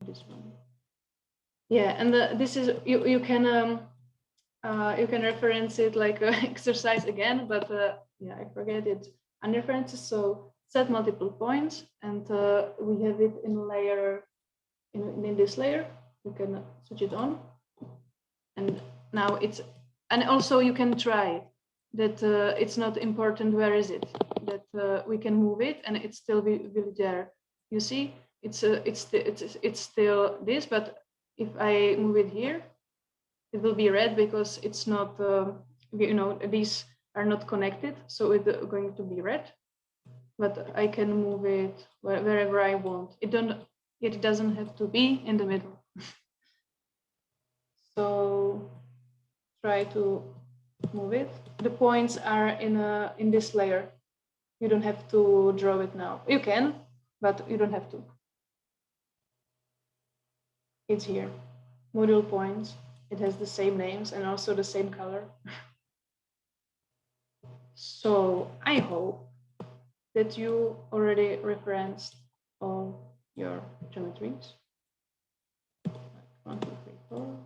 this one. Yeah, and this is you can reference it like exercise again, but yeah, I forget it under references. So set multiple points, and we have it in layer in this layer. You can switch it on, and now it's, and also you can try that it's not important where is it, that we can move it and it still will be there. You see, it's still this, but if I move it here, it will be red because it's not, you know, these are not connected, so it's going to be red. But I can move it wherever I want. It doesn't have to be in the middle. So try to move it. The points are in this layer. You don't have to draw it now. You can, but you don't have to. It's here. Module points. It has the same names and also the same color. So I hope that you already referenced all your geometries. 1, 2, 3, 4.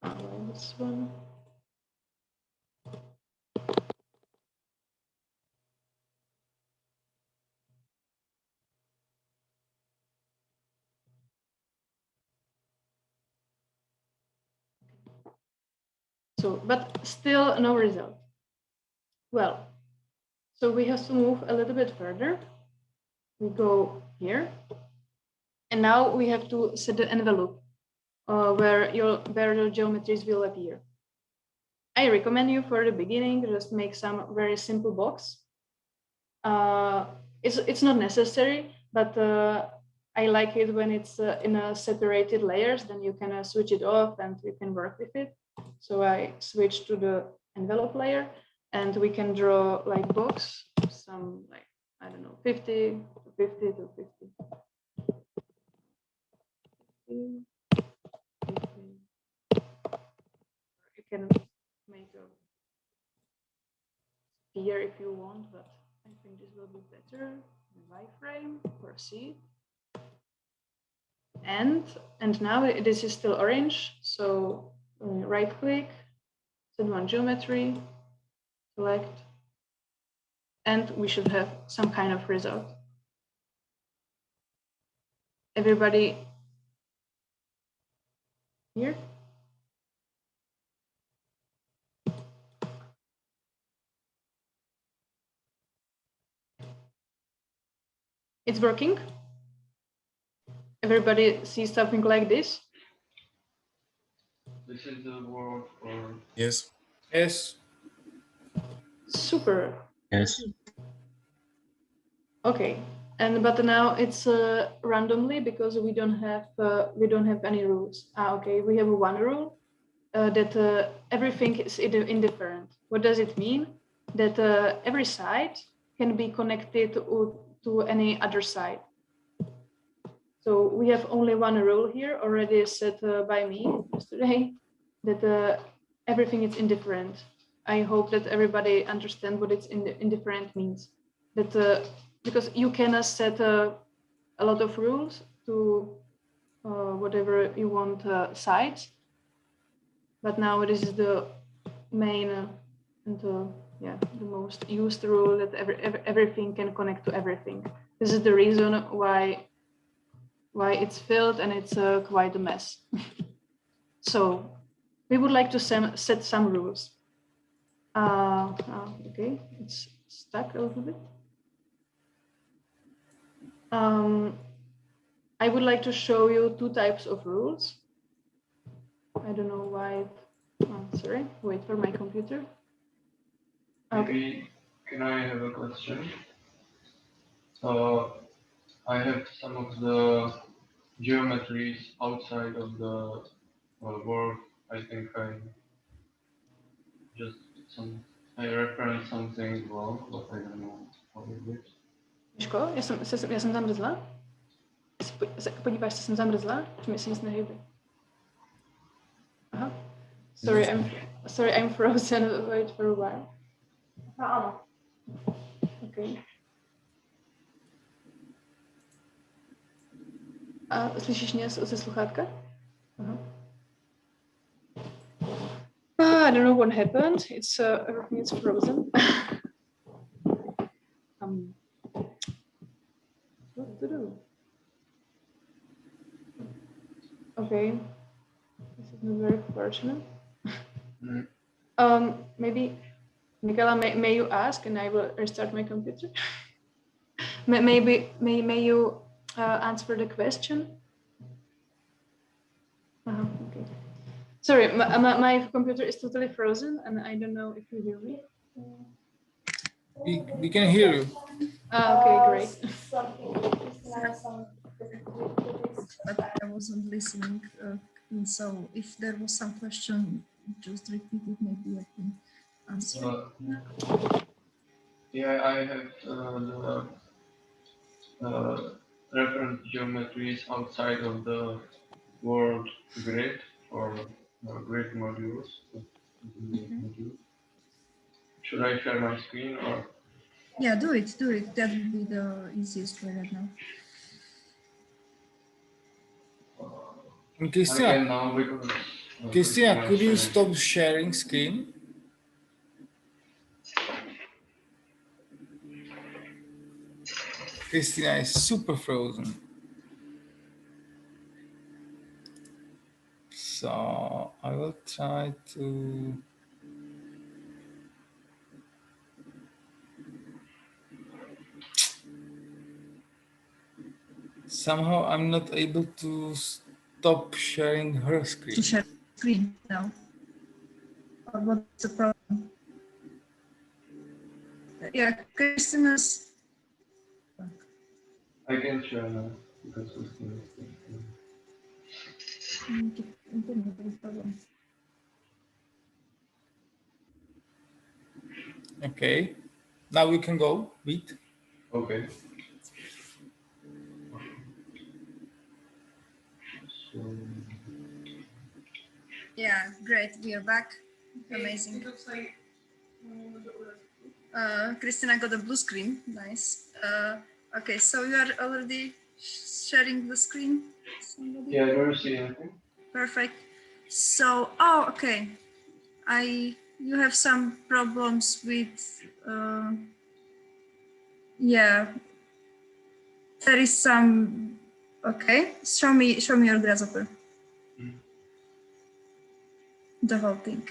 Like this one. So, but still no result. Well, so we have to move a little bit further. We go here, and now we have to set the envelope where your geometries will appear. I recommend you for the beginning just make some very simple box. It's not necessary, but I like it when it's in a separated layers. Then you can switch it off and you can work with it. So I switch to the envelope layer, and we can draw like box, some like, I don't know, 50 to 50 to 50. 50, 50. You can make a sphere if you want, but I think this will be better. Wireframe, proceed. And now this is still orange, so right click, set one geometry, select, and we should have some kind of result. Everybody here? It's working? Everybody sees something like this? This is the word for... Yes. Yes. Super. Yes. Okay, and but now it's randomly because we don't have any rules. Okay, we have one rule that everything is indifferent. What does it mean? That every side can be connected to any other side. So we have only one rule here already set by me yesterday, that everything is indifferent. I hope that everybody understands what it's indifferent means. That because you can set a lot of rules to whatever you want sides, but now this is the main and yeah, the most used rule that everything can connect to everything. This is the reason why it's filled and it's quite a mess. So we would like to set some rules. Okay, it's stuck a little bit. I would like to show you two types of rules. I don't know why. Sorry, wait for my computer. Okay. Maybe, can I have a question? I have some of the geometries outside of the world. I think I referenced something wrong, but I don't know how it is. Miško, já jsem zamrzla? Podíváš se, jsem zamrzla? Či mi se nic nehýbe? Aha. Sorry, I'm frozen. Wait for a while. Ano. Okay. Slyšíš mě ze sluchátka? Aha. I don't know what happened. It's everything is frozen. What to do? Okay, this is not very fortunate. Maybe, Michaela, may you ask, and I will restart my computer. May you answer the question? Okay. Sorry, my computer is totally frozen, and I don't know if you hear me. We can hear you. Okay, great. But I wasn't listening. And so if there was some question, just repeat it, maybe I can answer. Yeah, I have the reference geometries outside of the word grid or grid modules. Should I share my screen or? Yeah, do it. That would be the easiest way right now. And I can now because. Christina, could you stop sharing screen? Christina is super frozen. So I will try to. Somehow I'm not able to stop sharing her screen. To share screen now. Or what's the problem? Yeah, Christina's. I can share now because it's Okay, now we can go. Beat. okay. So, Yeah, great. We are back. Amazing. Christina got a blue screen. Nice. Okay, so you are already sharing the screen? Somebody? yeah, do you see anything? Perfect. So, okay. You have some problems with, yeah. There is some, okay. Show me your grasshopper. The whole thing.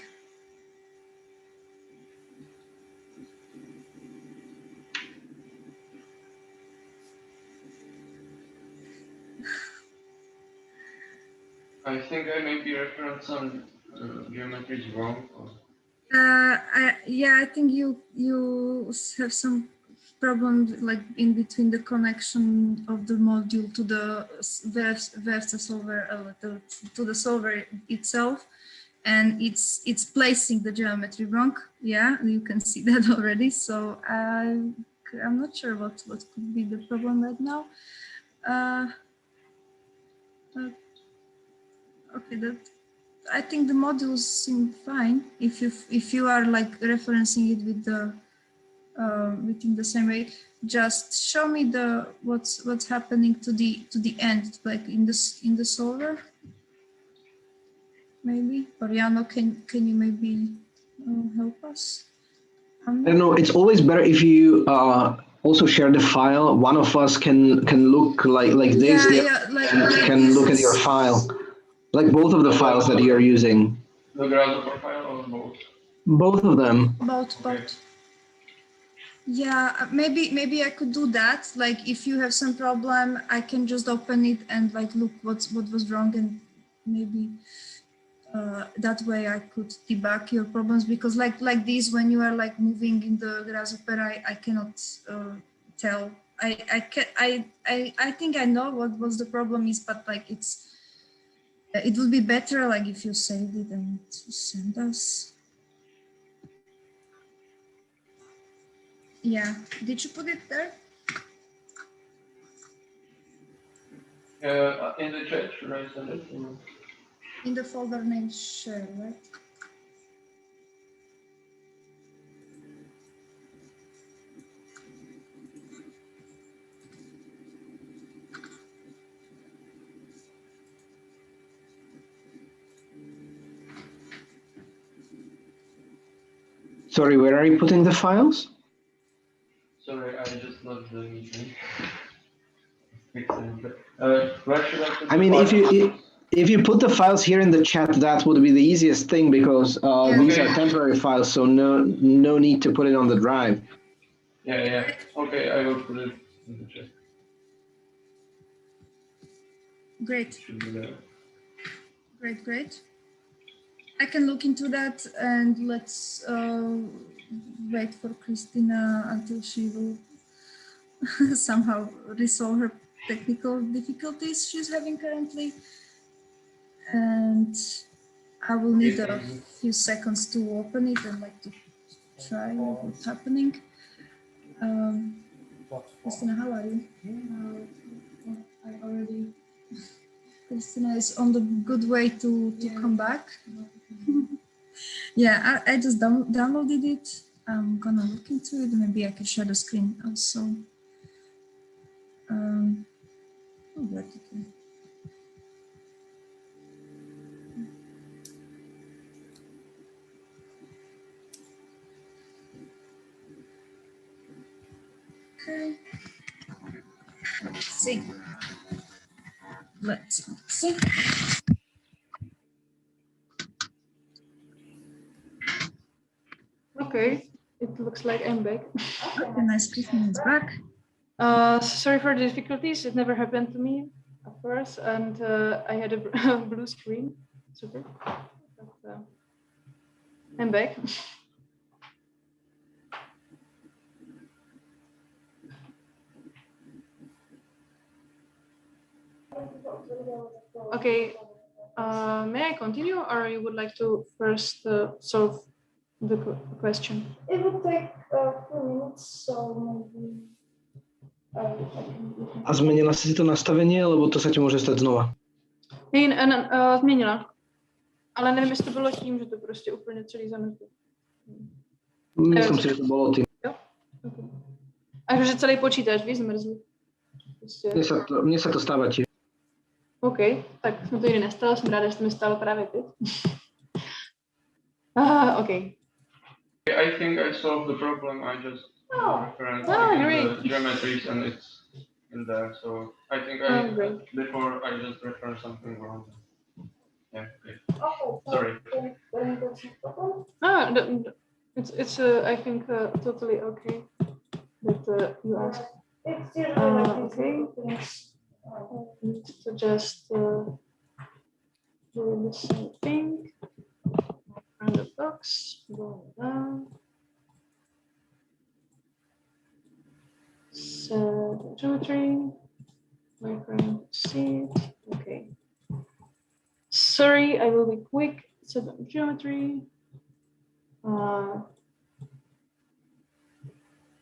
I think I maybe referenced some geometries wrong. Yeah, I think you have some problems like in between the connection of the module to the VFC solver, to the solver itself, and it's placing the geometry wrong. Yeah, you can see that already. So I'm not sure what could be the problem right now. Okay, I think the modules seem fine if you are like referencing it with the within the same way. Just show me the what's happening to the end, like in the solver. Maybe Oriano, can you maybe help us? I don't know. It's always better if you also share the file. One of us can look like this. Yeah, like can look at your file, like both of the files that you're using. The grasshopper file or both? Both of them. Both. Yeah, maybe I could do that. Like if you have some problem, I can just open it and like look what was wrong, and maybe that way I could debug your problems, because like this, when you are like moving in the grasshopper, I cannot tell. I think I know what the problem is, but like it would be better like if you saved it and send us. Yeah, did you put it there? In the chat, should I send it? In the folder named share, right? Sorry, where are you putting the files? Sorry, I just left the meeting. Where should I put I mean, the if you put the files here in the chat, that would be the easiest thing because these are temporary files, so no need to put it on the drive. Yeah. Okay, I will put it in the chat. Great. Should be there. Great. I can look into that, and let's wait for Christina until she will somehow resolve her technical difficulties she's having currently. And I will need a few seconds to open it and like to try what's happening. Christina, how are you? I already. Christina is on the good way to come back. Yeah, I just downloaded it. I'm gonna look into it. Maybe I can share the screen also. Vertically. Okay. Let's see. Let's see. Okay, it looks like I'm back. Okay, nice. Christina is back. Sorry for the difficulties. It never happened to me at first, and I had a blue screen. Super. But, I'm back. Okay. May I continue, or you would like to first solve the question? It would take a few minutes, so maybe A zmenila si to nastavenie, lebo to sa ti môže stať znova. Změnila. Ale nevím, jestli to bylo tím, že to prostě úplně celý zamrzlo. Myslím si, že to bolo tým. Jo? Okay. A že celý počítač, víš, zmrzl. Prostě. Mne sa to stáva tiež. OK, tak jsem to nikdy nestalo, jsem ráda, že to mi stalo právě teď. OK. I think I solved the problem. I just referenced the geometries and it's in there. So I think before I just referenced something wrong. Yeah. Okay. Sorry. It's I think totally okay that you asked. Okay. So just do the same thing. Around the box, go down. Set the geometry. My friend see it. Okay. Sorry, I will be quick. Set the geometry.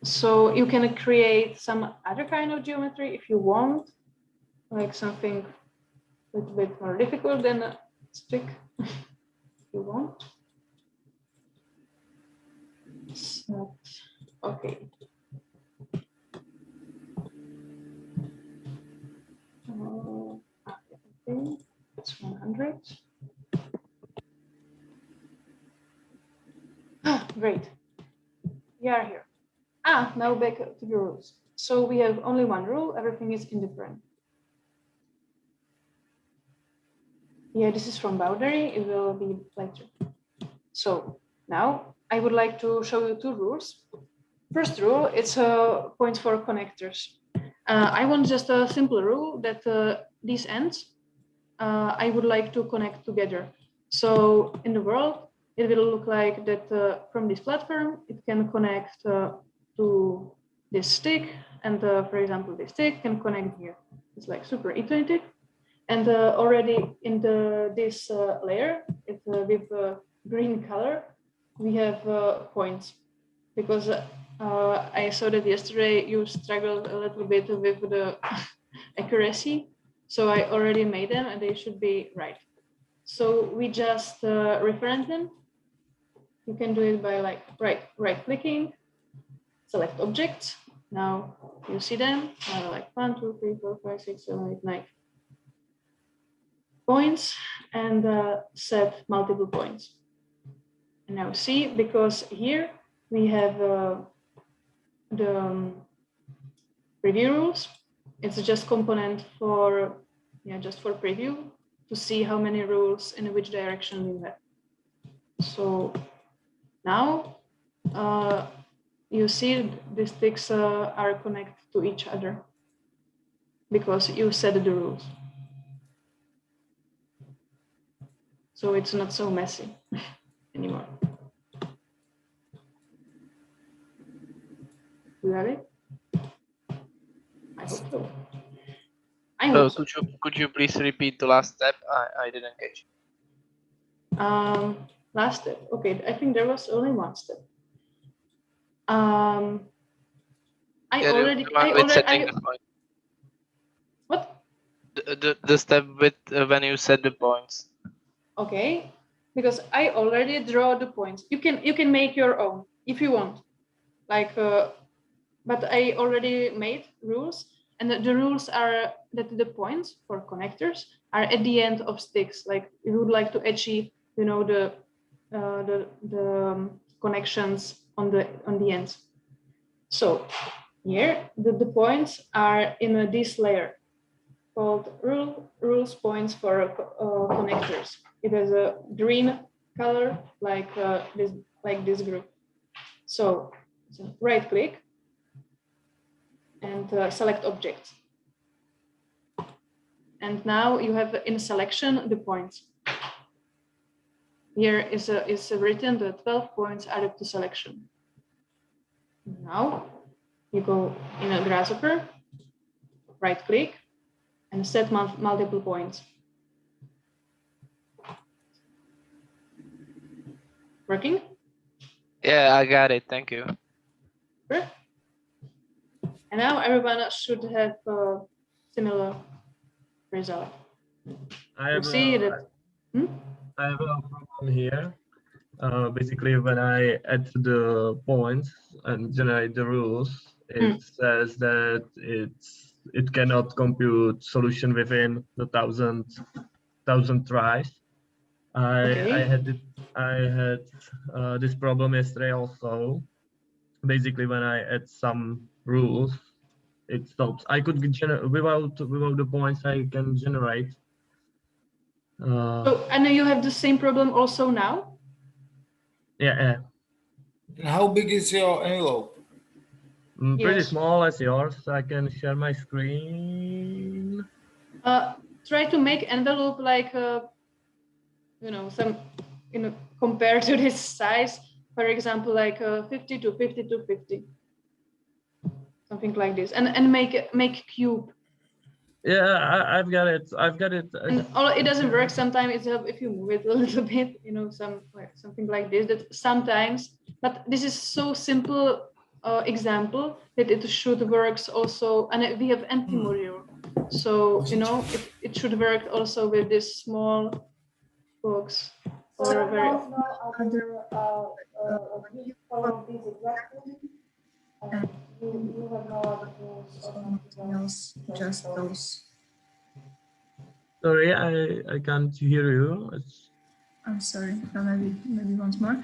So you can create some other kind of geometry if you want, like something a little bit more difficult than a stick, if you want. So, okay. Okay, it's 100. Great. We are here. Now back to the rules. So we have only one rule, everything is indifferent. Yeah, this is from boundary, it will be later. So now I would like to show you two rules. First rule, it's a point for connectors. I want just a simple rule that these ends, I would like to connect together. So in the world, it will look like that from this platform, it can connect to this stick, and for example, this stick can connect here. It's like super intuitive. And already in this layer, it's with green color, we have points. Because I saw that yesterday you struggled a little bit with the accuracy. So I already made them and they should be right. So we just reference them. You can do it by like right clicking, select objects. Now you see them like 1, 2, 3, 4, 5, 6, 7, 8, 9 points and set multiple points. And now see, because here we have the preview rules. It's just component for, just for preview to see how many rules in which direction you have. So now you see these sticks are connected to each other because you set the rules. So it's not so messy anymore. You have it? I hope so. I hope so. Could you please repeat the last step? I didn't catch it. Last step. Okay, I think there was only one step. I already. What? The step with when you set the points. Okay, because I already draw the points. You can make your own if you want, like. But I already made rules, and the rules are that the points for connectors are at the end of sticks. Like you would like to achieve, the connections on the ends. So here the points are in this layer called rules points for connectors. It has a green color like this group. So right click and select object. And now you have in selection the points. Here is written the 12 points added to selection. Now you go in a grasshopper, right click, and set multiple points. Working? Yeah, I got it. Thank you. Sure. And now everyone should have a similar result. I have a problem here. Basically, when I add the points and generate the rules, it says that it cannot compute solution within the 1,000 tries. I had this problem yesterday also. Basically, when I add some rules, it stops. I could without the points I can generate. So I know you have the same problem also now. Yeah. How big is your envelope? Pretty small as yours. I can share my screen. Try to make envelope like compared to this size. For example, like 50 to 50 to 50, something like this, and make cube. Yeah, I've got it. And it doesn't work sometimes. It's if you move it a little bit, something like this. That sometimes, but this is so simple example that it should works also. And we have anti-module, so it should work also with this small box. So you follow these exactly. You have no other rules or anything else, just those. Sorry, I can't hear you. I'm sorry. Maybe once more.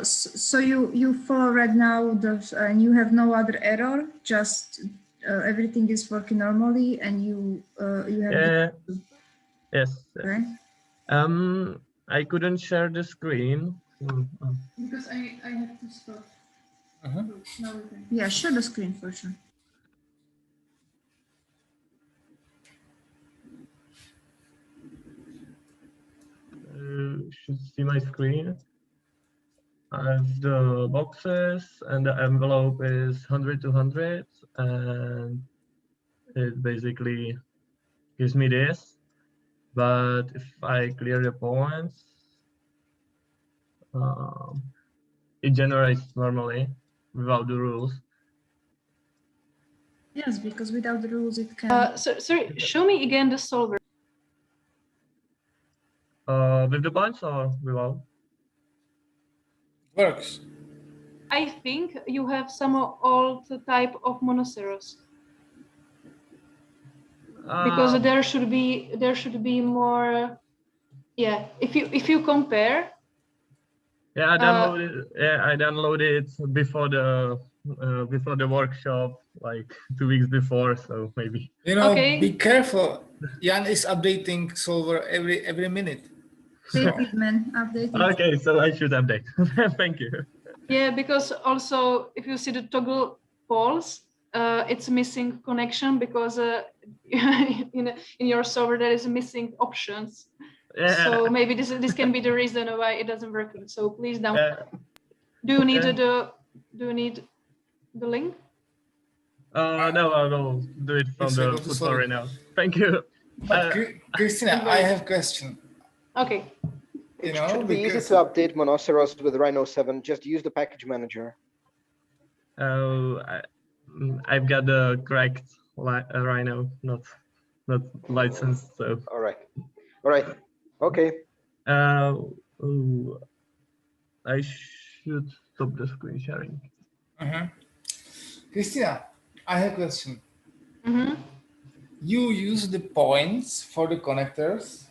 So you follow right now and you have no other error. Just everything is working normally, and you have. Yes. Okay. I couldn't share the screen. Because I have to stop. Yeah, share the screen for sure. Should see my screen. I have the boxes and the envelope is 100 to 100, and it basically gives me this. But if I clear the points, it generates normally without the rules. Yes, because without the rules it can. Sorry, show me again the solver. With the points or without? Works. I think you have some old type of Monoceros. Because there should be more. Yeah, if you compare Yeah, I downloaded. I downloaded it before the workshop, like 2 weeks before. So maybe. Okay. Be careful. Jan is updating solver every minute. Update it, man. Update it. Okay, so I should update. Thank you. Yeah, because also if you see the toggle polls, it's missing connection because in your server there is missing options. Yeah. So maybe this can be the reason why it doesn't working. So please download. Do you need the link? No, I will do it from the tutorial now. Thank you. But Christina, I have a question. Okay. It should be easy to update Monoceros with Rhino 7. Just use the package manager. I've got the correct Rhino, not licensed. So. All right. Okay. I should stop the screen sharing. Christina, I have a question. Mm-hmm. You use the points for the connectors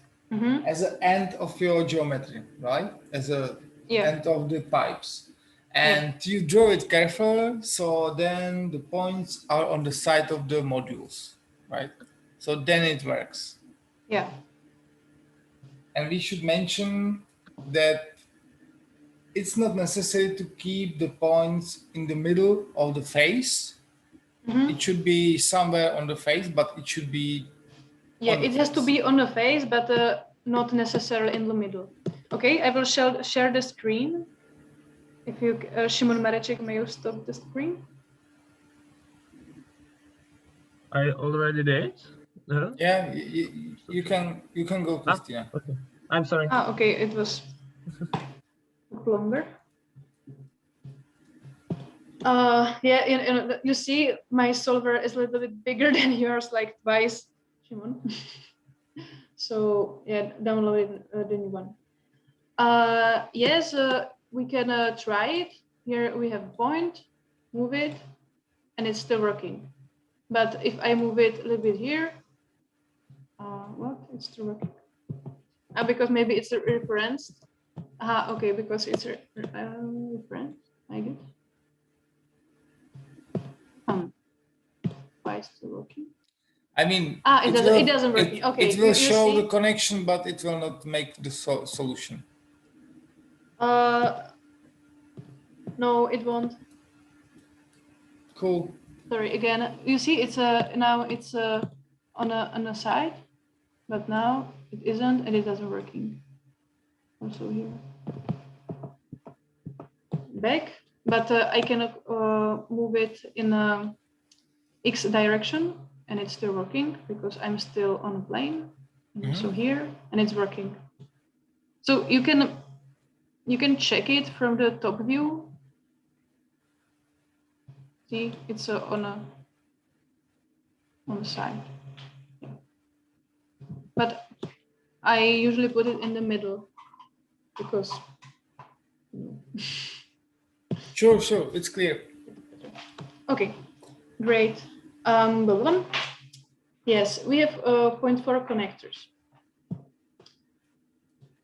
as an end of your geometry, right? As a end of the pipes. And you draw it carefully, so then the points are on the side of the modules, right? So then it works. Yeah. And we should mention that it's not necessary to keep the points in the middle of the face. It should be somewhere on the face, but it should be. Yeah, it has to be on the face, but not necessarily in the middle. Okay, I will share the screen. If you, Shimon Mareček, may you stop the screen? I already did. Yeah, you can go, Christina. Okay. I'm sorry. Okay, it was longer. Yeah, you see, my solver is a little bit bigger than yours, like twice, Shimon. So yeah, download the new one. Yes, we can try it. Here we have point, move it, and it's still working. But if I move it a little bit here, what? It's still working. Because maybe it's a reference. Okay, because it's a reference, I guess. Why is it working? I mean, it doesn't work. Okay, it will show the connection, but it will not make the solution. No, it won't. Cool. Sorry, again, you see, it's now it's on the side, but now it isn't, and it doesn't working. Also here, back, but I can move it in X direction, and it's still working because I'm still on a plane. And also here, and it's working. So you can check it from the top view. See, it's on the side. Yeah. But I usually put it in the middle because. Sure, it's clear. Okay, great. Yes, we have 0.4 connectors.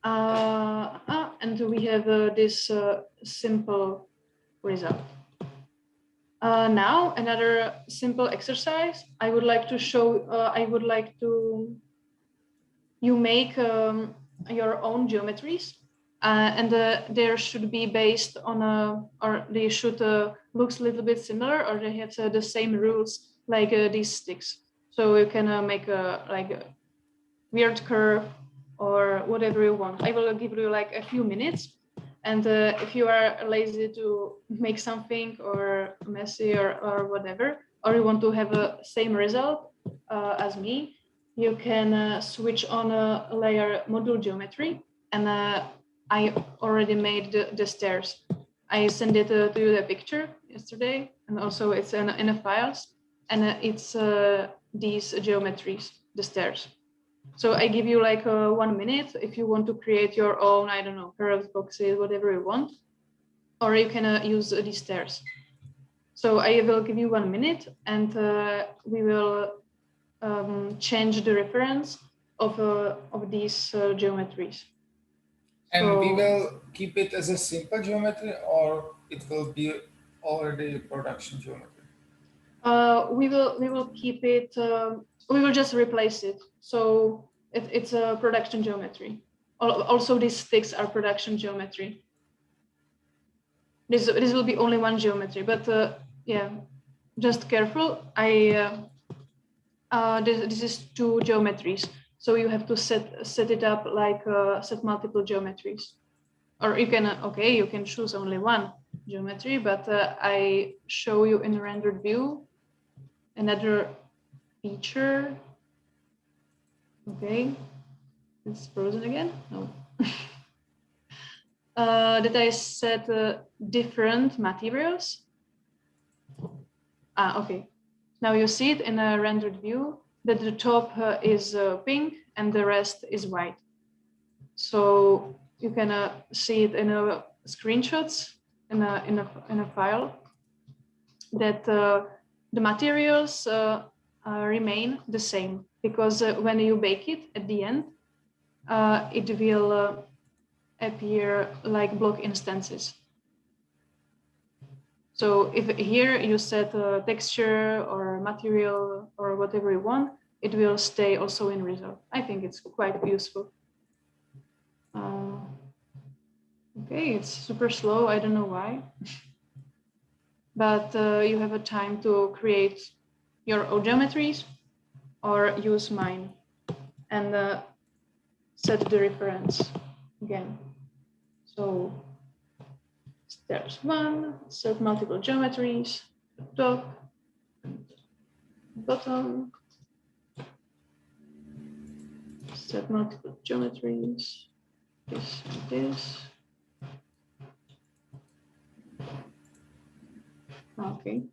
And we have this simple result. Now, another simple exercise. I would like to show, you make your own geometries, and they should be based on or they should looks a little bit similar, or they have the same rules like these sticks. So you can make like a weird curve or whatever you want. I will give you like a few minutes. And if you are lazy to make something or messy or whatever, or you want to have a same result as me, you can switch on a layer module geometry. And I already made the stairs. I sent it to you the picture yesterday, and also it's in the files. And it's these geometries, the stairs. So I give you like 1 minute if you want to create your own, I don't know, curves, boxes, whatever you want, or you can use these stairs. So I will give you 1 minute, and we will change the reference of these geometries. And we will keep it as a simple geometry, or it will be already production geometry? We will keep it. We will just replace it. So it's a production geometry. Also, these sticks are production geometry. This will be only one geometry, but yeah, just careful. This is two geometries, so you have to set it up like set multiple geometries, or you can you can choose only one geometry. But I show you in rendered view another feature. Okay, it's frozen again. No. That I set different materials. Okay. Now you see it in a rendered view that the top is pink and the rest is white. So you can see it in screenshots in a file that the materials remain the same, because when you bake it at the end, it will appear like block instances. So if here you set a texture or material or whatever you want, it will stay also in result. I think it's quite useful. Okay, it's super slow. I don't know why. But you have a time to create your own geometries or use mine and set the reference again. So there's one, set multiple geometries, top, bottom, set multiple geometries, this and this. Okay,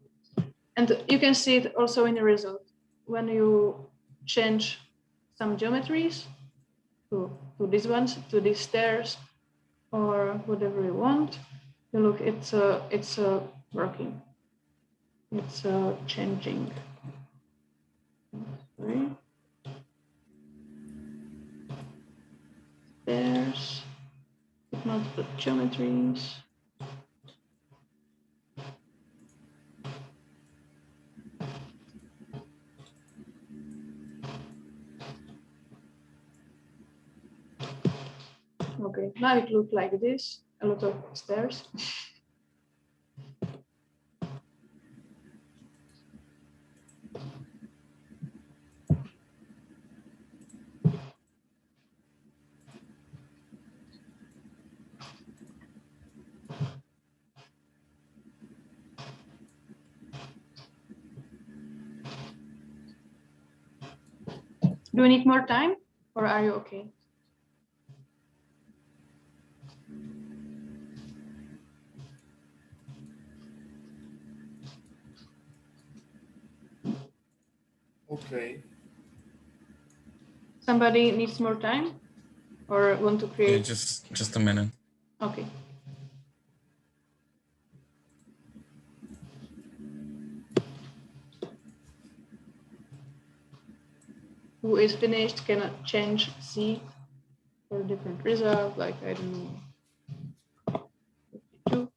and you can see it also in the result. When you change some geometries to these ones, to these stairs, or whatever you want, you look, it's working. It's changing. Sorry. There's multiple geometries. Okay, now it looks like this, a lot of stairs. Do you need more time, or are you okay? Okay. Somebody needs more time, or want to create? Yeah, just a minute. Okay. Who is finished can change C for a different result, like I don't know, 52.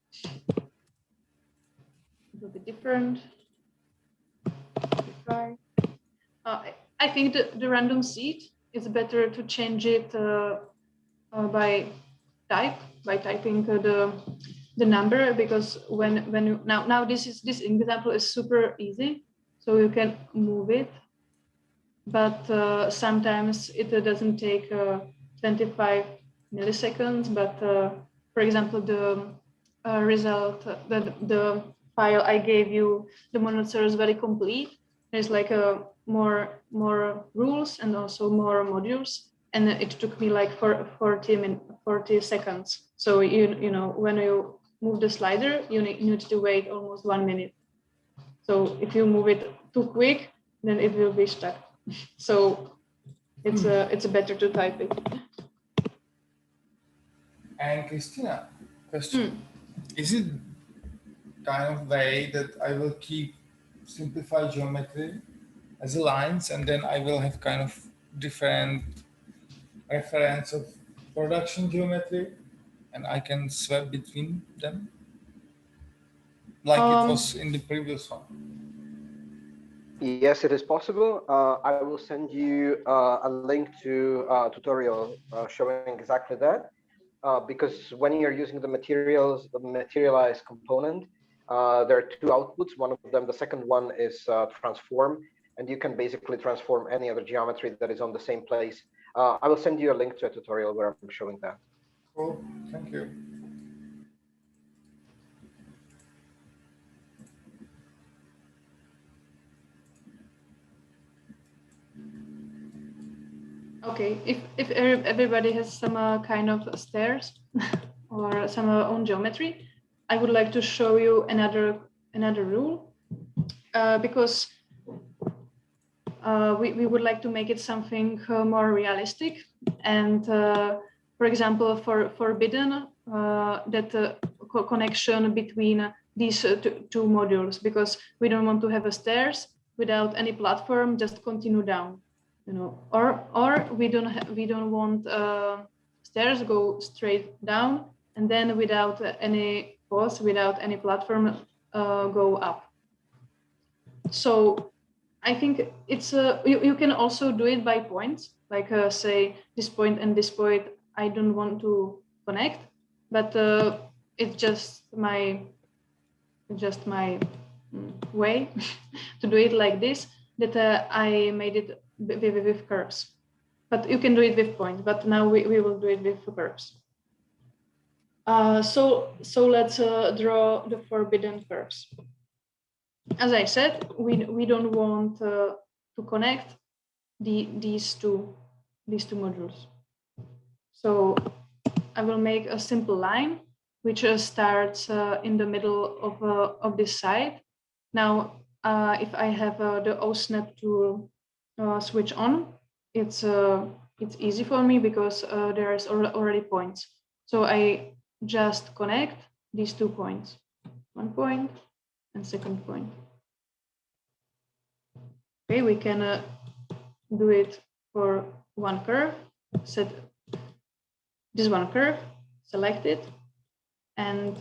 It will be different. 55. I think the random seed is better to change it by typing the number, because when you now this example is super easy, so you can move it, but sometimes it doesn't take 25 milliseconds. But for example, the result, the file I gave you, the Monoceros is very complete. There's like more rules and also more modules, and it took me like 40 seconds. So you know, when you move the slider, you need to wait almost 1 minute. So if you move it too quick, then it will be stuck. So it's better to type it. And Christina, question: Is it kind of way that I will keep simplified geometry as lines, and then I will have kind of different reference of production geometry, and I can swap between them, like it was in the previous one? Yes, it is possible. I will send you a link to a tutorial showing exactly that. Because when you're using the materialized component, there are two outputs. One of them, the second one is transform, and you can basically transform any other geometry that is on the same place. I will send you a link to a tutorial where I'm showing that. Cool, thank you. Okay, if everybody has some kind of stairs or some own geometry, I would like to show you another rule because we would like to make it something more realistic. And for example, for forbidden that connection between these two modules, because we don't want to have a stairs without any platform, just continue down, you know, or we don't want stairs go straight down and then without any pause, without any platform go up. So I think it's you can also do it by points, like say this point and this point I don't want to connect, but it's just my way to do it like this, that I made it with curves. But you can do it with points, but now we will do it with curves. So let's draw the forbidden curves. As I said, we don't want to connect these two modules. So I will make a simple line which starts in the middle of this side. Now, if I have the OSnap tool switch on, it's easy for me because there is already points. So I just connect these 2 points, 1 point and second point. Okay, we can do it for one curve. Set this one curve, select it, and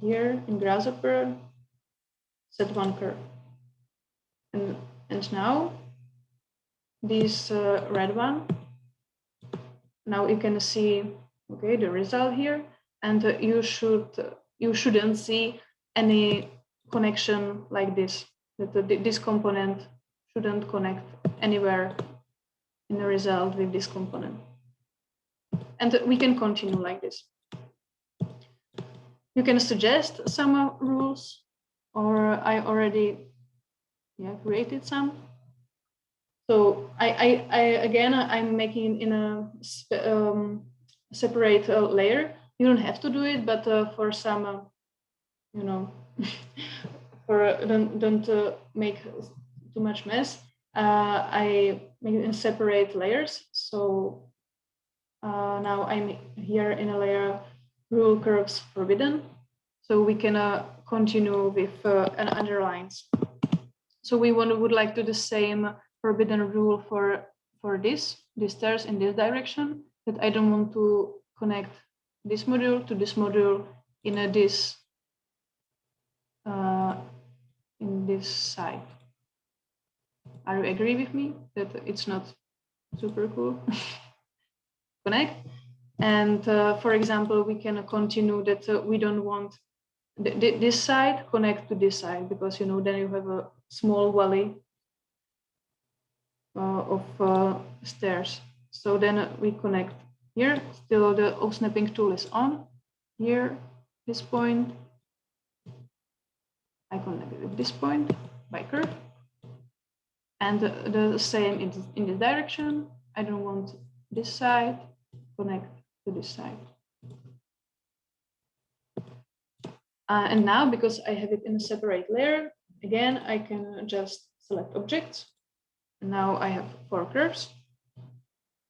here in Grasshopper, set one curve. And now this red one. Now you can see, okay, the result here, and you shouldn't see any connection like this. That this component shouldn't connect anywhere in the result with this component. And we can continue like this. You can suggest some rules, or I already created some. So I'm making in a separate layer. You don't have to do it, but for some, you know, for don't make too much mess. I make it in separate layers. So now I'm here in a layer rule curves forbidden. So we can continue with another lines. So we would like to do the same forbidden rule for this stairs in this direction, that I don't want to connect this module to this module in this side. Are you agree with me that it's not super cool? Connect. And for example, we can continue that we don't want this side connect to this side, because you know then you have a small valley of stairs. So then we connect here. Still the snapping tool is on. Here, this point. I connect it with this point by curve. And the same in this direction. I don't want this side connect to this side. And now, because I have it in a separate layer, again, I can just select objects. And now I have 4 curves.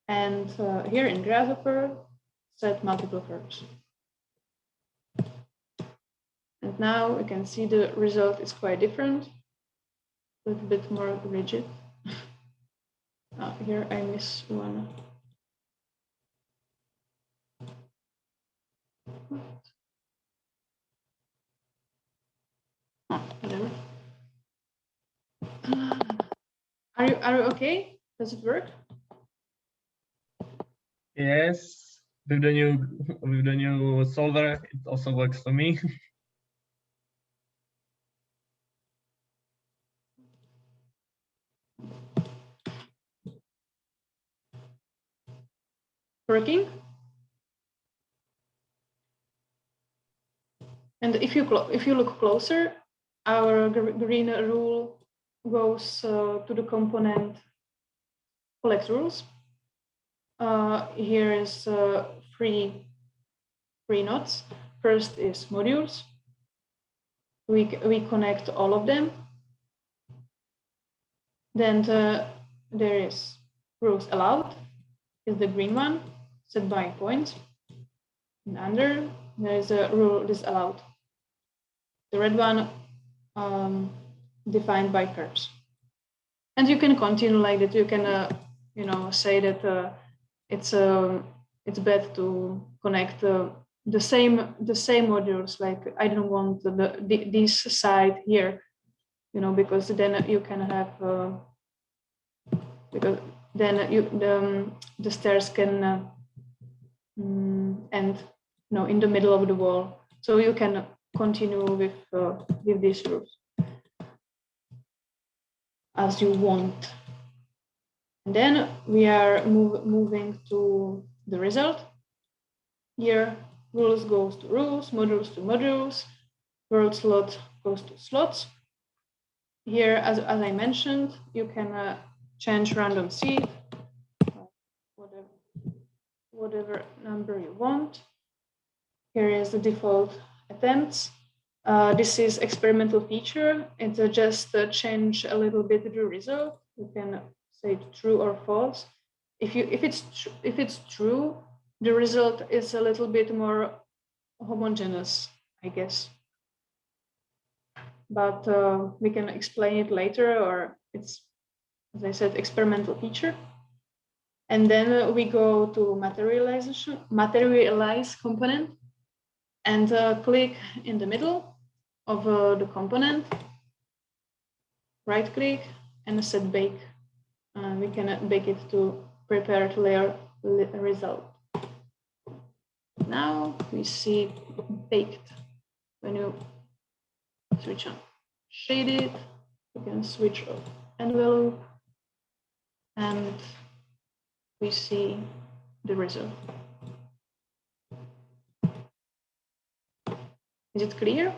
And here in Grasshopper, set multiple curves. And now we can see the result is quite different, a little bit more rigid. Here I miss one. Are you okay? Does it work? Yes, with the new solver, it also works for me. Working. And if you look closer, our green rule goes to the component collect rules. Here is three nodes. First is modules. We connect all of them. Then there is rules allowed, is the green one, set by points. And under there is a rule disallowed. The red one defined by curves. And you can continue like that. You can say that it's bad to connect the same modules. Like I don't want this side here, because then you can have because then the stairs can end in the middle of the wall. So you can continue with these rules as you want. And then we are moving to the result. Here, rules goes to rules, modules to modules, word slot goes to slots. Here, as I mentioned, you can change random seed, whatever number you want. Here is the default attempts. This is experimental feature. It just change a little bit the result. You can say true or false. If it's true, the result is a little bit more homogeneous, I guess. But we can explain it later, or it's, as I said, experimental feature. And then we go to materialize component, and click in the middle of the component, right click and set bake. We can bake it to prepared layer result. Now we see baked. When you switch on shaded, you can switch off envelope, and we see the result. Is it clear?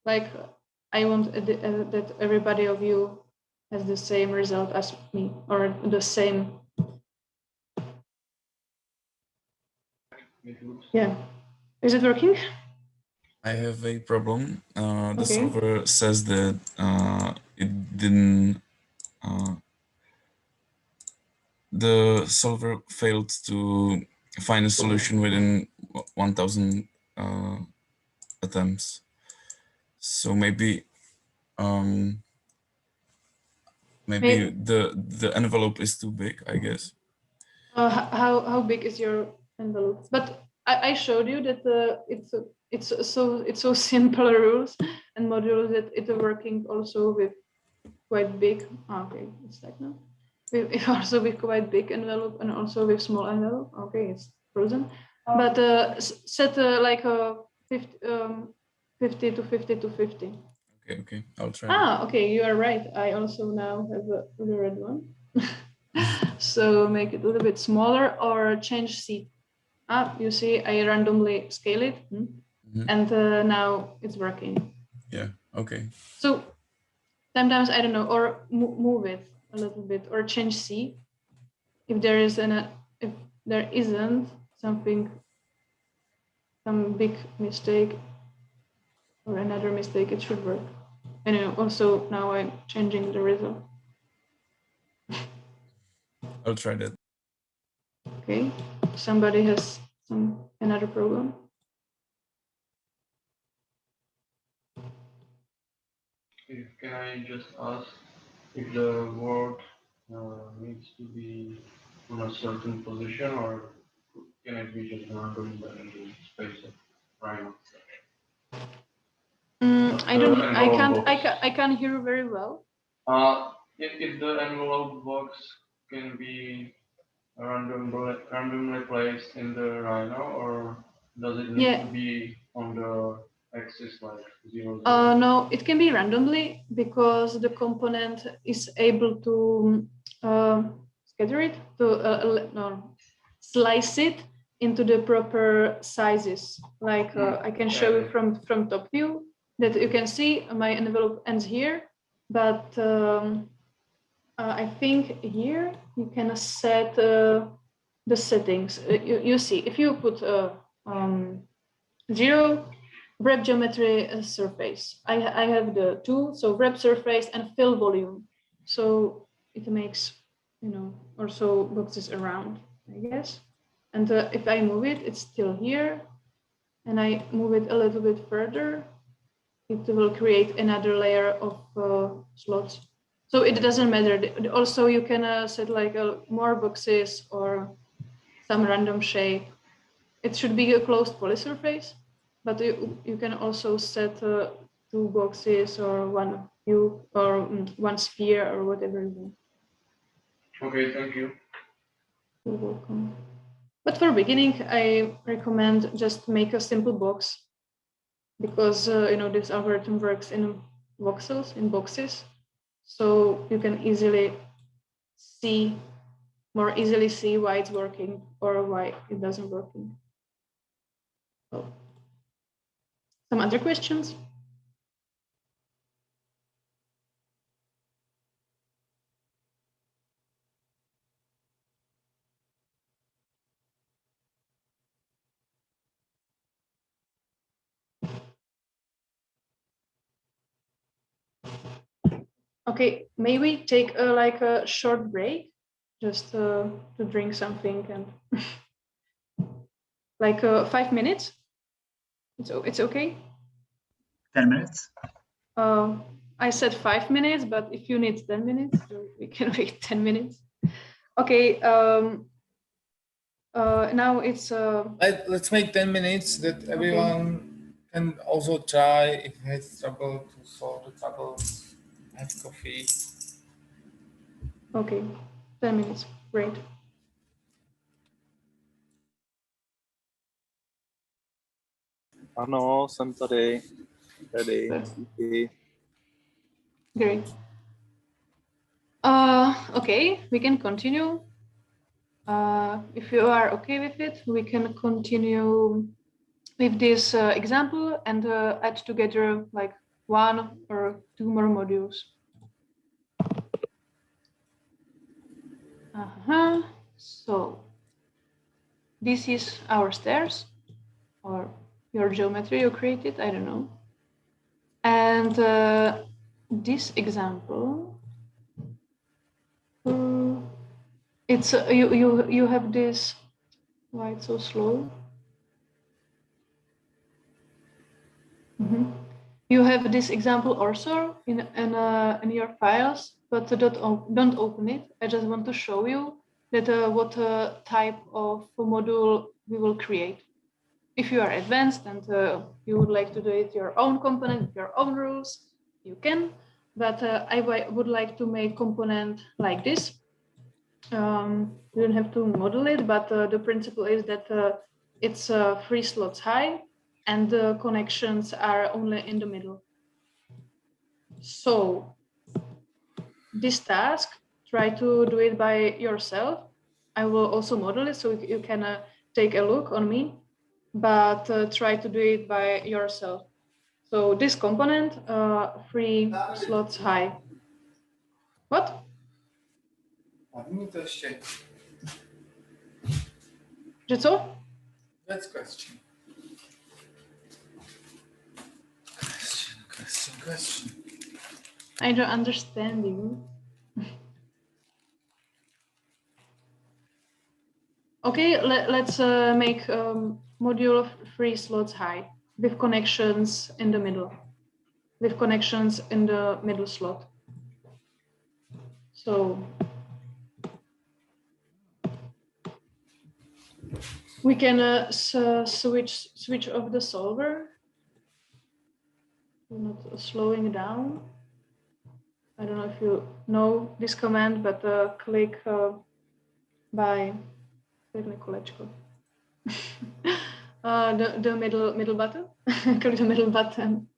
Like, I want that everybody of you has the same result as me, or the same. Yeah. Is it working? I have a problem. The solver says that it didn't. The solver failed to find a solution within 1,000 attempts. So maybe the envelope is too big, I guess. How big is your envelope? But I showed you that it's so simple rules and modules that it's working also with quite big. Okay, it's like now. It also with quite big envelope and also with small envelope. Okay, it's frozen. But set like a 50 to 50 to 50. Okay, I'll try. Okay, you are right. I also now have the red one. So make it a little bit smaller or change seed. You see, I randomly scale it, and now it's working. Yeah. Okay. So sometimes I don't know, or move it a little bit, or change C. If there is if there isn't some big mistake or another mistake, it should work. And also now I'm changing the result. I'll try that. Okay. Somebody has another problem. Can I just ask if the word needs to be on a certain position, or can it be just random in the space of Brno? I can't hear very well. if the envelope box can be randomly placed in the Rhino, or does it need to be on the axis like 0, 0? No, it can be randomly because the component is able to scatter it, to slice it into the proper sizes. Like I can show you from top view that you can see my envelope ends here, but I think here you can set the settings. You see, if you put 0 wrap geometry surface, I have the 2, so wrap surface and fill volume. So it makes, also boxes around, I guess. And if I move it, it's still here, and I move it a little bit further, it will create another layer of slots. So it doesn't matter. Also, you can set like more boxes or some random shape. It should be a closed polysurface, but you can also set 2 boxes or 1 cube or 1 sphere or whatever you want. Okay, thank you. You're welcome. But for beginning, I recommend just make a simple box, because this algorithm works in voxels, in boxes, so you can more easily see why it's working or why it doesn't work. So, some other questions? Okay, maybe take like a short break, just to drink something, and like 5 minutes. It's okay. 10 minutes. I said 5 minutes, but if you need 10 minutes, we can wait 10 minutes. Okay. Now it's. Let's make 10 minutes that everyone can also try if he has trouble to solve the troubles. Have coffee. Okay, 10 minutes. Great. Ano, jsem tady. Ready. Great. Okay, we can continue. If you are okay with it, we can continue with this example and add together like 1 or 2 more modules. So this is our stairs, or your geometry you created, I don't know. And this example, it's you have this. Why it's so slow? You have this example also in your files, but don't open it. I just want to show you that what type of module we will create. If you are advanced and you would like to do it your own component, your own rules, you can. But I would like to make component like this. You don't have to model it, but the principle is that it's 3 slots high and the connections are only in the middle. So this task, try to do it by yourself. I will also model it so you can take a look on me, but try to do it by yourself. So this component, 3 slots high. What? Že co? That's question. Question. I don't understand you. Okay, let's make module of 3 slots high with connections in the middle. With connections in the middle slot. So we can switch off the solver. Not slowing down. I don't know if you know this command, but click by the middle button, click the middle button,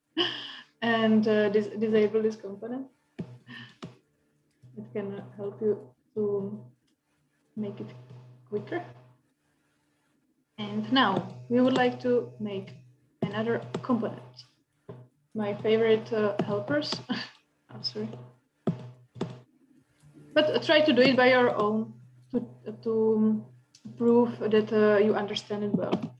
and disable this component. It can help you to make it quicker. And now we would like to make another component. My favorite helpers. I'm sorry. But try to do it by your own to prove that you understand it well.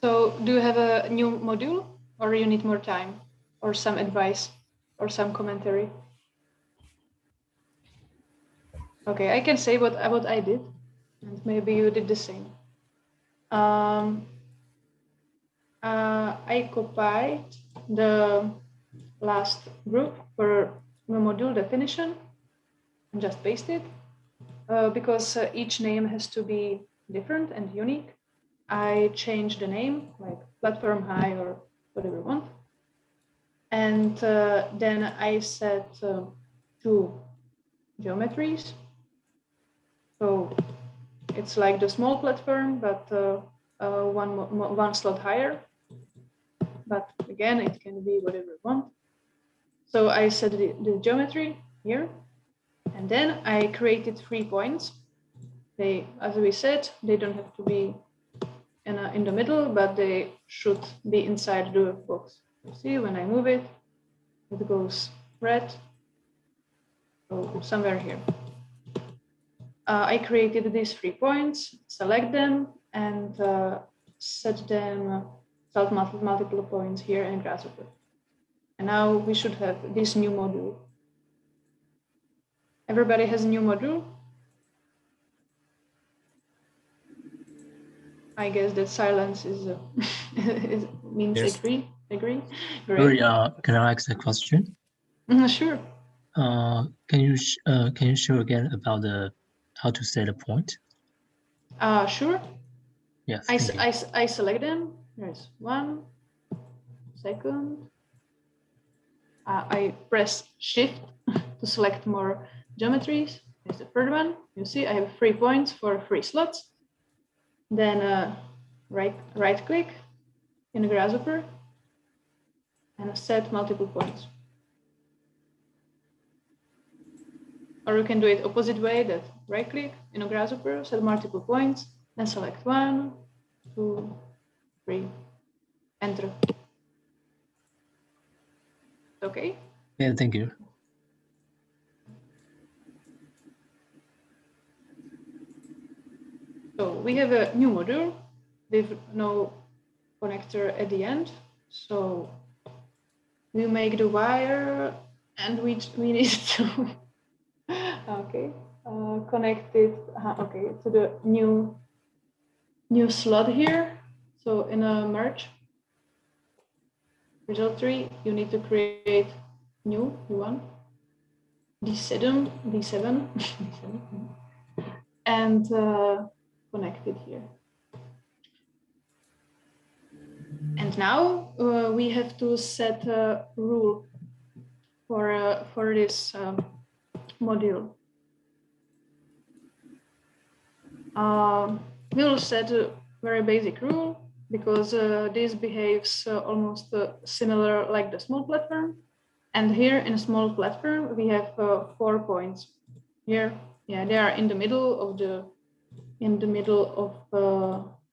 So do you have a new module, or you need more time, or some advice, or some commentary? Okay, I can say what I did, and maybe you did the same. I copied the last group for the module definition and just paste it because each name has to be different and unique. I changed the name, like platform high or whatever you want. And then I set two geometries. So it's like the small platform, but one slot higher. But again, it can be whatever you want. So I set the geometry here, and then I created 3 points. They, as we said, they don't have to be in the middle, but they should be inside the box. You see, when I move it, it goes red, so somewhere here. I created these 3 points, select them, and set them, select multiple points here in Grasshopper. And now we should have this new module. Everybody has a new module? I guess that silence is means yes. Agree. Great. Sorry, can I ask a question? Sure. Can you show again about how to set a point? Sure. Yes. I select them. There's 1 second. I press Shift to select more geometries. There's the third one. You see, I have 3 points for 3 slots. Then right click in the grasshopper and set multiple points. Or you can do it opposite way, that right click in a grasshopper, set multiple points, and select 1, 2, 3, enter. Okay? Yeah, thank you. So we have a new module with no connector at the end. So we make the wire and we need to okay, connect it okay, to the new slot here. So in a merge result tree, you need to create new one, D7, and connect it here. And now we have to set a rule for this module. We'll set a very basic rule because this behaves almost similar like the small platform. And here in a small platform, we have 4 points. Here, yeah, they are in the middle of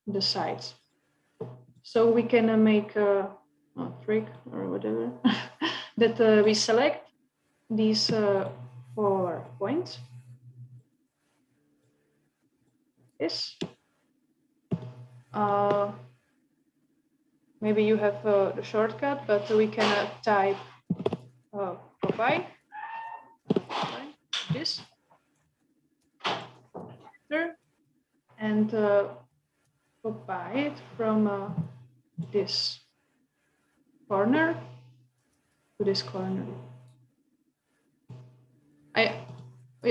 the sides. So we can make a trick or whatever that we select these 4 points. This. Maybe you have the shortcut, but we can type copy this and copy it from this corner to this corner.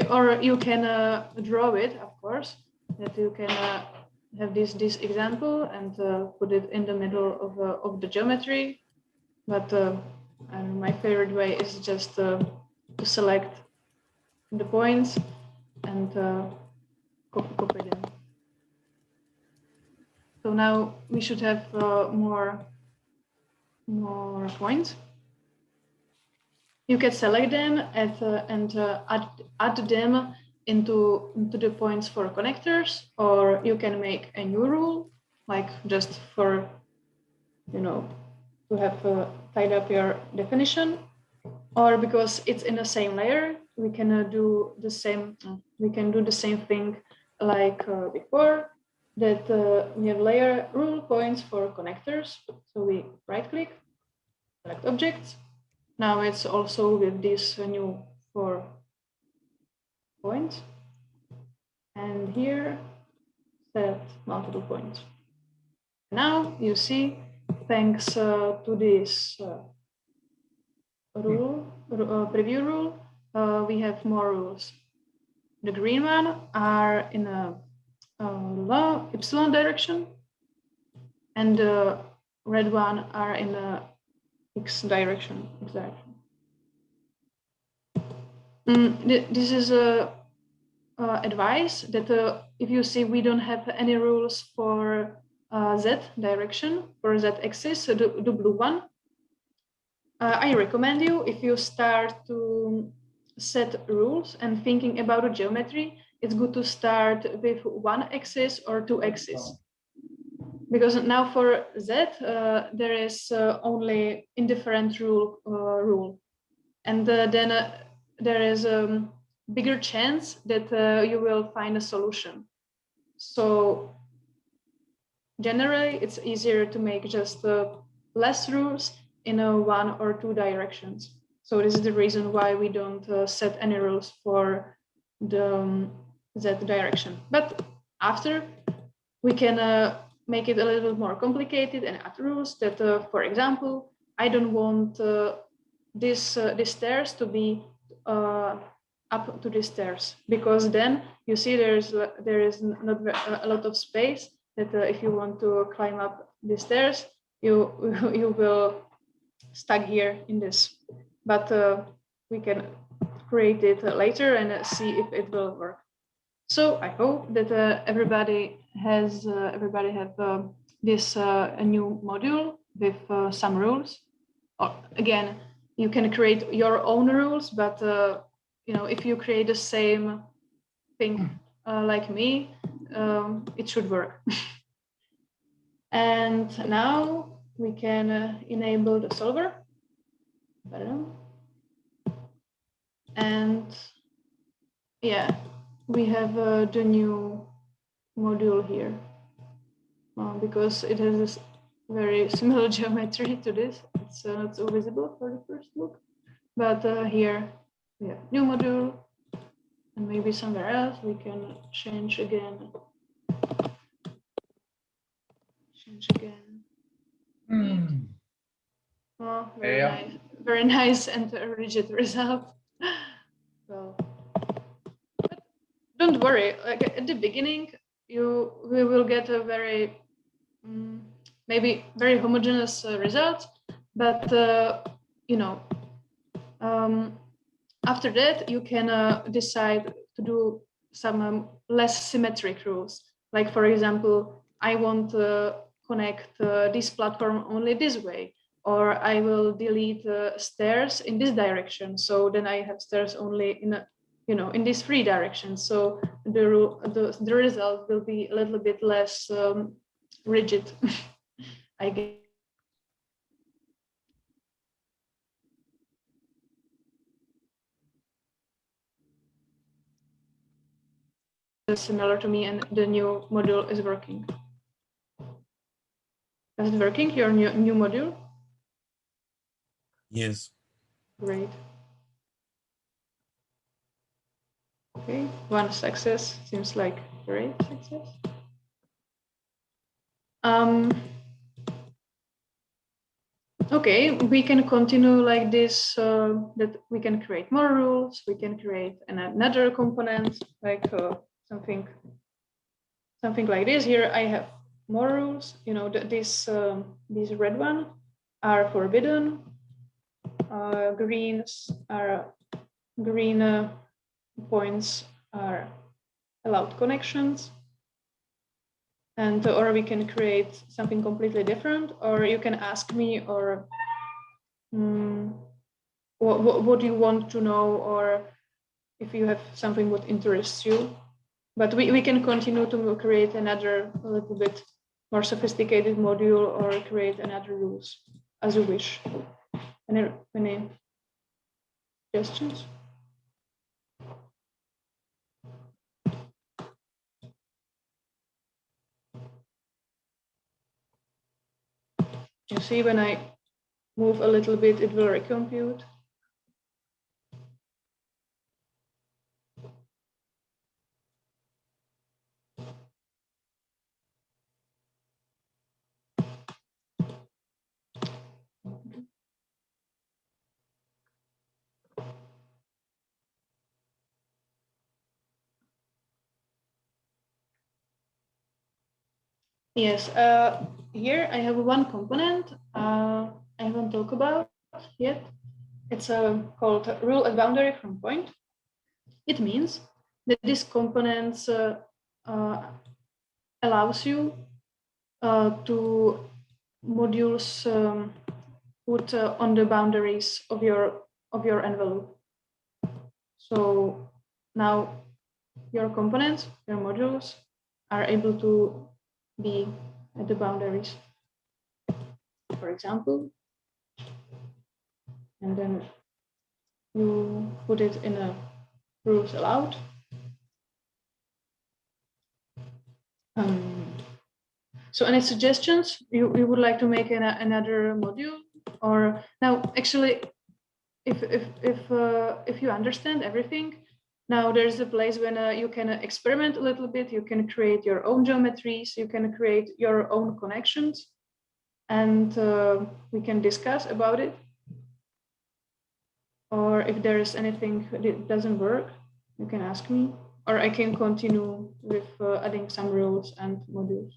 Or you can draw it, of course, that you can have this example and put it in the middle of the geometry. But my favorite way is just to select the points and copy them. So now we should have more points. You can select them and add them into the points for connectors, or you can make a new rule, like just for, to have tied up your definition, or because it's in the same layer, we can do the same. We can do the same thing like before, that we have layer rule points for connectors. So we right click, select objects. Now it's also with this new 4 points. And here, set multiple points. Now you see, thanks to this preview rule, we have more rules. The green one are in a y direction, and the red one are in a x direction. This is a advice that if you see we don't have any rules for z direction, for z axis, the blue one, I recommend you, if you start to set rules and thinking about a geometry, it's good to start with 1 axis or 2 axes. Because now for z, there is only indifferent rule. And then there is a bigger chance that you will find a solution. So generally, it's easier to make just less rules in 1 or 2 directions. So this is the reason why we don't set any rules for the z direction. But after, we can make it a little bit more complicated and add rules that, for example, I don't want these stairs to be up to these stairs, because then you see there is not a lot of space that if you want to climb up the stairs, you will stuck here in this. But we can create it later and see if it will work. So I hope that everybody have this a new module with some rules. Or again, you can create your own rules, but if you create the same thing like me, it should work. And now we can enable the solver. And yeah, we have the new module here because it has this very similar geometry to this. It's not so visible for the first look, but here we have new module, and maybe somewhere else we can change again. Oh, very nice and rigid result. Well, but don't worry. Like at the beginning, we will get a very maybe very homogeneous result, but after that you can decide to do some less symmetric rules. Like for example, I want to connect this platform only this way, or I will delete stairs in this direction. So then I have stairs only in these three directions. So the result will be a little bit less rigid, I guess. Similar to me, and the new module is working. Is it working, your new module? Yes. Great. Okay, one success, seems like great success. Okay, we can continue like this, that we can create more rules, we can create another component, like something like this. Here I have more rules. These red one are forbidden. Greens are green points are allowed connections. And or we can create something completely different, or you can ask me, or what do you want to know, or if you have something what interests you. But we can continue to create another a little bit more sophisticated module, or create another rules as you wish. Any suggestions? You see, when I move a little bit, it will recompute. Yes, here I have one component I haven't talked about yet. It's called rule at boundary from point. It means that this component allows you to modules put on the boundaries of your envelope. So now your components, your modules, are able to be at the boundaries, for example, and then you put it in a rules allowed. So any suggestions? You would like to make another module, or now actually, if you understand everything, now there's a place when you can experiment a little bit. You can create your own geometries. You can create your own connections, and we can discuss about it. Or if there is anything that doesn't work, you can ask me, or I can continue with adding some rules and modules.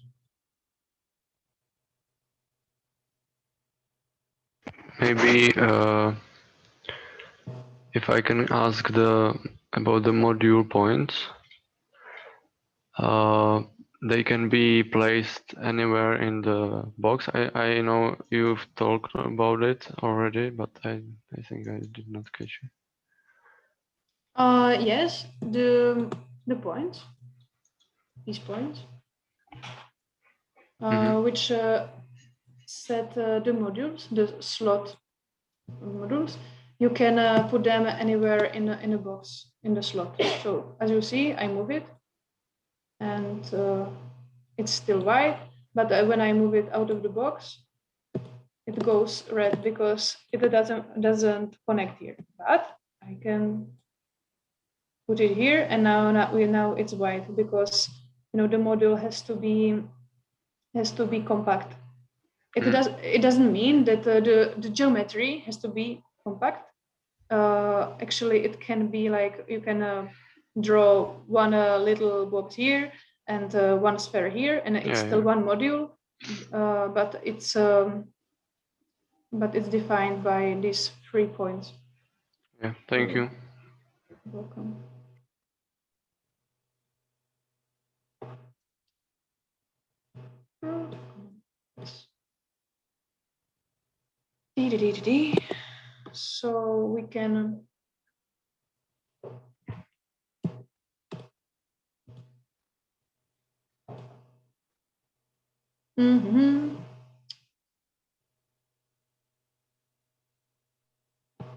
maybe if I can ask about the module points, they can be placed anywhere in the box. I know you've talked about it already, but I think I did not catch it. Yes, the points, these points, which set the modules, the slot modules. You can put them anywhere in a box in the slot. So as you see, I move it, and it's still white. But when I move it out of the box, it goes red because it doesn't connect here. But I can put it here, and now it's white because the module has to be compact. It doesn't mean that the geometry has to be compact. Actually, it can be like you can draw one little box here and one sphere here, and it's still one module, but it's defined by these 3 points. Yeah, thank you. Welcome. So we can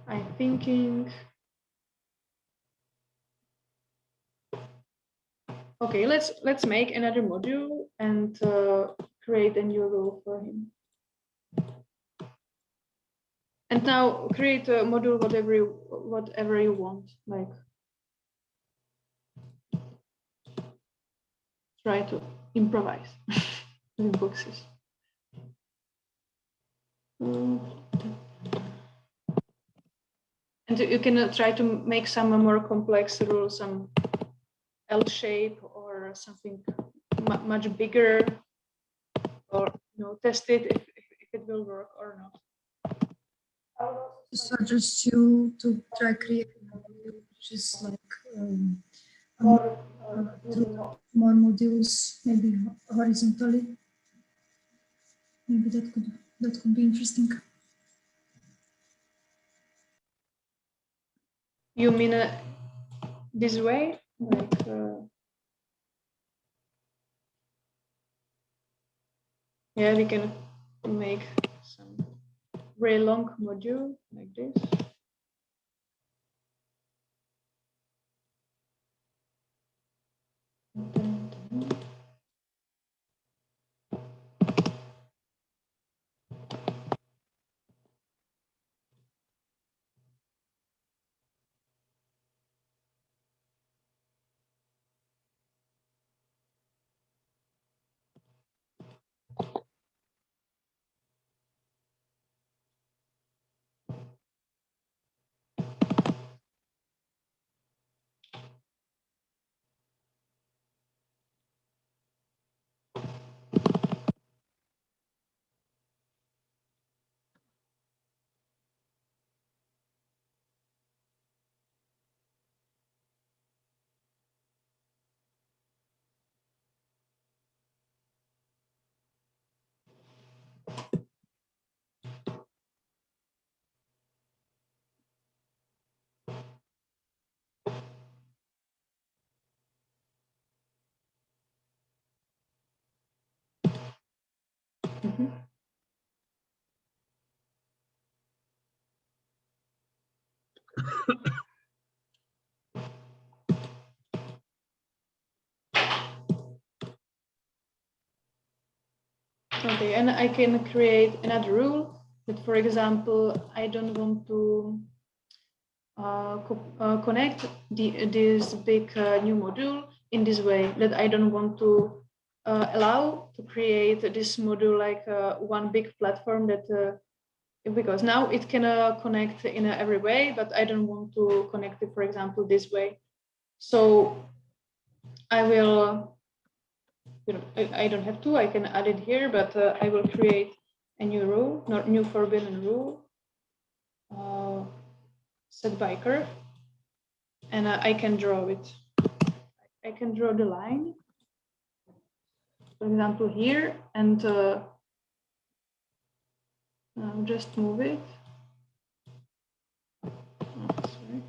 I'm thinking. Okay, let's make another module and create a new rule for him. And now create a module whatever you want. Like try to improvise with boxes. And you can try to make some more complex rules, some L shape or something much bigger, or test it if it will work or not. I suggest you to try creating a module which is like more modules, maybe horizontally. Maybe that could be interesting. You mean this way, like? Yeah, we can make some very long module like this. Okay, and I can create another rule that, for example, I don't want to connect this big new module in this way, that I don't want to allow to create this module like one big platform that because now it can connect in every way, but I don't want to connect it, for example, this way. So I will, I don't have to, I can add it here, but I will create a new rule, not new forbidden rule. set by curve, and I can draw it. I can draw the line, for example, here, and just move it. Oh, sorry.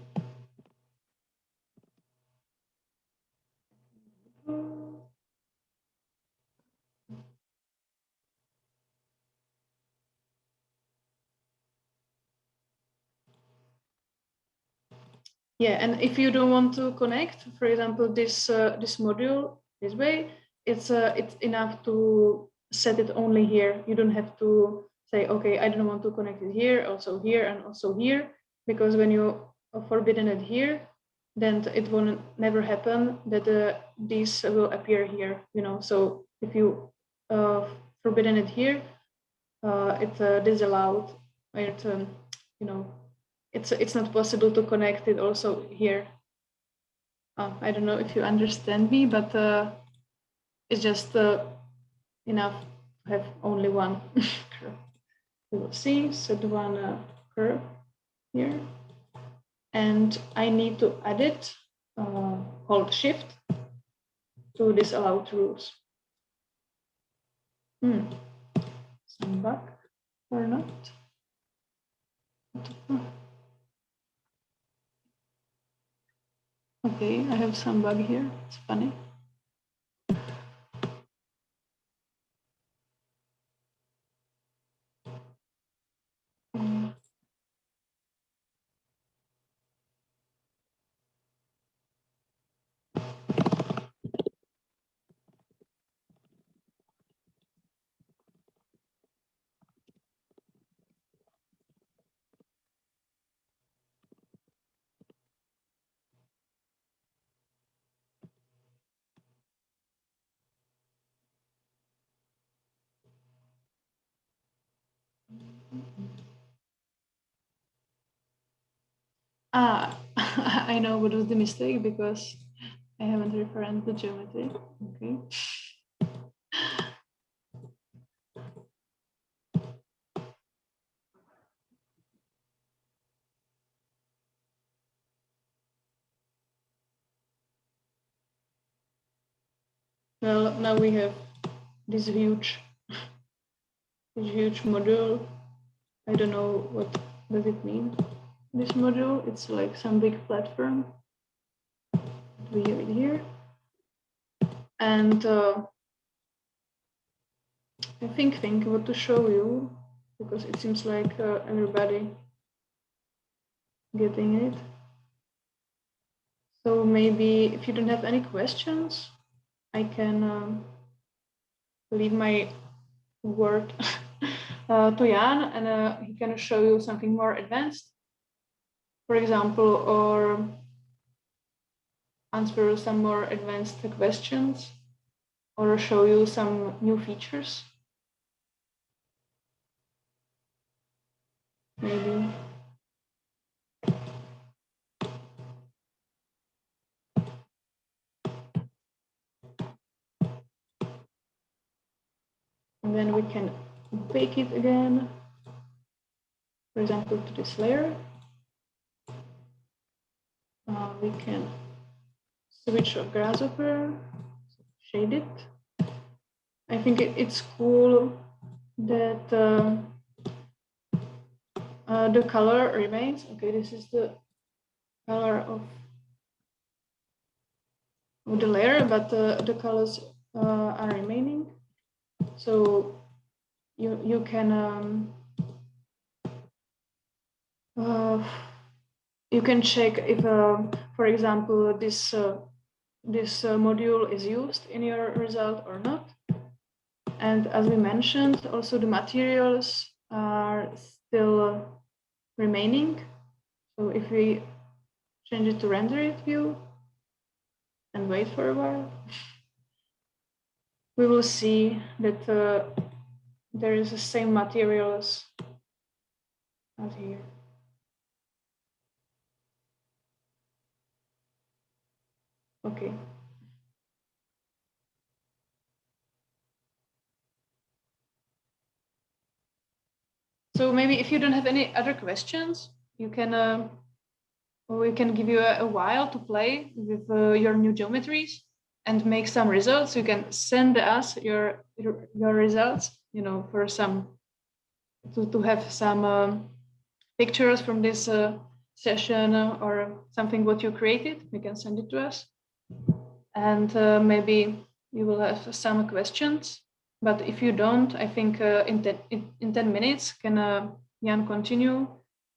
Yeah, and if you don't want to connect, for example, this this module this way, it's enough to set it only here. You don't have to say, okay, I don't want to connect it here, also here, and also here, because when you forbidden it here, then it will never happen that these will appear here. You know, so if you forbidden it here, it's disallowed. It you know. It's not possible to connect it also here. I don't know if you understand me, but it's just enough to have only one curve. We will see, set one curve here. And I need to add it, hold shift to disallow rules. Some bug or not? Okay, I have some bug here. It's funny. I know what was the mistake because I haven't referenced the geometry. Okay. Well, now we have this huge module. I don't know what does it mean. This module, it's like some big platform. We have it here. And I think what to show you, because it seems like everybody getting it. So maybe if you don't have any questions, I can leave my word to Jan, and he can show you something more advanced, for example, or answer some more advanced questions, or show you some new features. Maybe. And then we can bake it again, for example, to this layer. We can switch a grasshopper, shade it. I think it's cool that the color remains. Okay, this is the color of the layer, but the colors are remaining. So you can check if, for example, this module is used in your result or not. And as we mentioned, also the materials are still remaining. So if we change it to render it view and wait for a while, we will see that there is the same materials out here. Okay. So maybe if you don't have any other questions, you can, we can give you a while to play with your new geometries and make some results. You can send us your results, you know, for some, to have some pictures from this session or something what you created. You can send it to us. And maybe you will have some questions. But if you don't, I think in 10 minutes, can Jan continue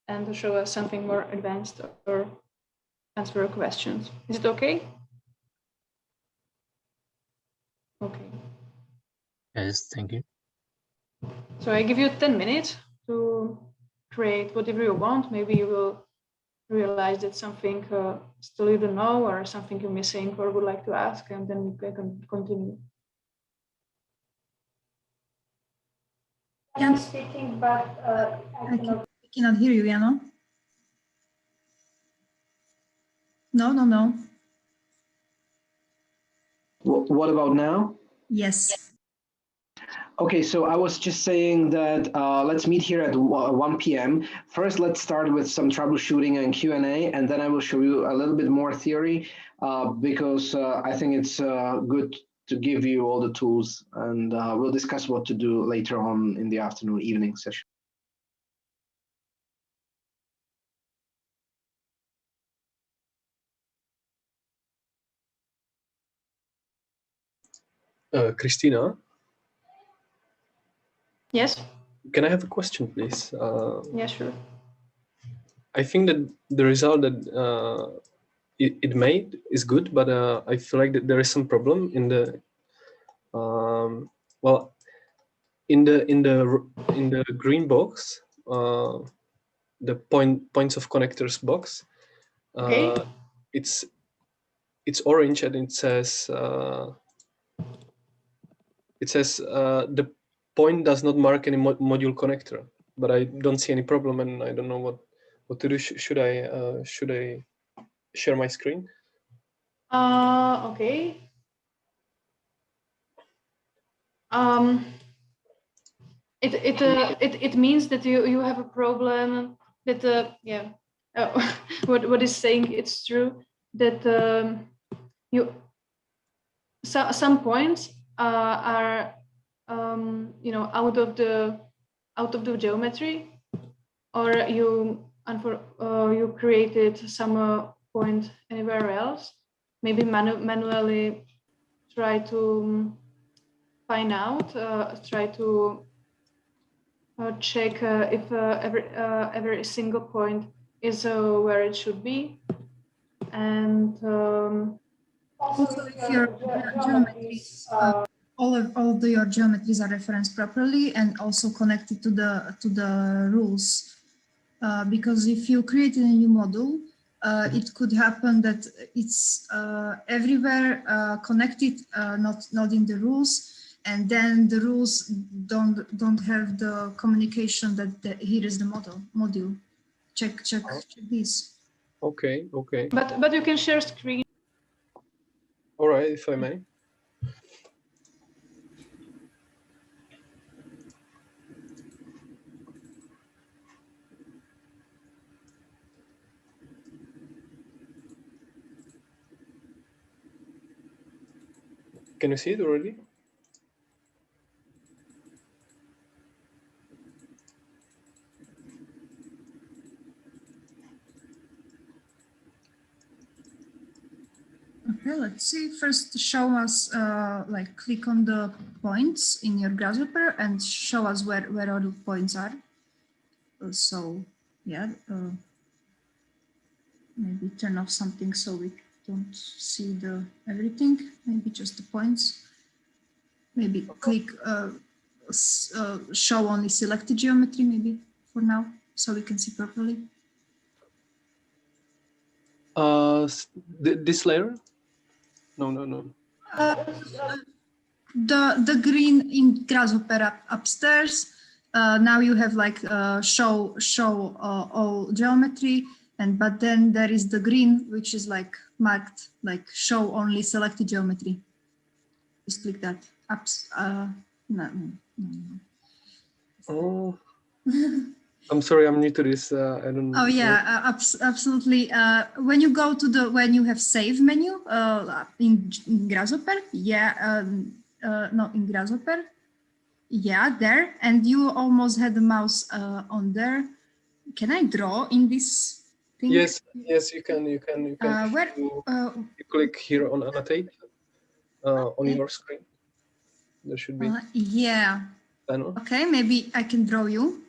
and show us something more advanced or answer questions. Is it okay? Okay. Yes, thank you. So I give you 10 minutes to create whatever you want. Maybe you will realize that something still you don't know or something you're missing or would like to ask, and then we can continue. I'm speaking, but I cannot hear you, Jano. No. What about now? Yes. Okay, so I was just saying that let's meet here at 1 p.m. First, let's start with some troubleshooting and Q&A, and then I will show you a little bit more theory because I think it's good to give you all the tools, and we'll discuss what to do later on in the afternoon, evening session. Christina? Yes? Can I have a question, please? Yeah, sure. I think that the result that it made is good, but I feel like that there is some problem in the well, in the green box, the points of connectors box. Okay. It's orange and it says the point does not mark any module connector, but I don't see any problem, and I don't know what to do. Should I share my screen? Okay. It means that you have a problem that yeah. What is saying it's true that some points are you know out of the geometry, or you created some point anywhere else. Maybe manually try to find out, try to check if every single point is where it should be, and also if your geometries, all of your geometries are referenced properly and also connected to the rules, because if you create a new module, it could happen that it's everywhere connected, not in the rules. And then the rules don't have the communication that here is the module. Check this. Okay. But you can share screen. All right, if I may. Can you see it already? Okay, let's see. First, show us, like click on the points in your grasshopper and show us where all the points are. So, yeah, maybe turn off something so we don't see everything. Maybe just the points. Maybe click show only selected geometry, maybe for now, so we can see properly. This layer? No. The green in grasshopper upstairs. Now you have like show all geometry, but then there is the green which is like marked like show only selected geometry. Just click that. No. Oh, I'm sorry, I'm new to this. I don't. Oh yeah, absolutely. When you go to when you have save menu in Grasshopper, yeah, no, in Grasshopper, yeah, there, and you almost had the mouse on there. Can I draw in this thing? Yes, yes, you can. You can. Where? You click here on annotate on your screen. There should be. Yeah. Panel. Okay, maybe I can draw you.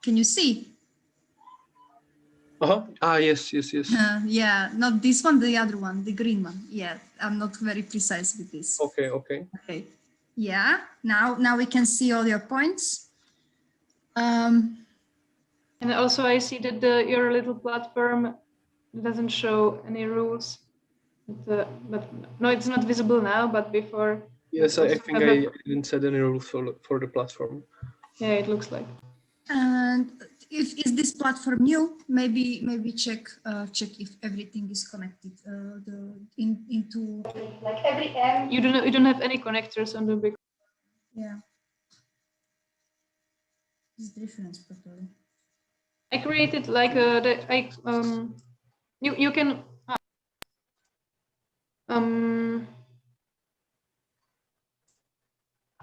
Can you see? Ah, yes, yes, yes. Yeah, not this one, the other one, the green one. Yeah, I'm not very precise with this. Okay, okay. Okay. Yeah, now we can see all your points. And also I see that your little platform doesn't show any rules. But no, it's not visible now, but before. Yes, I think I didn't set any rules for the platform. Yeah, it looks like. And is this platform new? Maybe check if everything is connected into like every end. You don't have any connectors on the big. Yeah. This difference properly. I created like you can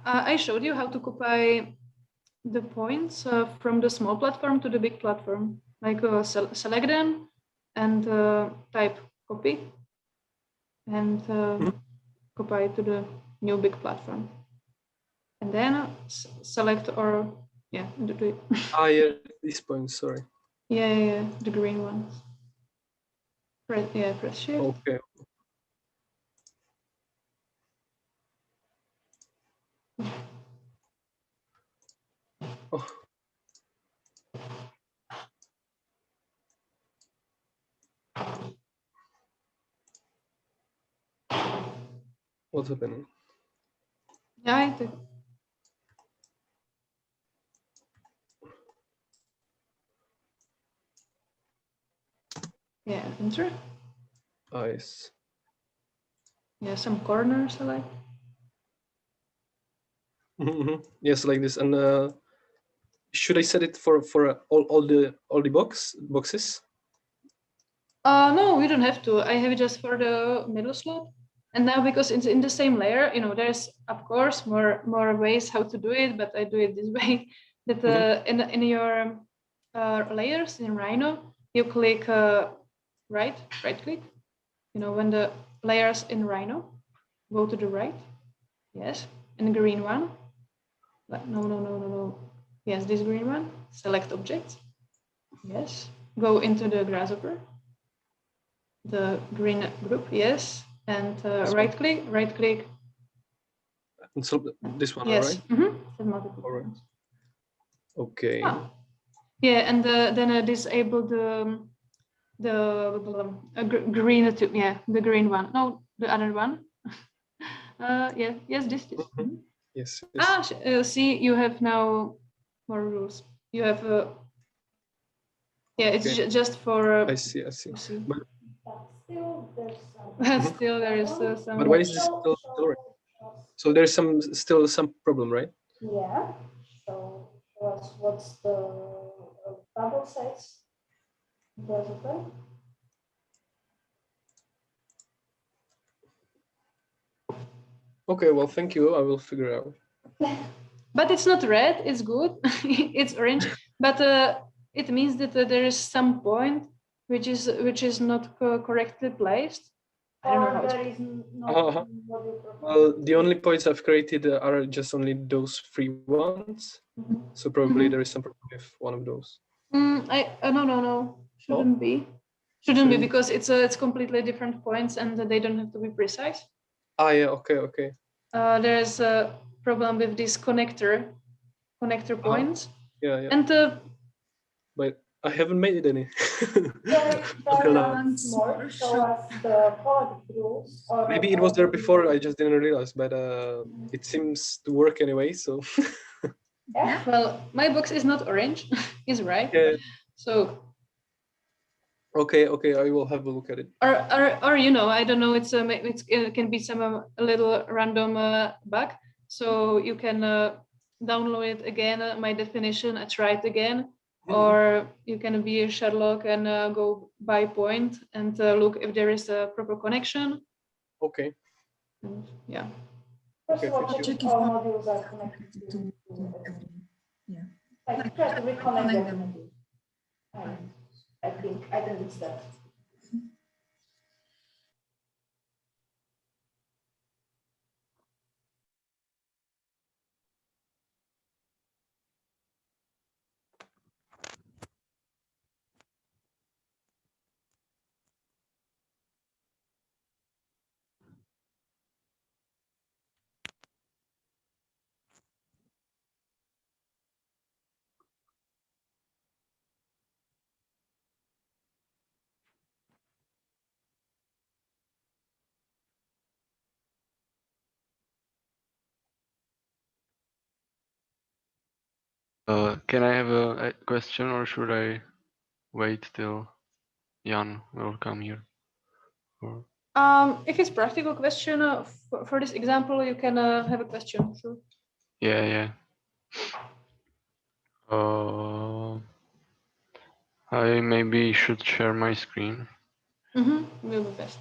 I showed you how to copy the points from the small platform to the big platform, like select them and type copy and copy to the new big platform, and then select or do it. Ah, yeah, these points. Sorry. Yeah, the green ones. Press shift. Okay. Oh. What's happening? Yeah, I think. Yeah, enter. Nice. Yeah, some corners select. Yes, like this. And should I set it for all the boxes? No, we don't have to. I have it just for the middle slot. And now because it's in the same layer, there's of course more ways how to do it, but I do it this way. That in your layers in Rhino, you click right click. When the layers in Rhino go to the right. Yes, and the green one. No. Yes, this green one. Select object. Yes. Go into the grasshopper. The green group, yes. And right click. And so this one, yes. right? All right. Okay. Ah. Yeah, and then disable the green too. Yeah, the green one. No, the other one. Yeah. Yes, this. Yes. Ah, see, you have now more rules. You have yeah, it's just for. I see. But still, there's some. Still, there is some. But why is this still right? So there's still some problem, right? Yeah. So what's the bubble size? Okay, well, thank you. I will figure out. But it's not red. It's good. It's orange. But it means that there is some point which is not correctly placed. I don't know how there is no. Well, the only points I've created are just only those 3 ones. So probably there is some problem with one of those. No. Shouldn't be. Shouldn't be because it's completely different points and they don't have to be precise. Ah, yeah. Okay. There's a problem with this connector points. Yeah. And but I haven't made it any. Maybe it was there before. I just didn't realize, but it seems to work anyway. So. Yeah. Well, my box is not orange. It's right. Yeah. So. Okay. I will have a look at it. Or I don't know. It can be some a little random bug. So you can download it again, my definition, and try it again. Or you can be a Sherlock and go by point and look if there is a proper connection. Okay. And, yeah. First of all, check if all modules are connected to everything. Yeah. Like try to reconnect them. I think it's that. Can I have a question, or should I wait till Jan will come here? Or... If it's practical question, for this example, you can have a question. Sure. Yeah. I maybe should share my screen. Will be best.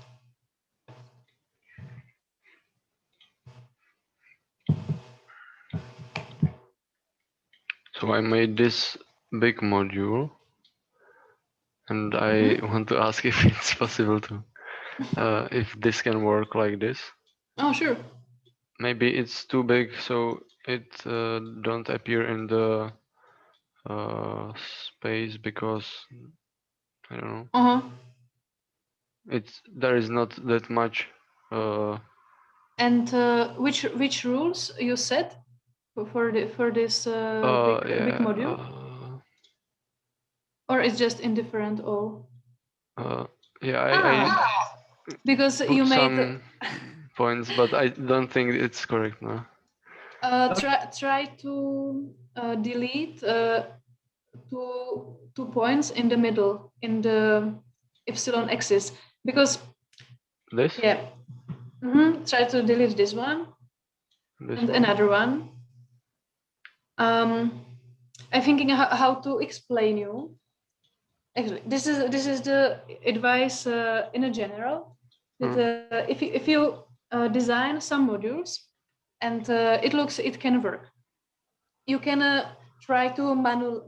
So I made this big module, and I want to ask if it's possible to, if this can work like this. Oh, sure. Maybe it's too big, so it don't appear in the space because I don't know. There is not that much. And which rules you set for this big module? Or it's just indifferent all? Yeah, I because put you made some points, but I don't think it's correct now. Try to delete 2 points in the middle in the epsilon axis, because this try to delete this one and another one. I'm thinking how to explain you. Actually, this is the advice in a general that if you design some modules and it can work, you can try to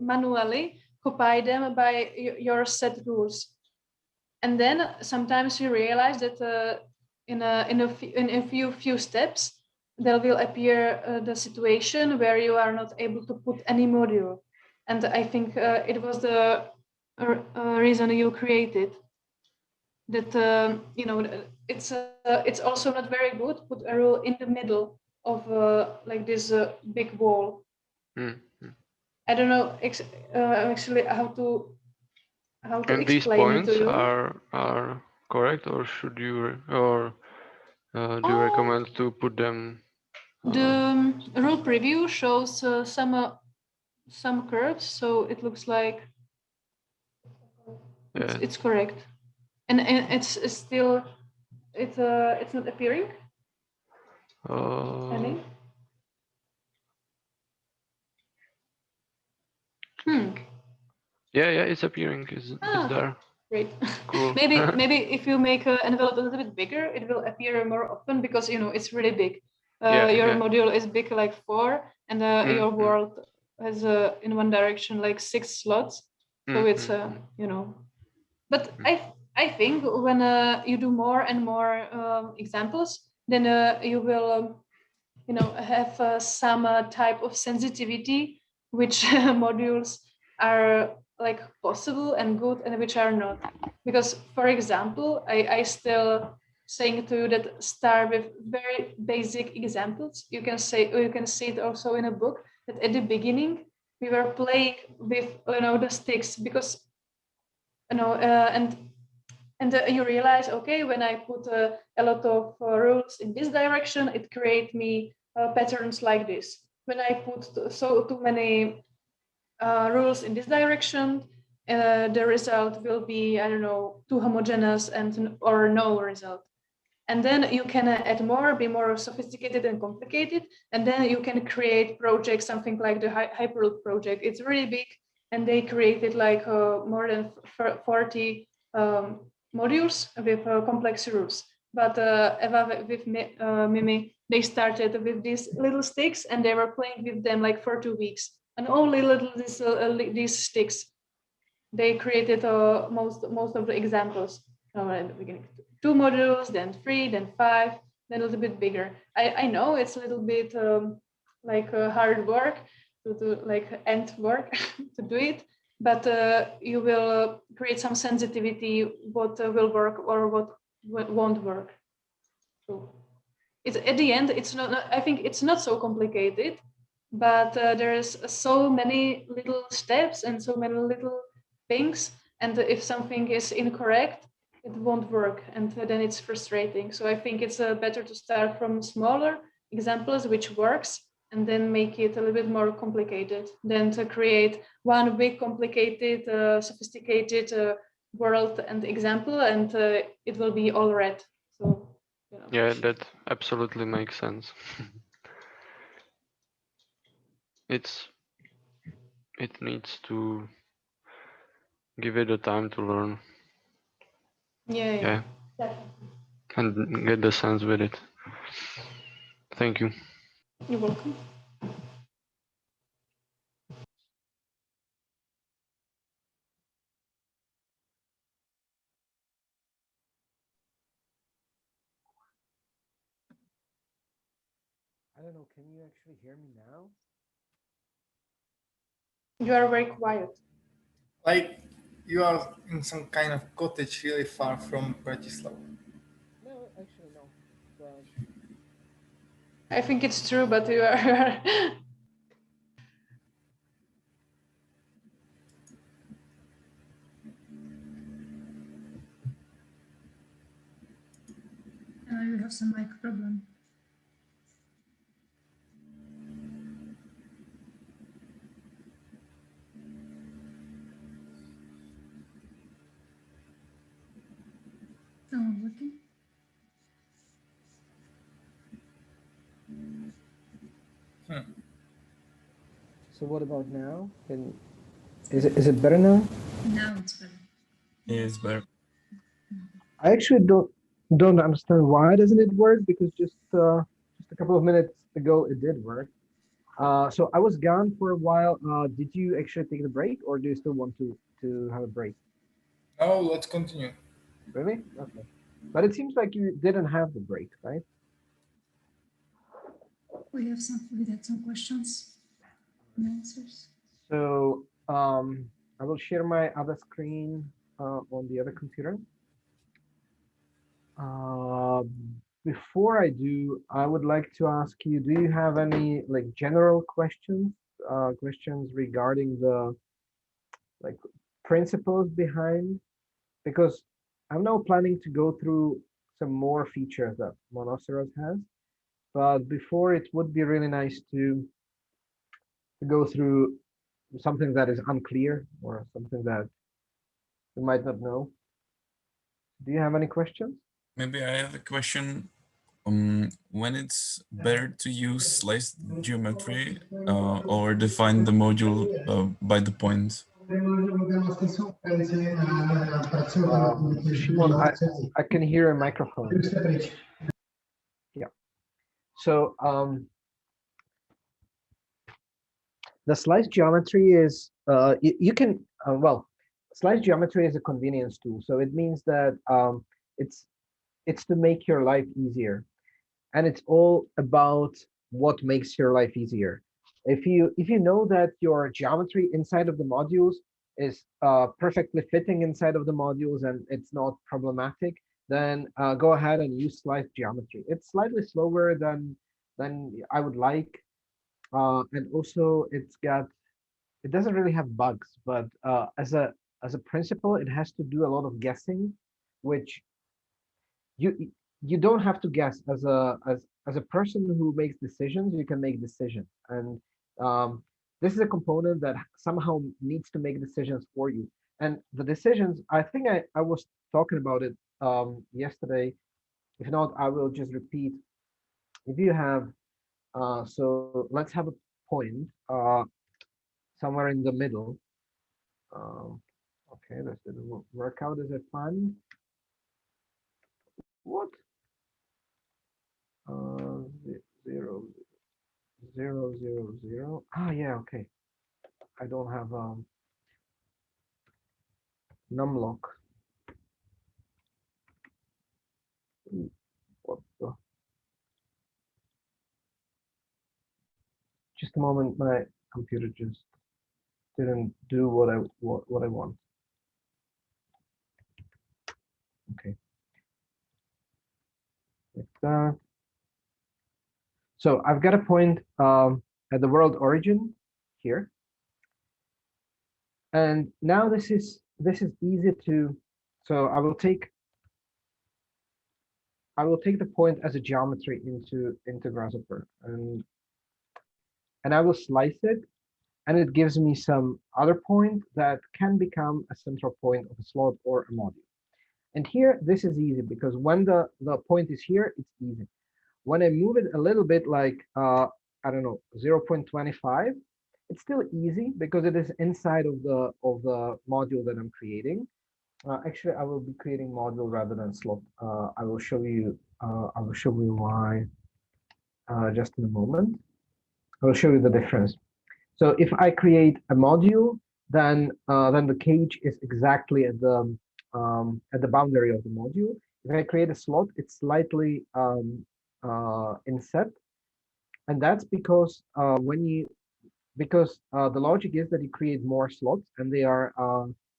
manually copy them by your set rules, and then sometimes you realize that in a few steps there will appear the situation where you are not able to put any module, and I think it was the reason you created that it's also not very good to put a rule in the middle of like this big wall. I don't know actually how to and these explain it to points you. are correct, or should you do you recommend to put them? The rule preview shows some curves, so it looks like it's correct, and it's still it's not appearing. Yeah, it's appearing. It's there. Great. Cool. maybe if you make an envelope a little bit bigger, it will appear more often, because it's really big. Your module is big, like 4, and your world has in one direction like 6 slots. So it's But I think when you do more and more examples, then you will have some type of sensitivity, which modules are like possible and good and which are not. Because, for example, I still saying to you that start with very basic examples. You can see it also in a book that at the beginning we were playing with the sticks, because and you realize, okay, when I put a lot of rules in this direction, it creates me patterns like this. When I put too many rules in this direction, the result will be, I don't know, too homogeneous or no result. And then you can add more, be more sophisticated and complicated. And then you can create projects, something like the Hyperloop project. It's really big. And they created like more than 40 modules with complex rules. But Eva with Mimi, they started with these little sticks and they were playing with them like for 2 weeks. And only little these sticks. They created most of the examples at the beginning. 2 modules, then 3, then 5, then a little bit bigger. I know it's a little bit like hard work to do, like end work to do it, but you will create some sensitivity what will work or what won't work. So it's at the end, it's not. I think it's not so complicated, but there's so many little steps and so many little things, and if something is incorrect, it won't work, and then it's frustrating. So I think it's better to start from smaller examples which works, and then make it a little bit more complicated than to create one big complicated sophisticated world and example, and it will be all red. So yeah, that absolutely makes sense. It needs to give it the time to learn. Yeah. And get the sense with it. Thank you. You're welcome. I don't know, can you actually hear me now? You are very quiet. Like you are in some kind of cottage really far from Bratislava. No, actually no. But... I think it's true, but you are. You have some mic problem. Someone looking? So what about now? Is it better now? Now it's better. Yeah, it's better. I actually don't understand why doesn't it work, because just a couple of minutes ago it did work. So I was gone for a while. Did you actually take the break, or do you still want to have a break? Oh, let's continue. Really? Okay. But it seems like you didn't have the break, right? We had some questions and answers. So I will share my other screen on the other computer. Before I do, I would like to ask you, do you have any like general questions regarding the like principles behind? Because I'm now planning to go through some more features that Monoceros has, but before it would be really nice to go through something that is unclear or something that you might not know. Do you have any questions? Maybe I have a question. When it's better to use sliced geometry or define the module by the point? Shimon, I can hear a microphone. Yeah. So the sliced geometry is you can well, sliced geometry is a convenience tool. So it means that it's to make your life easier, and it's all about what makes your life easier. If you know that your geometry inside of the modules is perfectly fitting inside of the modules and it's not problematic, then go ahead and use sliced geometry. It's slightly slower than I would like, and also it doesn't really have bugs, but as a principle, it has to do a lot of guessing, which you don't have to guess. As a person who makes decisions, you can make decisions, and this is a component that somehow needs to make decisions for you. And the decisions, I think I was talking about it yesterday. If not, I will just repeat. If you have, so let's have a point somewhere in the middle. Okay, this didn't work out as I planned. What? 0, 0, 0, 0. Ah, yeah, okay. I don't have numlock. What the? Just a moment, my computer just didn't do what I want. Okay, like that. So I've got a point at the world origin here, and now this is easy to. So I will take the point as a geometry into Grasshopper, and I will slice it, and it gives me some other point that can become a central point of a slot or a module. And here, this is easy because when the point is here, it's easy. When I move it a little bit, like, I don't know, 0.25, it's still easy because it is inside of the module that I'm creating. Actually, I will be creating module rather than slot. I will show you why just in a moment. I will show you the difference. So if I create a module, then the cage is exactly at the boundary of the module. If I create a slot, it's slightly inset, and that's because the logic is that you create more slots and they are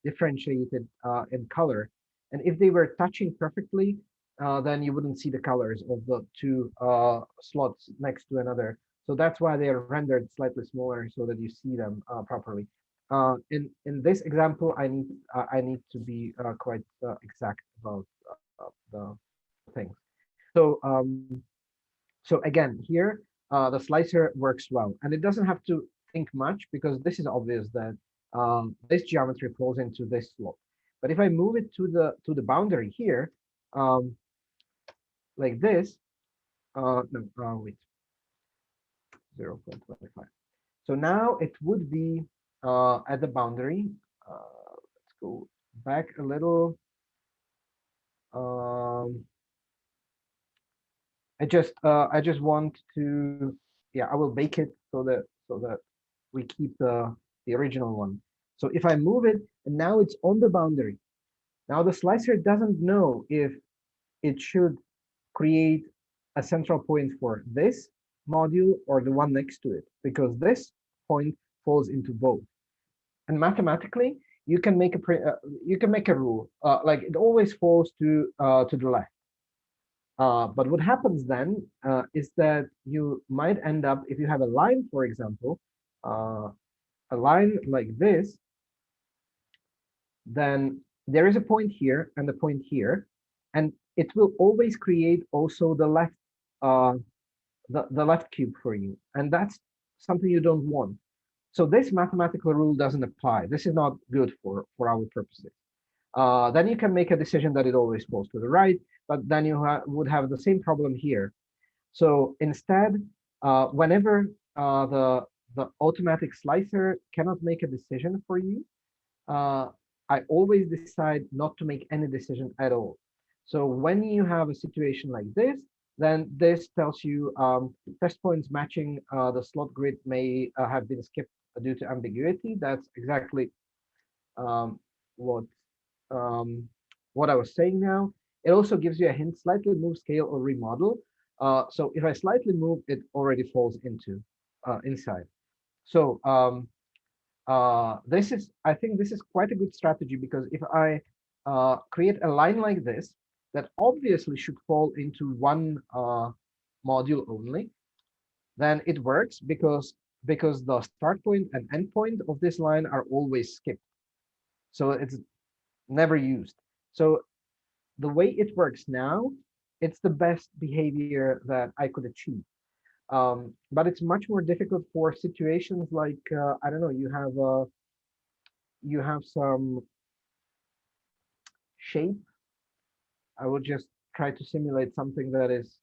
differentiated in color. And if they were touching perfectly, then you wouldn't see the colors of the two slots next to another. So that's why they are rendered slightly smaller so that you see them properly. In this example, I need to be quite exact about the things. So again, here the slicer works well, and it doesn't have to think much because this is obvious that this geometry falls into this slot. But if I move it to the boundary here, like this, no, wait, 0.25. So now it would be at the boundary. Let's go back a little. I just want to, yeah, I will bake it so that we keep the original one. So if I move it, and now it's on the boundary. Now the slicer doesn't know if it should create a central point for this module or the one next to it, because this point falls into both. And mathematically, you can make a rule like it always falls to the left. But what happens then is that you might end up, if you have a line, for example, a line like this, then there is a point here and a point here, and it will always create also the left the left cube for you, and that's something you don't want. So this mathematical rule doesn't apply. This is not good for our purposes. Then you can make a decision that it always falls to the right, but then you would have the same problem here. So instead, whenever the automatic slicer cannot make a decision for you, I always decide not to make any decision at all. So when you have a situation like this, then this tells you test points matching the slot grid may have been skipped due to ambiguity. That's exactly what I was saying now. It also gives you a hint: slightly move, scale, or remodel. So if I slightly move, it already falls into inside. So I think this is quite a good strategy, because if I create a line like this, that obviously should fall into one module only, then it works because the start point and end point of this line are always skipped. So it's never used. So the way it works now, it's the best behavior that I could achieve. But it's much more difficult for situations like, I don't know, you have some shape. I will just try to simulate something that is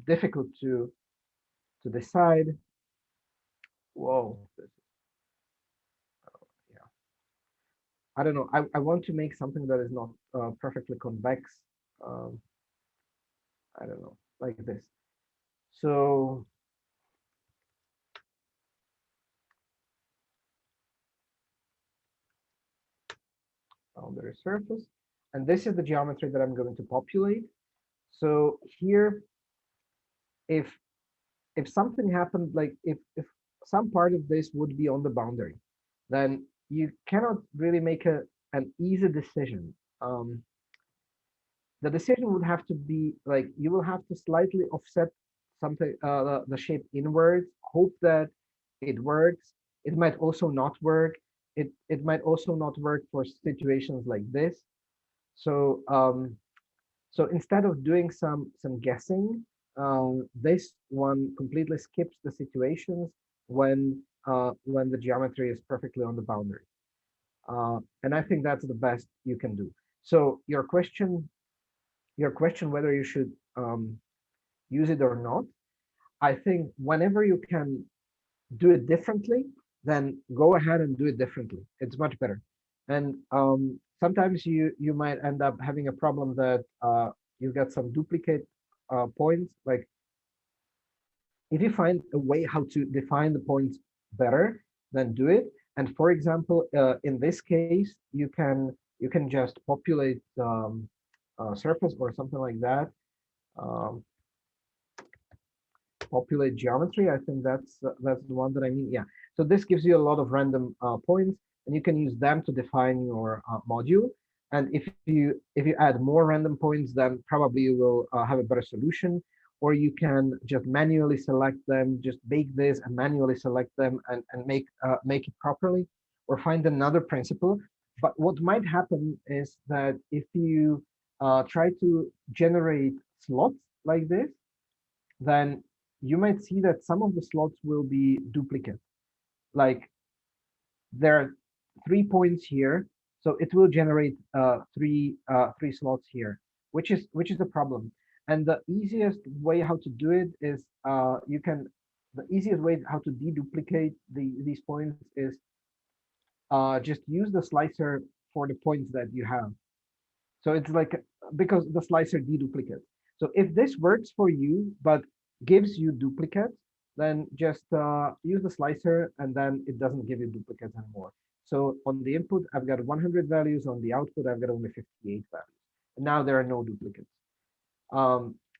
difficult to decide. Whoa. Yeah. I don't know. I want to make something that is not perfectly convex. I don't know, like this. So boundary surface, and this is the geometry that I'm going to populate. So here, if something happened, like if some part of this would be on the boundary, then you cannot really make an easy decision. The decision would have to be like you will have to slightly offset something, the shape inwards, hope that it works. It might also not work. It might also not work for situations like this. So so instead of doing some guessing, this one completely skips the situations when the geometry is perfectly on the boundary. And I think that's the best you can do. So your question whether you should use it or not, I think whenever you can do it differently, then go ahead and do it differently. It's much better. And sometimes you might end up having a problem that you get some duplicate points. Like if you find a way how to define the points better, then do it. And for example, in this case, you can just populate surface or something like that. Um, populate geometry. I think that's the one that I mean. Yeah. So this gives you a lot of random points, and you can use them to define your module. And if you add more random points, then probably you will have a better solution. Or you can just manually select them, just bake this and manually select them and make it properly, or find another principle. But what might happen is that if you try to generate slots like this, then you might see that some of the slots will be duplicate. Like there are 3 points here, so it will generate three slots here, which is a problem. And the easiest way how to do it is the easiest way how to deduplicate these points is just use the slicer for the points that you have. So it's like, because the slicer deduplicates. So if this works for you, but gives you duplicates, then just use the slicer and then it doesn't give you duplicates anymore. So on the input, I've got 100 values. On the output, I've got only 58 values. And now there are no duplicates.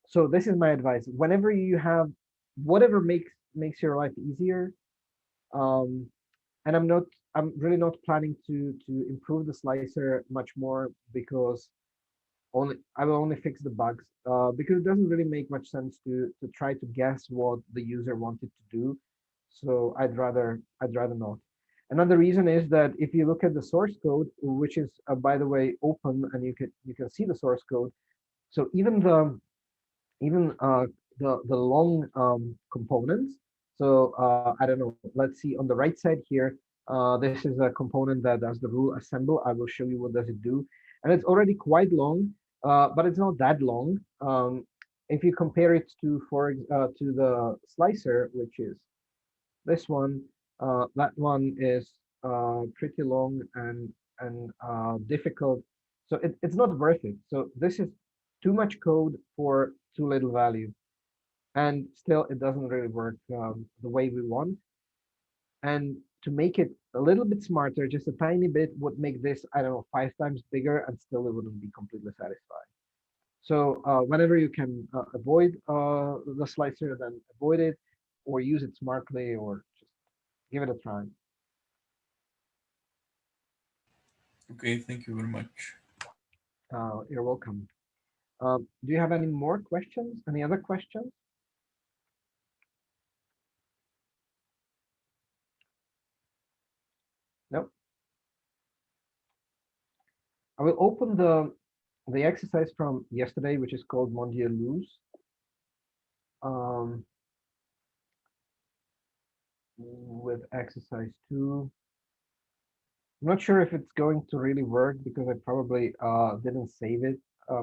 So this is my advice. Whenever you have whatever makes your life easier, and I'm really not planning to improve the slicer much more, because I will only fix the bugs, because it doesn't really make much sense to try to guess what the user wanted to do. So I'd rather not. Another reason is that if you look at the source code, which is by the way open, and you can see the source code. So even the long components. So I don't know. Let's see on the right side here. This is a component that does the rule assemble. I will show you what does it do, and it's already quite long, but it's not that long. If you compare it to to the slicer, which is this one, that one is pretty long and difficult. So it's not worth it. So this is too much code for too little value, and still it doesn't really work the way we want. And to make it a little bit smarter, just a tiny bit, would make this, I don't know, 5 times bigger, and still it wouldn't be completely satisfying. So whenever you can avoid the slicer, then avoid it, or use it smartly, or just give it a try. Okay, thank you very much. You're welcome. Do you have any more questions? Any other questions? Nope. I will open the exercise from yesterday, which is called Monoceros. With exercise 2. I'm not sure if it's going to really work, because I probably didn't save it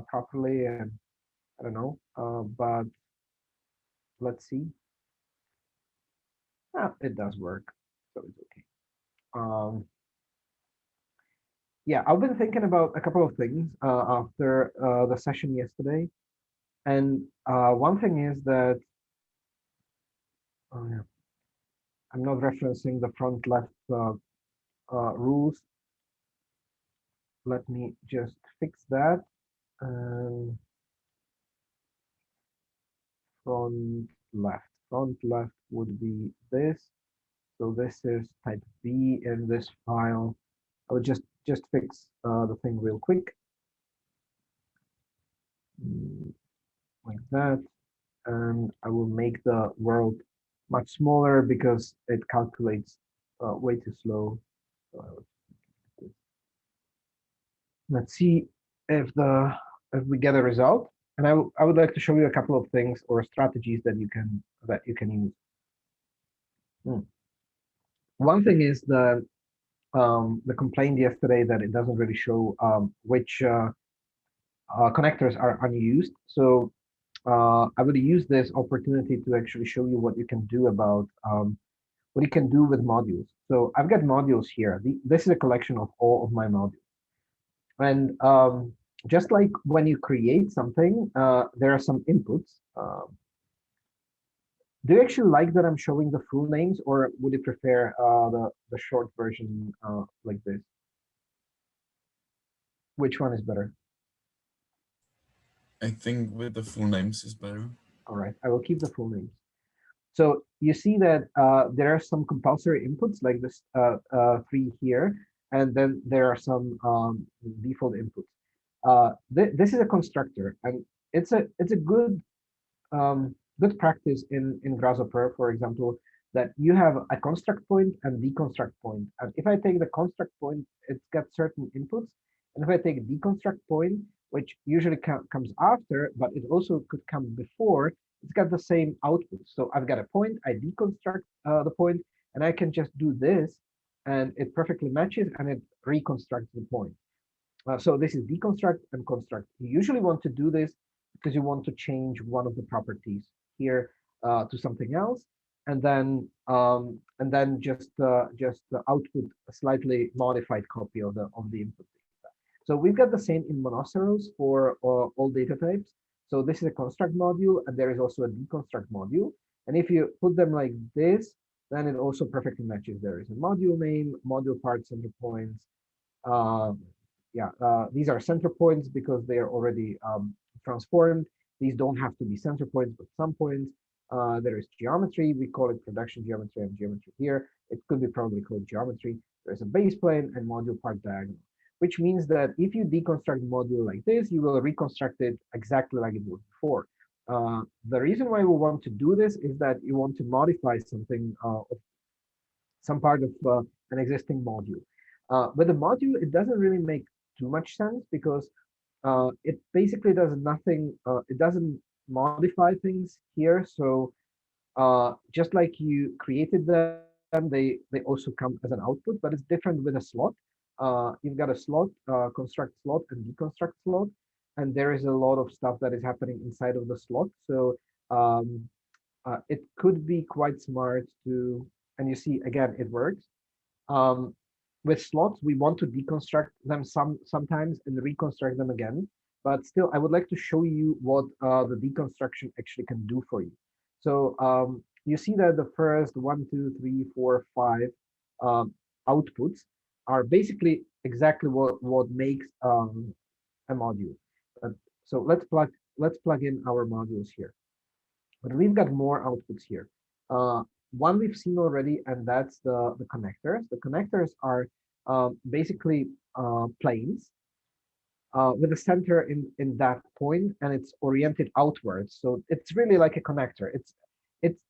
properly, and I don't know, but let's see. It does work, so it's okay. Yeah, I've been thinking about a couple of things after the session yesterday, and one thing is that yeah, I'm not referencing the front left rules. Let me just fix that. Front left would be this. So this is type B in this file. I would just fix the thing real quick. Like that. And I will make the world much smaller because it calculates way too slow. So let's see if we get a result. And I would like to show you a couple of things or strategies that you can use. One thing is the complaint yesterday that it doesn't really show which connectors are unused. So I will use this opportunity to actually show you what you can do about what you can do with modules. So I've got modules here. This is a collection of all of my modules. And just like when you create something, there are some inputs. Do you actually like that I'm showing the full names, or would you prefer the short version like this? Which one is better? I think with the full names is better. All right, I will keep the full names. So you see that there are some compulsory inputs like this 3 here, and then there are some default inputs. This is a constructor, and it's a good good practice in Grasshopper, for example, that you have a construct point and deconstruct point. And if I take the construct point, it's got certain inputs. And if I take a deconstruct point, which usually comes after, but it also could come before, it's got the same output. So I've got a point, I deconstruct the point, and I can just do this, and it perfectly matches, and it reconstructs the point. So this is deconstruct and construct. You usually want to do this because you want to change one of the properties here to something else, and then just output a slightly modified copy of the input data. So we've got the same in Monoceros for all data types. So this is a construct module, and there is also a deconstruct module. And if you put them like this, then it also perfectly matches. There is a module name, module part, center points. These are center points because they are already transformed. These don't have to be center points, but some points. There is geometry. We call it production geometry and geometry here. It could be probably called geometry. There's a base plane and module part diagonal, which means that if you deconstruct a module like this, you will reconstruct it exactly like it was before. The reason why we want to do this is that you want to modify something, some part of an existing module. With a module, it doesn't really make too much sense because it basically does nothing. It doesn't modify things here. So just like you created them, they also come as an output, but it's different with a slot. You've got a slot, construct slot and deconstruct slot, and there is a lot of stuff that is happening inside of the slot. So it could be quite smart to, and you see again, it works. With slots, we want to deconstruct them sometimes and reconstruct them again. But still, I would like to show you what the deconstruction actually can do for you. So you see that the first 1, 2, 3, 4, 5 outputs are basically exactly what makes a module. So let's plug in our modules here. But we've got more outputs here. One we've seen already, and that's the connectors. The connectors are basically planes with a center in that point, and it's oriented outwards. So it's really like a connector.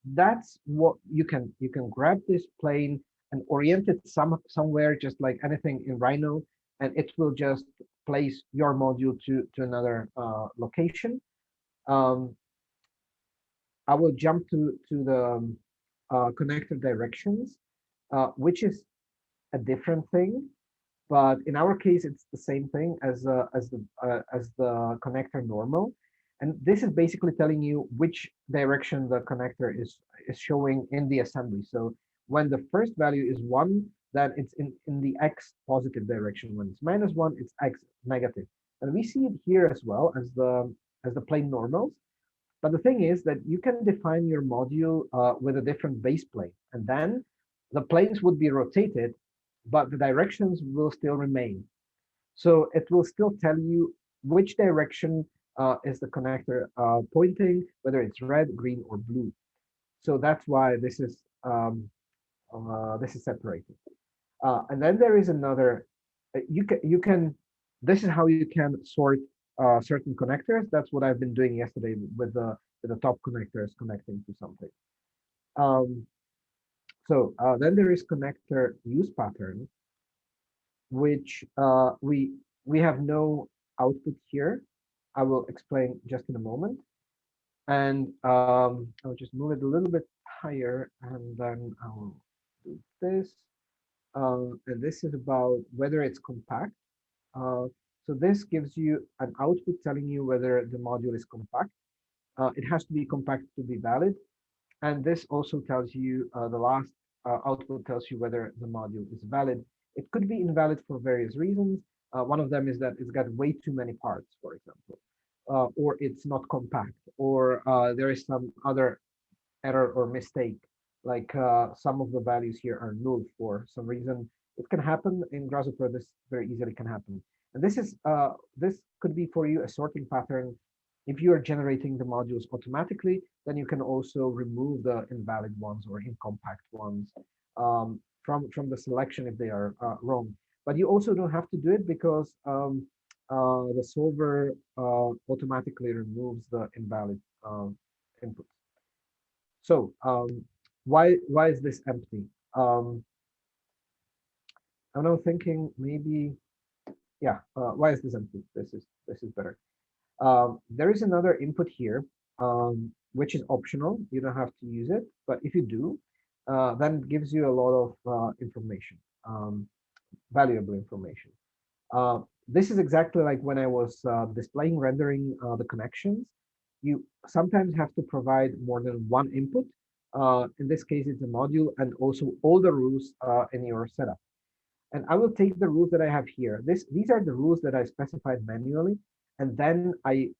That's what you can grab this plane and orient it somewhere, just like anything in Brno, and it will just place your module to another location. I will jump to the connector directions, which is a different thing, but in our case, it's the same thing as the connector normal. And this is basically telling you which direction the connector is showing in the assembly. So when the first value is 1, then it's in the x positive direction. When it's -1, it's x negative. And we see it here as well as the plane normals. But the thing is that you can define your module with a different base plane, and then the planes would be rotated, but the directions will still remain. So it will still tell you which direction is the connector pointing, whether it's red, green, or blue. So that's why this is separated. And then there is another. You can. This is how you can sort certain connectors. That's what I've been doing yesterday with the top connectors connecting to something. So then there is connector use pattern, which we have no output here. I will explain just in a moment. And I'll just move it a little bit higher, and then I'll do this. And this is about whether it's compact. So this gives you an output telling you whether the module is compact. It has to be compact to be valid. And this also tells you, the last output tells you whether the module is valid. It could be invalid for various reasons. One of them is that it's got way too many parts, for example, or it's not compact, or there is some other error or mistake, like some of the values here are null for some reason. It can happen in Grasshopper. This very easily can happen. And this could be for you a sorting pattern. If you are generating the modules automatically, then you can also remove the invalid ones or incompact ones from the selection if they are wrong. But you also don't have to do it because the solver automatically removes the invalid inputs. So why is this empty? I'm now thinking maybe, yeah. Why is this empty? This is better. There is another input here, which is optional. You don't have to use it, but if you do, then it gives you a lot of information, valuable information. This is exactly like when I was displaying rendering the connections. You sometimes have to provide more than one input. In this case, it's a module and also all the rules in your setup. And I will take the rules that I have here. These are the rules that I specified manually, and then I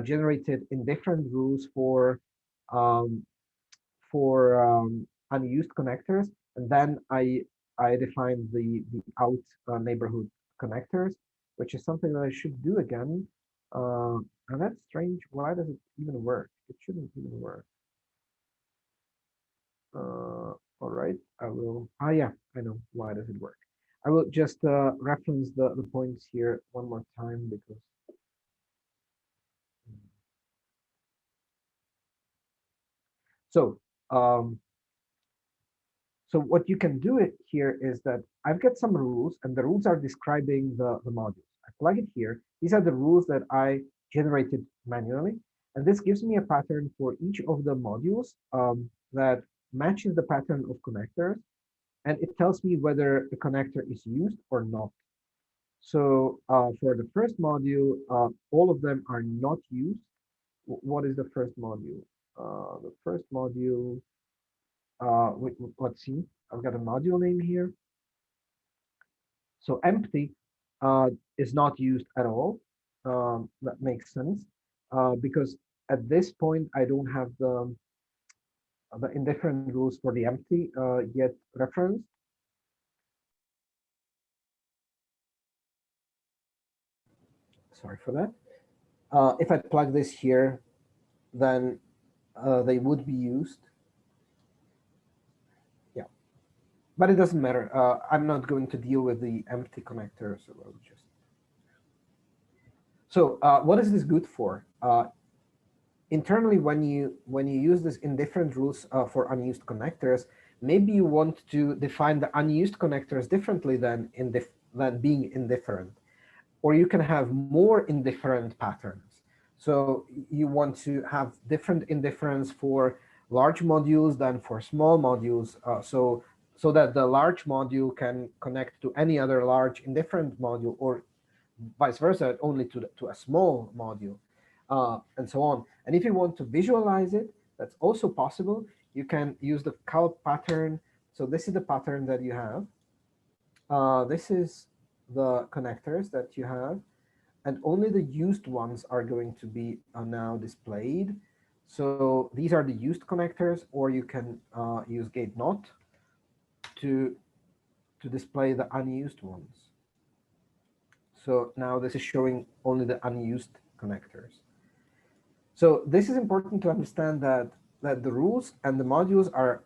generated in different rules for unused connectors, and then I defined the out neighborhood connectors, which is something that I should do again. And that's strange. Why does it even work? It shouldn't even work. All right, I will. Yeah, I know why does it work. I will just reference the points here one more time because. So what you can do it here is that I've got some rules, and the rules are describing the modules. I plug it here. These are the rules that I generated manually, and this gives me a pattern for each of the modules that matches the pattern of connectors, and it tells me whether the connector is used or not. So for the first module, all of them are not used. What is the first module? The first module, let's see, I've got a module name here. So empty is not used at all. That makes sense because at this point, I don't have the indifferent rules for the empty yet referenced. Sorry for that. If I plug this here, then they would be used. Yeah, but it doesn't matter. I'm not going to deal with the empty connector, so I'll just. So what is this good for? Internally, when you use this indifferent rules for unused connectors, maybe you want to define the unused connectors differently than being indifferent, or you can have more indifferent patterns. So you want to have different indifference for large modules than for small modules, so that the large module can connect to any other large indifferent module, or vice versa, only to a small module. and so on. And if you want to visualize it, that's also possible. You can use the cal pattern. So this is the pattern that you have. This is the connectors that you have, and only the used ones are going to be now displayed. So these are the used connectors, or you can use gate not to display the unused ones. So now this is showing only the unused connectors. So this is important to understand that the rules and the modules are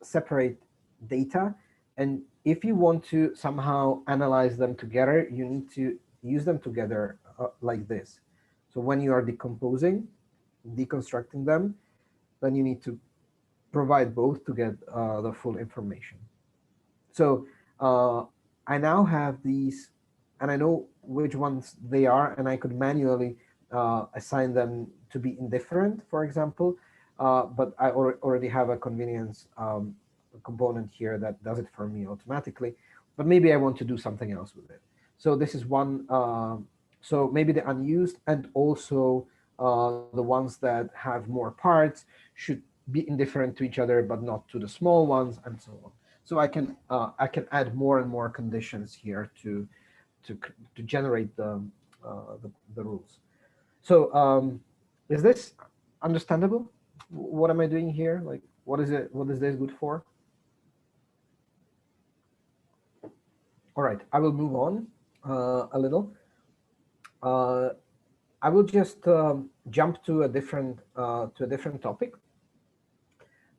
separate data. And if you want to somehow analyze them together, you need to use them together like this. So when you are deconstructing them, then you need to provide both to get the full information. So I now have these, and I know which ones they are, and I could manually assign them to be indifferent, for example, but I already have a convenience component here that does it for me automatically, but maybe I want to do something else with it. So this is one, so maybe the unused and also the ones that have more parts should be indifferent to each other, but not to the small ones, and so on. So I can add more and more conditions here to generate the rules. So is this understandable? What am I doing here? Like, what is it? What is this good for? All right, I will move on a little. I will just jump to a different topic.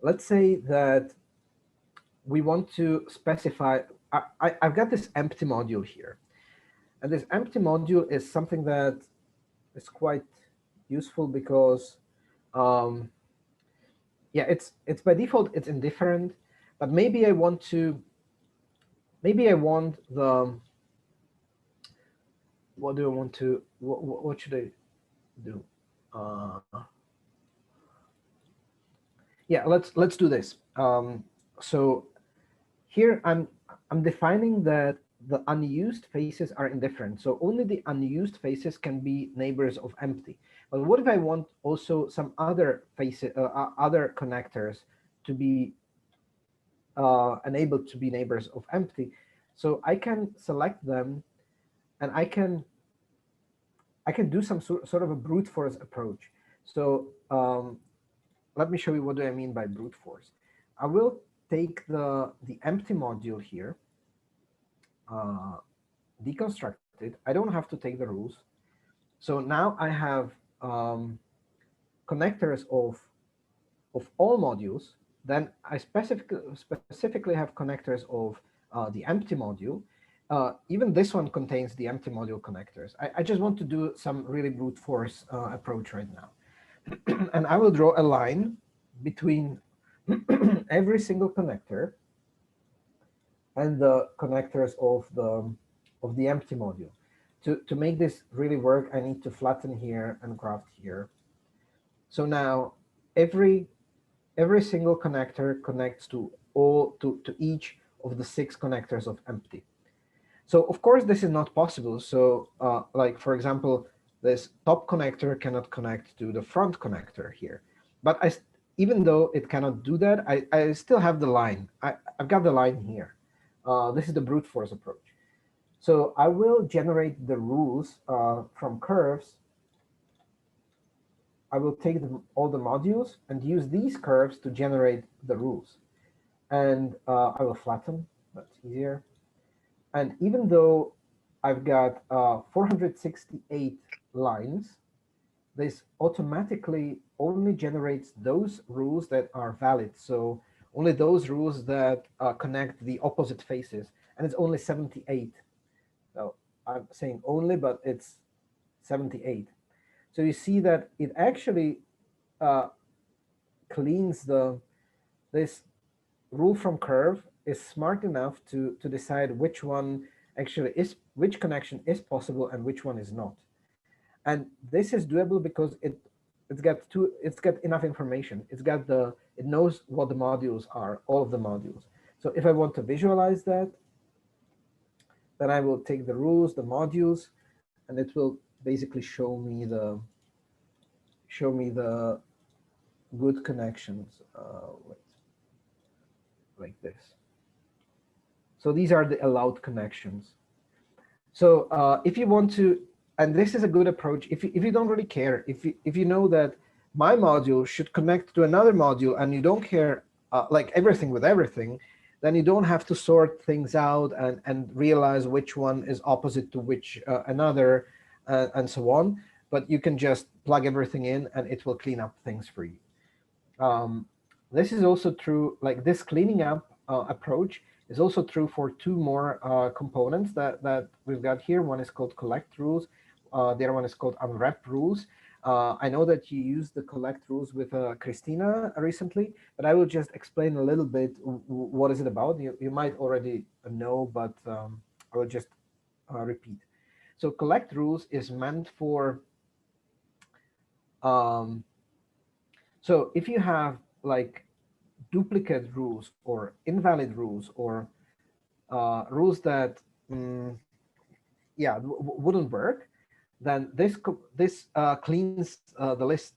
Let's say that we want to specify. I've got this empty module here, and this empty module is something that is quite useful because, yeah, it's by default it's indifferent, but maybe I want to. Maybe I want the. What do I want to? What should I do? Yeah, let's do this. So here I'm defining that the unused faces are indifferent. So only the unused faces can be neighbors of empty. But what if I want also some other faces, other connectors to be enabled to be neighbors of empty? So I can select them, and I can do some sort of a brute force approach. So let me show you what do I mean by brute force. I will take the empty module here, deconstruct it. I don't have to take the rules. So now I have connectors of all modules. Then I specifically have connectors of the empty module. Even this one contains the empty module connectors. I just want to do some really brute force approach right now. And I will draw a line between every single connector and the connectors of the empty module. To make this really work, I need to flatten here and graft here. So now every single connector connects to each of the 6 connectors of empty. So of course this is not possible. So like for example, this top connector cannot connect to the front connector here. But even though it cannot do that, I still have the line. I've got the line here. This is the brute force approach. So I will generate the rules from curves. I will take all the modules and use these curves to generate the rules. And I will flatten, that's easier. And even though I've got 468 lines, this automatically only generates those rules that are valid. So only those rules that connect the opposite faces. And it's only 78. So I'm saying only, but it's 78. So you see that it actually cleans this rule from curve is smart enough to decide which one actually is, which connection is possible and which one is not. And this is doable because it's got enough information. It knows what the modules are, all of the modules. So if I want to visualize that, then I will take the rules, the modules, and it will basically show me show me the good connections. Wait, like this. So these are the allowed connections. So if you want to, and this is a good approach, if you don't really care, if you know that my module should connect to another module and you don't care like everything with everything, then you don't have to sort things out and realize which one is opposite to which another and so on. But you can just plug everything in and it will clean up things for you. This is also true, like this cleaning up approach is also true for two more components that we've got here. One is called collect rules. The other one is called unwrap rules. I know that you used the collect rules with Christina recently, but I will just explain a little bit what is it about. You might already know, but I will just repeat. So collect rules is meant for, so if you have like duplicate rules or invalid rules or rules that yeah wouldn't work, then this cleans the list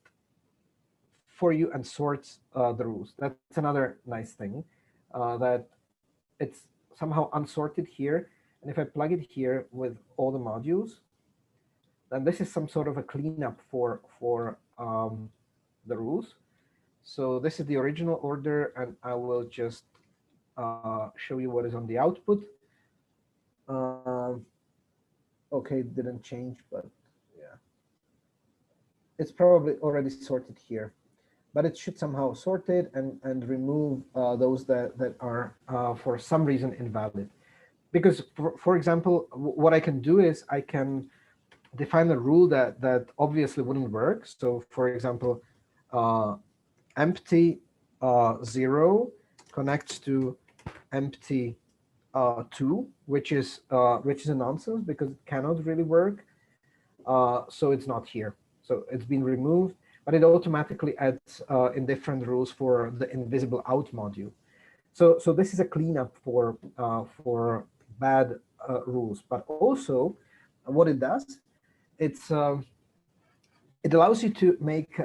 for you and sorts the rules. That's another nice thing, that it's somehow unsorted here. And if I plug it here with all the modules, then this is some sort of a cleanup for the rules. So this is the original order, and I will just show you what is on the output. Okay, it didn't change, but yeah. It's probably already sorted here, but it should somehow sort it and remove those that are for some reason invalid. Because for example, what I can do is I can define a rule that obviously wouldn't work. So for example, empty 0 connects to empty 2, which is a nonsense because it cannot really work. So it's not here. So it's been removed, but it automatically adds in different rules for the invisible out module. So this is a cleanup for bad rules. But also, what it does, it allows you to make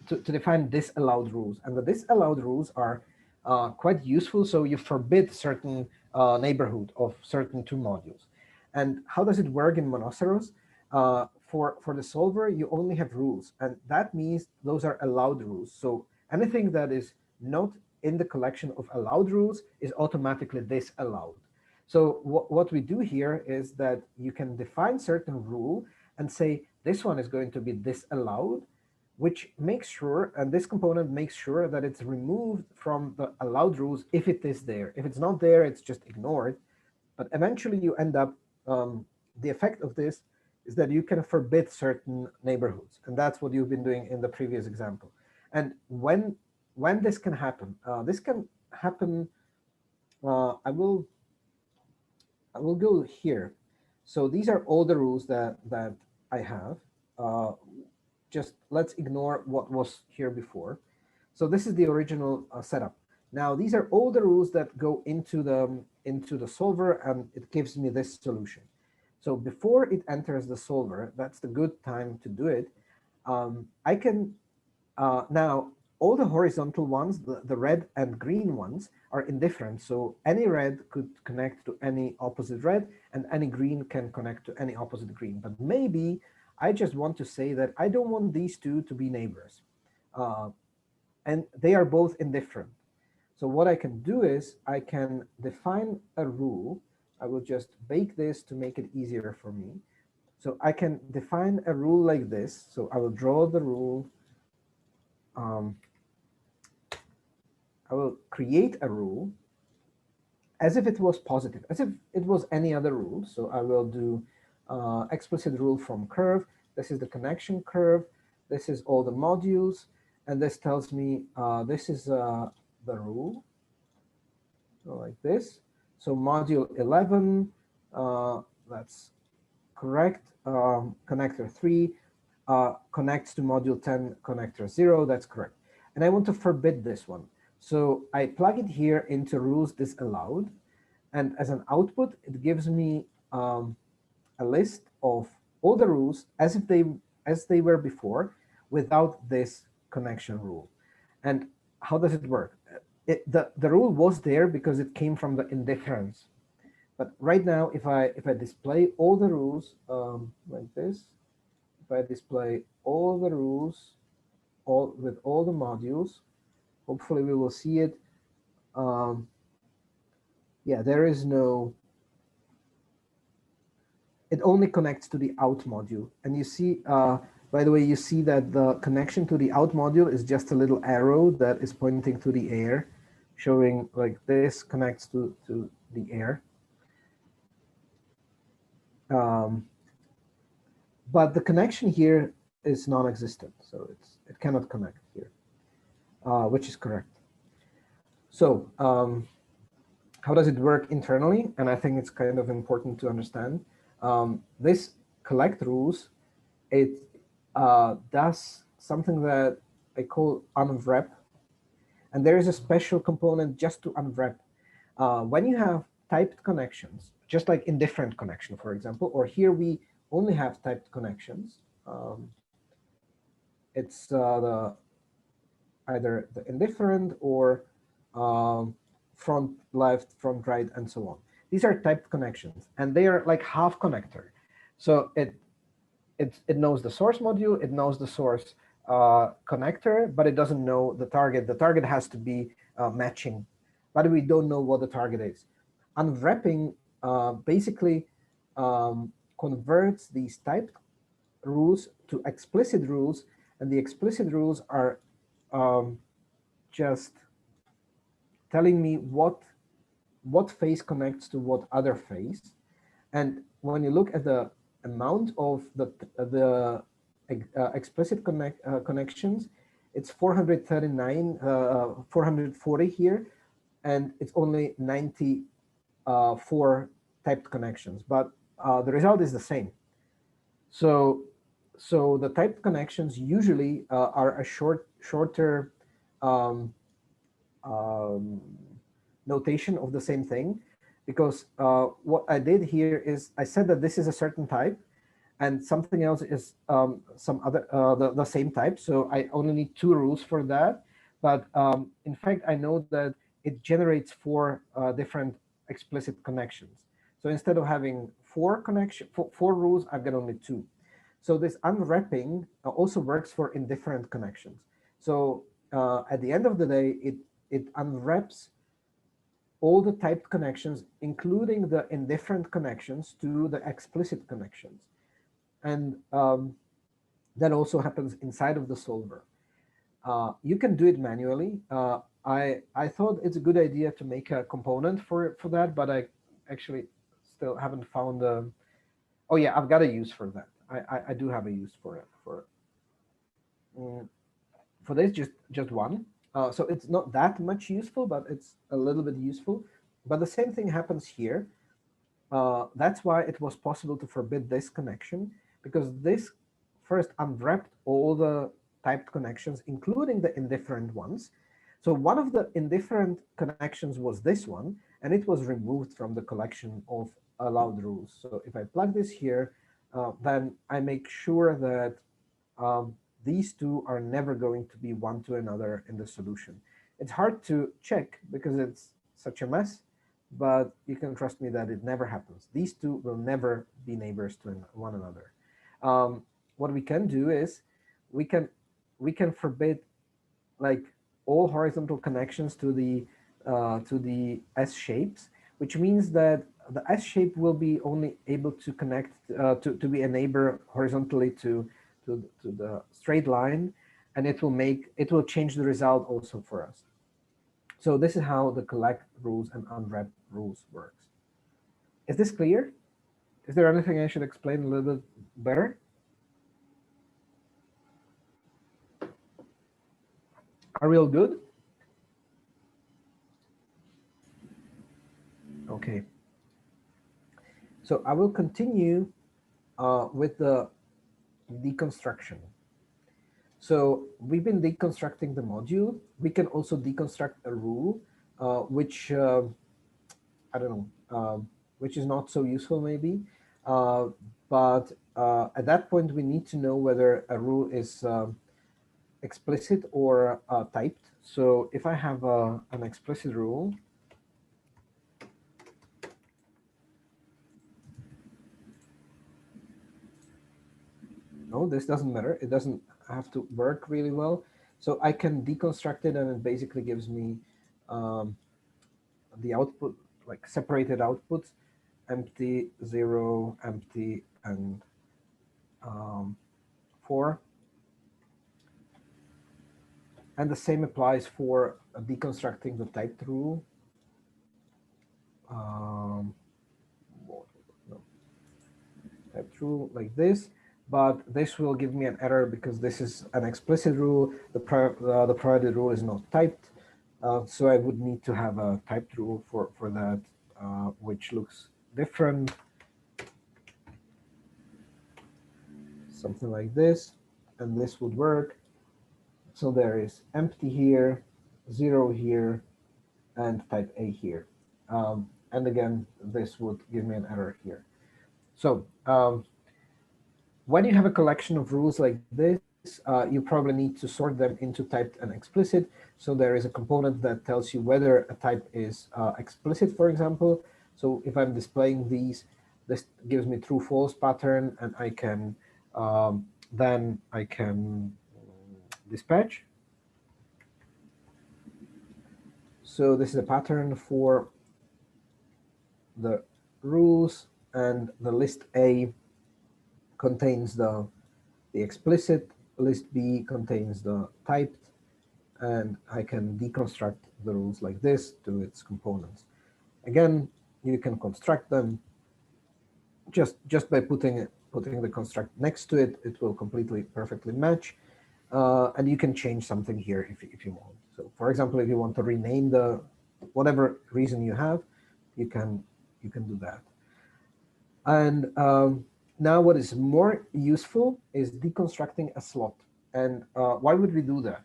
to define disallowed rules, and the disallowed rules are quite useful. So you forbid certain neighborhood of certain two modules. And how does it work in Monoceros? For the solver, you only have rules, and that means those are allowed rules. So anything that is not in the collection of allowed rules is automatically disallowed. So what we do here is that you can define certain rule and say this one is going to be disallowed, which makes sure, and this component makes sure that it's removed from the allowed rules if it is there. If it's not there, it's just ignored. But eventually you end up, the effect of this is that you can forbid certain neighborhoods. And that's what you've been doing in the previous example. And when this can happen, I will go here. So these are all the rules that I have. Just let's ignore what was here before. So this is the original setup. Now these are all the rules that go into the solver, and it gives me this solution. So before it enters the solver, that's the good time to do it. I can now all the horizontal ones, the red and green ones, are indifferent. So any red could connect to any opposite red, and any green can connect to any opposite green. But maybe I just want to say that I don't want these two to be neighbors. And they are both indifferent. So what I can do is I can define a rule. I will just bake this to make it easier for me. So I can define a rule like this. So I will draw the rule. I will create a rule as if it was positive, as if it was any other rule. So I will do explicit rule from curve. This is the connection curve. This is all the modules. And this tells me this is the rule. So like this. So module 11, that's correct. Connector 3 connects to module 10, connector 0, that's correct. And I want to forbid this one. So I plug it here into rules disallowed. And as an output, it gives me a list of all the rules as they were before, without this connection rule. And how does it work? The rule was there because it came from the indifference. But right now, if I display all the rules like this, if I display all the rules with all the modules, hopefully we will see it. Yeah, there is no, it only connects to the out module. And you see, by the way, you see that the connection to the out module is just a little arrow that is pointing to the air, showing like this connects to the air. But the connection here is non-existent, so it cannot connect here, which is correct. So how does it work internally? And I think it's kind of important to understand. This collect rules, it does something that I call unwrap. And there is a special component just to unwrap. When you have typed connections, just like indifferent connection, for example, or here we only have typed connections. It's either the indifferent or front left, front right, and so on. These are typed connections, and they are like half connector. So it knows the source module, it knows the source connector, but it doesn't know the target. The target has to be matching, but we don't know what the target is. Unwrapping basically converts these typed rules to explicit rules, and the explicit rules are just telling me what phase connects to what other phase. And when you look at the amount of the explicit connections, it's 439, 440 here, and it's only 94 typed connections, but the result is the same. So the typed connections usually are a shorter notation of the same thing, because what I did here is I said that this is a certain type and something else is some other the same type. So I only need 2 rules for that. But in fact, I know that it generates 4 different explicit connections. So instead of having 4 rules, I've got only 2. So this unwrapping also works for indifferent connections. So at the end of the day, it unwraps all the typed connections, including the indifferent connections, to the explicit connections. And that also happens inside of the solver. You can do it manually. I thought it's a good idea to make a component for that, but I actually still haven't found a, oh yeah, I've got a use for that. I do have a use for it. For this, just one. So it's not that much useful, but it's a little bit useful. But the same thing happens here. That's why it was possible to forbid this connection, because this first unwrapped all the typed connections, including the indifferent ones. So one of the indifferent connections was this one, and it was removed from the collection of allowed rules. So if I plug this here, then I make sure that these 2 are never going to be one to another in the solution. It's hard to check because it's such a mess, but you can trust me that it never happens. These 2 will never be neighbors to one another. What we can do is we can forbid like all horizontal connections to the S shapes, which means that the S shape will be only able to connect to be a neighbor horizontally to the straight line, and it will change the result also for us. So this is how the collect rules and unwrap rules works. Is this clear? Is there anything I should explain a little bit better? Are we all good? Okay. So I will continue with the deconstruction. So we've been deconstructing the module. We can also deconstruct a rule, which I don't know, which is not so useful maybe. But at that point, we need to know whether a rule is explicit or typed. So if I have an explicit rule, no, this doesn't matter. It doesn't have to work really well. So I can deconstruct it, and it basically gives me the output, like separated outputs, empty, 0, empty, and 4. And the same applies for deconstructing the typed rule. No, typed rule like this, but this will give me an error because this is an explicit rule. The provided rule is not typed, so I would need to have a typed rule for that, which looks different. Something like this, and this would work. So there is empty here, 0 here, and type A here. And again, this would give me an error here. So when you have a collection of rules like this, you probably need to sort them into typed and explicit. So there is a component that tells you whether a type is explicit, for example. So if I'm displaying these, this gives me true false pattern, and I can then I can dispatch. So this is a pattern for the rules, and the list A contains the explicit, list B contains the typed, and I can deconstruct the rules like this to its components. Again, you can construct them just by putting the construct next to it. It will completely perfectly match, and you can change something here if you want. So for example, if you want to rename the whatever reason you have, you can do that. And now what is more useful is deconstructing a slot. And why would we do that?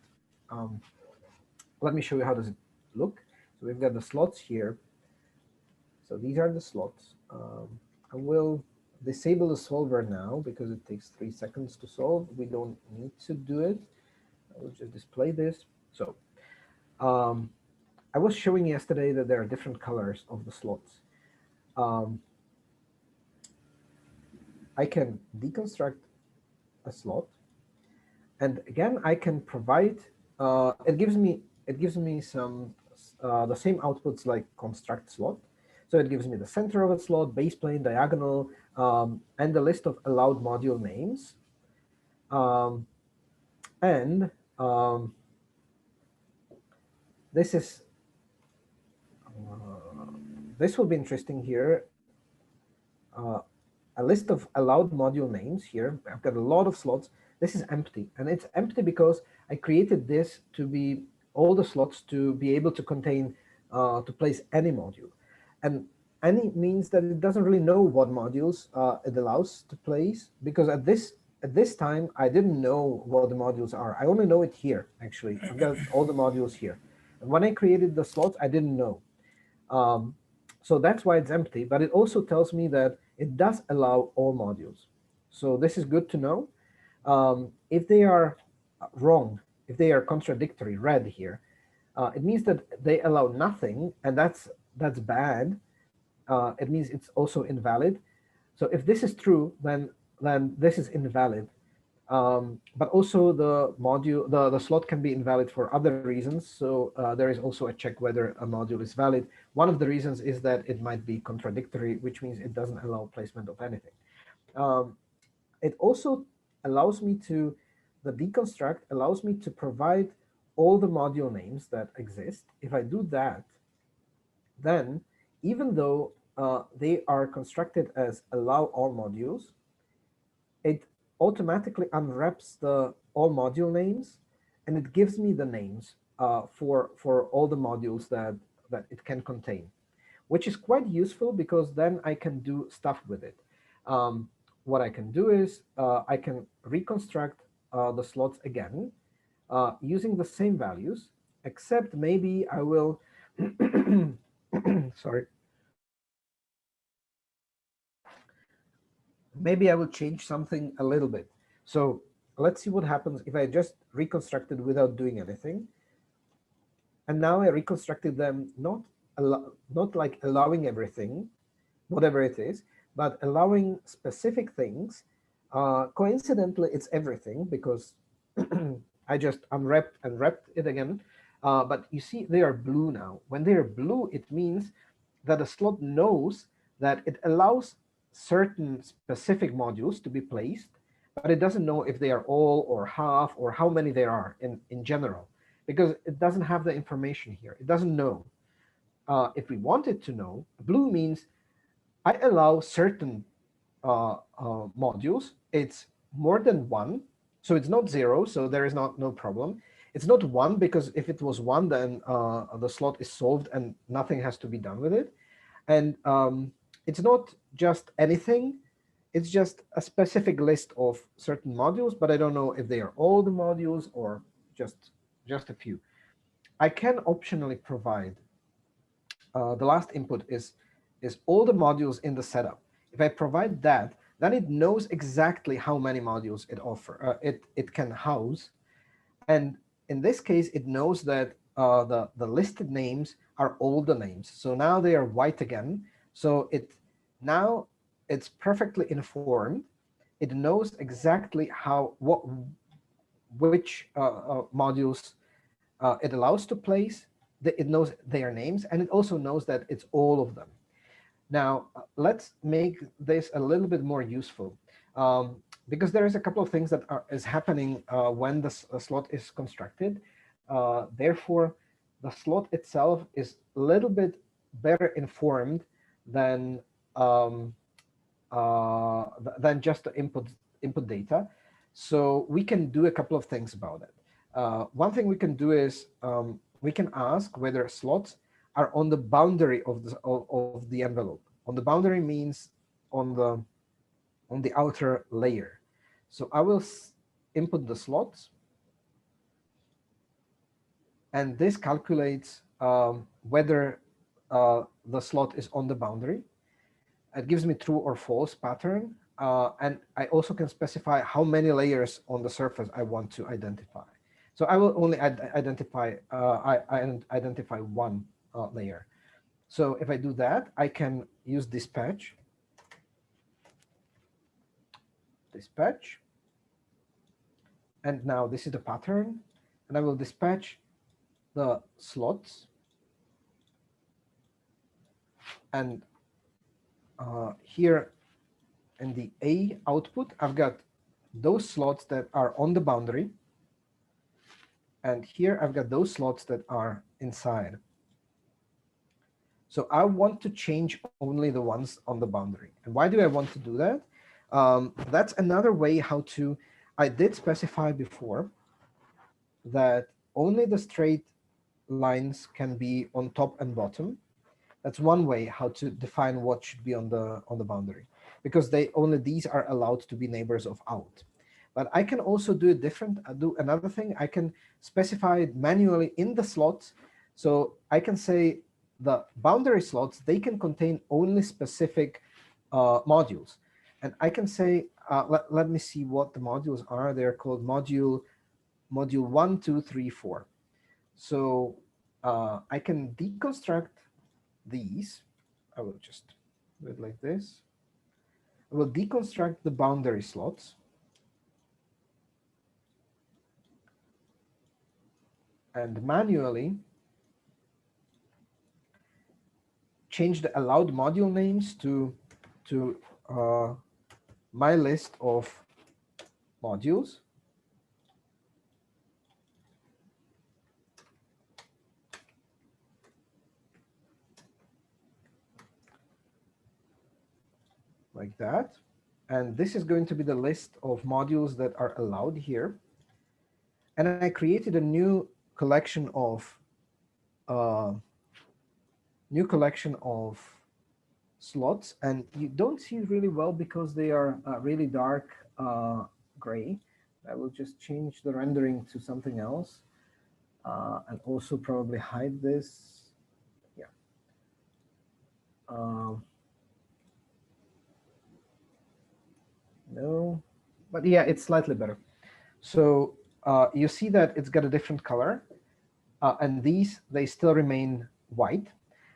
Let me show you how does it look. So we've got the slots here. So these are the slots. I will disable the solver now because it takes 3 seconds to solve. We don't need to do it. I will just display this. So I was showing yesterday that there are different colors of the slots. I can deconstruct a slot, and again I can provide. It gives me some the same outputs like construct slot. So it gives me the center of a slot, base plane, diagonal, and the list of allowed module names. This is this will be interesting here. A list of allowed module names here. I've got a lot of slots. This is empty, and it's empty because I created this to be all the slots to be able to contain to place any module, and any means that it doesn't really know what modules it allows to place, because at this time I didn't know what the modules are. I only know it here. Actually, I've got all the modules here, and when I created the slots, I didn't know. So that's why it's empty, but it also tells me that it does allow all modules. So this is good to know. If they are wrong, if they are contradictory, red here, it means that they allow nothing, and that's bad. It means it's also invalid. So if this is true, then this is invalid. But also the module, the slot can be invalid for other reasons. So there is also a check whether a module is valid. One of the reasons is that it might be contradictory, which means it doesn't allow placement of anything. It also allows me to, the deconstruct allows me to provide all the module names that exist. If I do that, then even though they are constructed as allow all modules, it automatically unwraps the all module names, and it gives me the names for all the modules that it can contain, which is quite useful because then I can do stuff with it. What I can do is I can reconstruct the slots again using the same values, except maybe I will, sorry. Maybe I will change something a little bit. So let's see what happens if I just reconstructed without doing anything. And now I reconstructed them not like allowing everything, whatever it is, but allowing specific things. Coincidentally, it's everything because I just unwrapped and wrapped it again. But you see, they are blue now. When they are blue, it means that the slot knows that it allows certain specific modules to be placed, but it doesn't know if they are all or half or how many there are in general, because it doesn't have the information here. It doesn't know. If we wanted to know, blue means I allow certain modules. It's more than one, so it's not zero, so there is no problem. It's not one, because if it was one, then the slot is solved and nothing has to be done with it. And it's not just anything, it's just a specific list of certain modules, but I don't know if they are all the modules or just a few. I can optionally provide the last input is all the modules in the setup. If I provide that, then it knows exactly how many modules it can house. And in this case, it knows that the listed names are all the names. So now they are white again. So now it's perfectly informed. It knows exactly which modules it allows to place. It knows their names, and it also knows that it's all of them. Now, let's make this a little bit more useful, because there is a couple of things that is happening when the slot is constructed. Therefore, the slot itself is a little bit better informed than just the input data. So we can do a couple of things about it. One thing we can do is we can ask whether slots are on the boundary of the envelope. On the boundary means on the outer layer. So I will input the slots, and this calculates whether the slot is on the boundary. It gives me true or false pattern, and I also can specify how many layers on the surface I want to identify. So I will only identify one layer. So if I do that, I can use dispatch, and now this is the pattern, and I will dispatch the slots, and here in the A output, I've got those slots that are on the boundary, and here I've got those slots that are inside. So I want to change only the ones on the boundary. And why do I want to do that? That's another way how to, I did specify before that only the straight lines can be on top and bottom. That's one way how to define what should be on the boundary, because only these are allowed to be neighbors of out. But I can also do it different. I do another thing. I can specify it manually in the slots. So I can say the boundary slots, they can contain only specific modules. And I can say, let me see what the modules are. They're called module 1, 2, 3, 4. So I can deconstruct these. I will just do it like this. I will deconstruct the boundary slots. And manually change the allowed module names to my list of modules. Like that. And this is going to be the list of modules that are allowed here. And I created a new collection of slots, and you don't see really well because they are really dark gray. I will just change the rendering to something else, and also probably hide this. Yeah. No, but yeah, it's slightly better. So you see that it's got a different color, and these, they still remain white.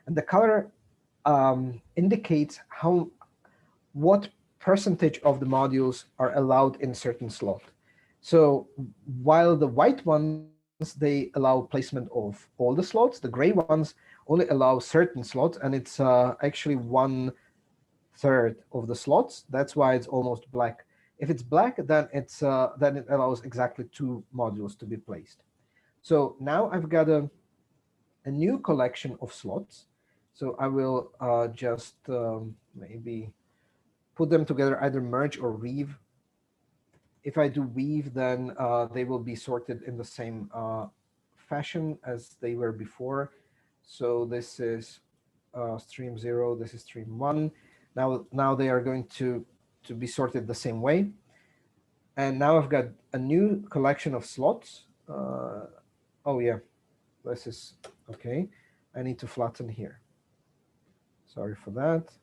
And the color indicates what percentage of the modules are allowed in certain slot. So while the white ones, they allow placement of all the slots, the gray ones only allow certain slots, and it's actually 1/3 of the slots. That's why it's almost black. If it's black, then then it allows exactly 2 modules to be placed. So now I've got a new collection of slots. So I will just maybe put them together, either merge or weave. If I do weave, then they will be sorted in the same fashion as they were before. So this is stream 0, this is stream 1. Now they are going to be sorted the same way. And now I've got a new collection of slots. Oh yeah, this is okay. I need to flatten here. Sorry for that.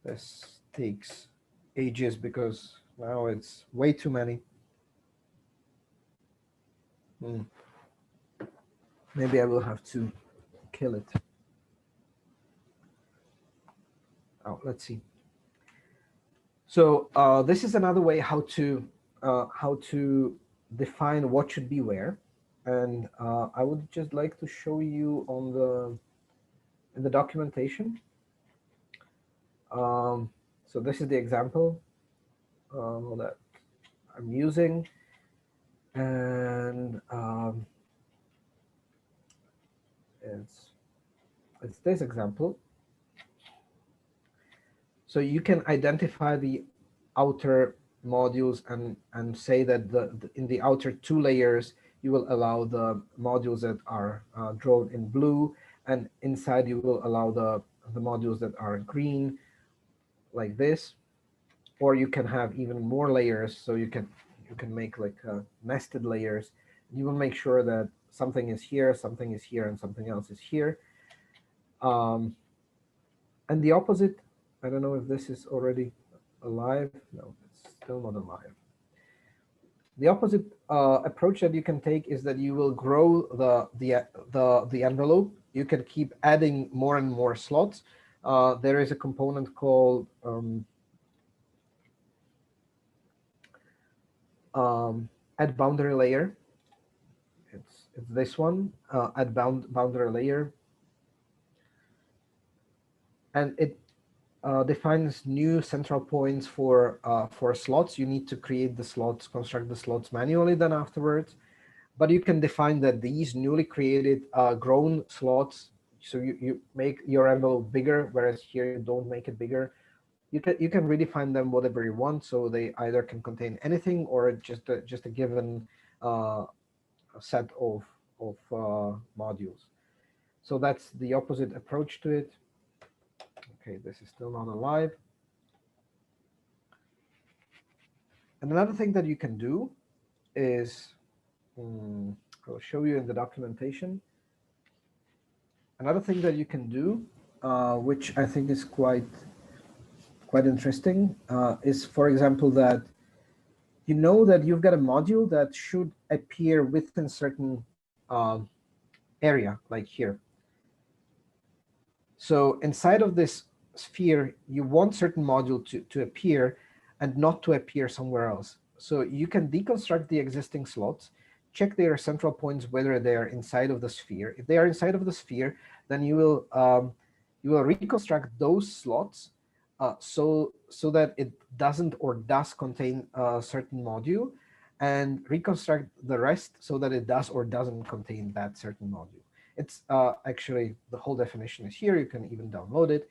This takes ages because now it's way too many. Maybe I will have to kill it. Oh, let's see. So this is another way how to define what should be where, and I would just like to show you in the documentation. So this is the example that I'm using, and it's this example. So you can identify the outer modules and say that in the outer 2 layers, you will allow the modules that are drawn in blue, and inside you will allow the modules that are green, like this. Or you can have even more layers, so you can make like nested layers. You will make sure that something is here, something is here, and something else is here. And the opposite, I don't know if this is already alive. No, it's still not alive. The opposite approach that you can take is that you will grow the envelope. You can keep adding more and more slots. There is a component called add boundary layer. It's this one, add boundary layer, and it defines new central points for slots. You need to create the slots, construct the slots manually then afterwards. But you can define that these newly created grown slots, so you make your envelope bigger, whereas here you don't make it bigger. You can redefine them whatever you want, so they either can contain anything or just a given set of modules. So that's the opposite approach to it. Okay, this is still not alive. And another thing that you can do is, I'll show you in the documentation. Another thing that you can do, which I think is quite interesting, is, for example, that you know that you've got a module that should appear within certain area, like here. So inside of this sphere, you want certain module to appear and not to appear somewhere else. So you can deconstruct the existing slots, check their central points, whether they are inside of the sphere. If they are inside of the sphere, then you will reconstruct those slots so that it doesn't or does contain a certain module, and reconstruct the rest so that it does or doesn't contain that certain module. It's actually, the whole definition is here. You can even download it.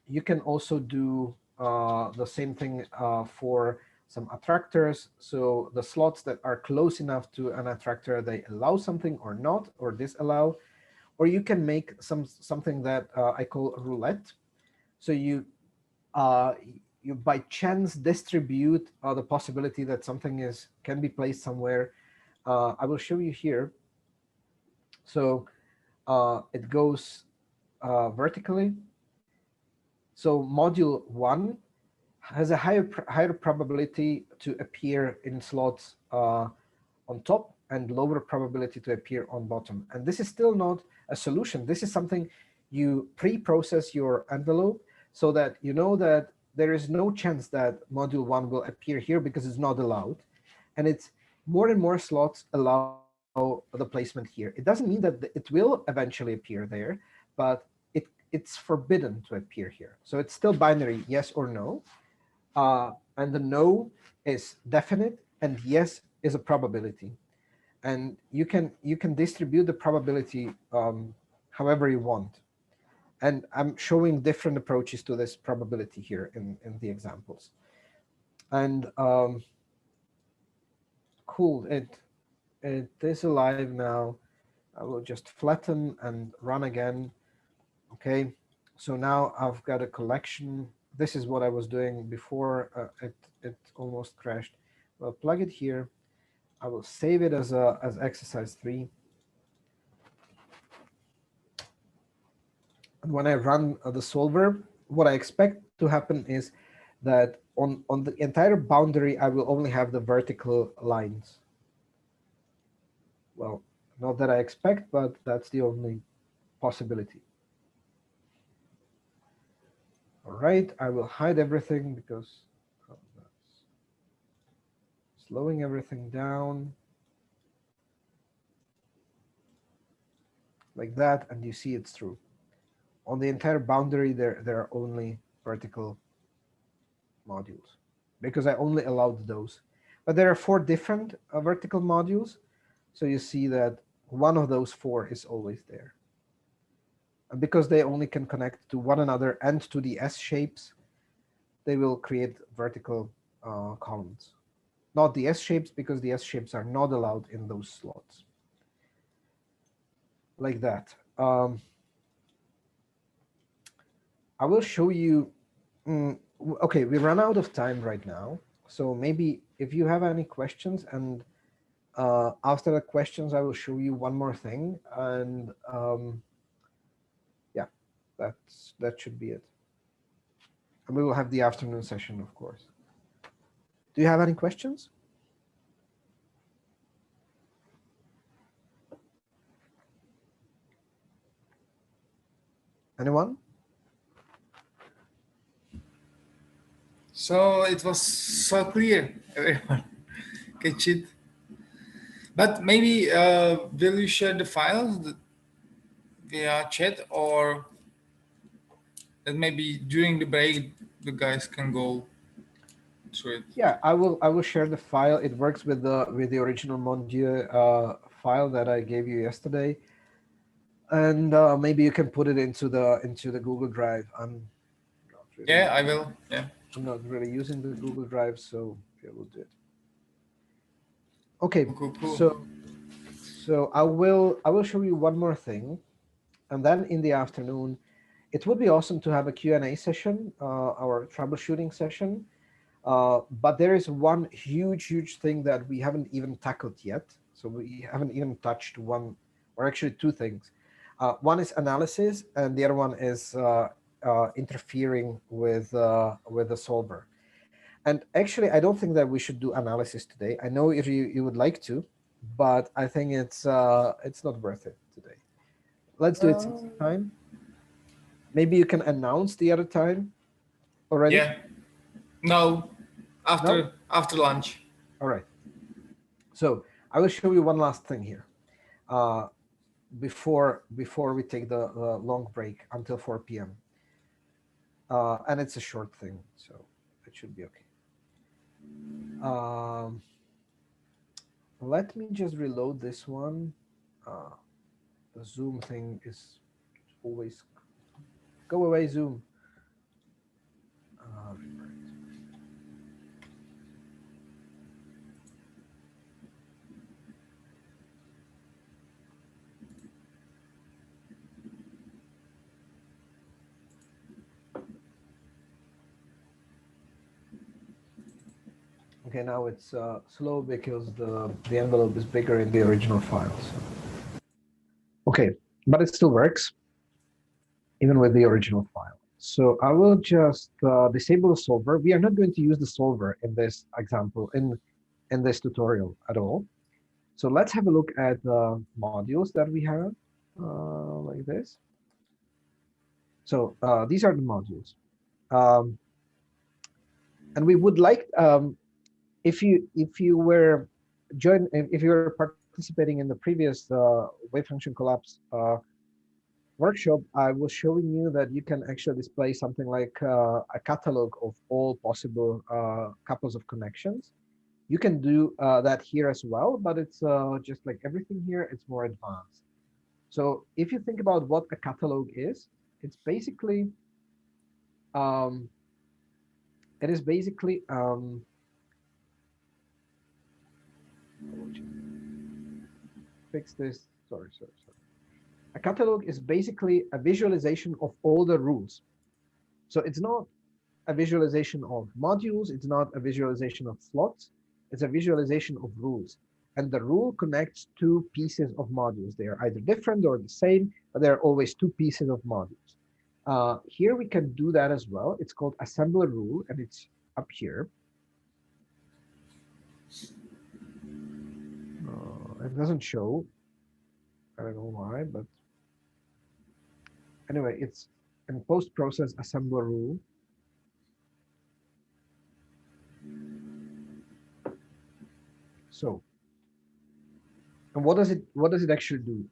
You can also do the same thing for some attractors. So the slots that are close enough to an attractor, they allow something or not, or disallow. Or you can make something that I call roulette. So you by chance distribute the possibility that something can be placed somewhere. I will show you here. So it goes vertically. So module 1 has a higher probability to appear in slots on top and lower probability to appear on bottom. And this is still not a solution. This is something you pre-process your envelope so that you know that there is no chance that module 1 will appear here because it's not allowed. And it's more and more slots allow the placement here. It doesn't mean that it will eventually appear there, but it's forbidden to appear here. So it's still binary, yes or no. And the no is definite, and yes is a probability. And you can distribute the probability however you want. And I'm showing different approaches to this probability here in the examples. And cool, it is alive now. I will just flatten and run again. Okay, so now I've got a collection. This is what I was doing before it almost crashed. Well, plug it here. I will save it as exercise 3. And when I run the solver, what I expect to happen is that on the entire boundary, I will only have the vertical lines. Well, not that I expect, but that's the only possibility. All right, I will hide everything because that's slowing everything down. Like that, and you see it's true. On the entire boundary, there are only vertical modules because I only allowed those. But there are 4 different vertical modules. So you see that one of those 4 is always there. And because they only can connect to one another and to the S shapes, they will create vertical columns. Not the S shapes, because the S shapes are not allowed in those slots. Like that. I will show you. Okay, we run out of time right now. So maybe if you have any questions, and after the questions, I will show you one more thing. And yeah, that should be it. And we will have the afternoon session, of course. Do you have any questions? Anyone? So it was so clear, everyone. Catch it. But maybe will you share the files via chat, or that maybe during the break the guys can go through it? Yeah, I will share the file. It works with the original Mondieu file that I gave you yesterday, and maybe you can put it into the Google Drive. Yeah, I will. Yeah. I'm not really using the Google Drive, so yeah, we'll do it. Okay, cool. So I will show you one more thing, and then in the afternoon, it would be awesome to have a Q&A session, our troubleshooting session. But there is one huge thing that we haven't even tackled yet. So we haven't even touched one, or actually 2 things. One is analysis, and the other one is interfering with the solver. And actually, I don't think that we should do analysis today. I know if you would like to, but I think it's not worth it today. Let's do it some time. Maybe you can announce the other time already. Yeah. No, after lunch. All right. So I will show you one last thing here before we take the long break until 4 p.m. And it's a short thing, so it should be okay. Let me just reload this one. The Zoom thing is always go away, Zoom. Okay, now it's slow because the envelope is bigger in the original file. So. Okay, but it still works, even with the original file. So I will just disable the solver. We are not going to use the solver in this example, in this tutorial at all. So let's have a look at the modules that we have, like this. So these are the modules. And we would like, if you were participating in the previous wave function collapse workshop, I was showing you that you can actually display something like a catalog of all possible couples of connections. You can do that here as well, but it's just like everything here, it's more advanced. So if you think about what a catalog is, it's basically fix this. Sorry. A catalog is basically a visualization of all the rules. So it's not a visualization of modules. It's not a visualization of slots. It's a visualization of rules. And the rule connects two pieces of modules. They are either different or the same, but there are always two pieces of modules. Here we can do that as well. It's called assembler rule, and it's up here. It doesn't show. I don't know why, but anyway, it's in post-process assembler rule. So, and what does it actually do?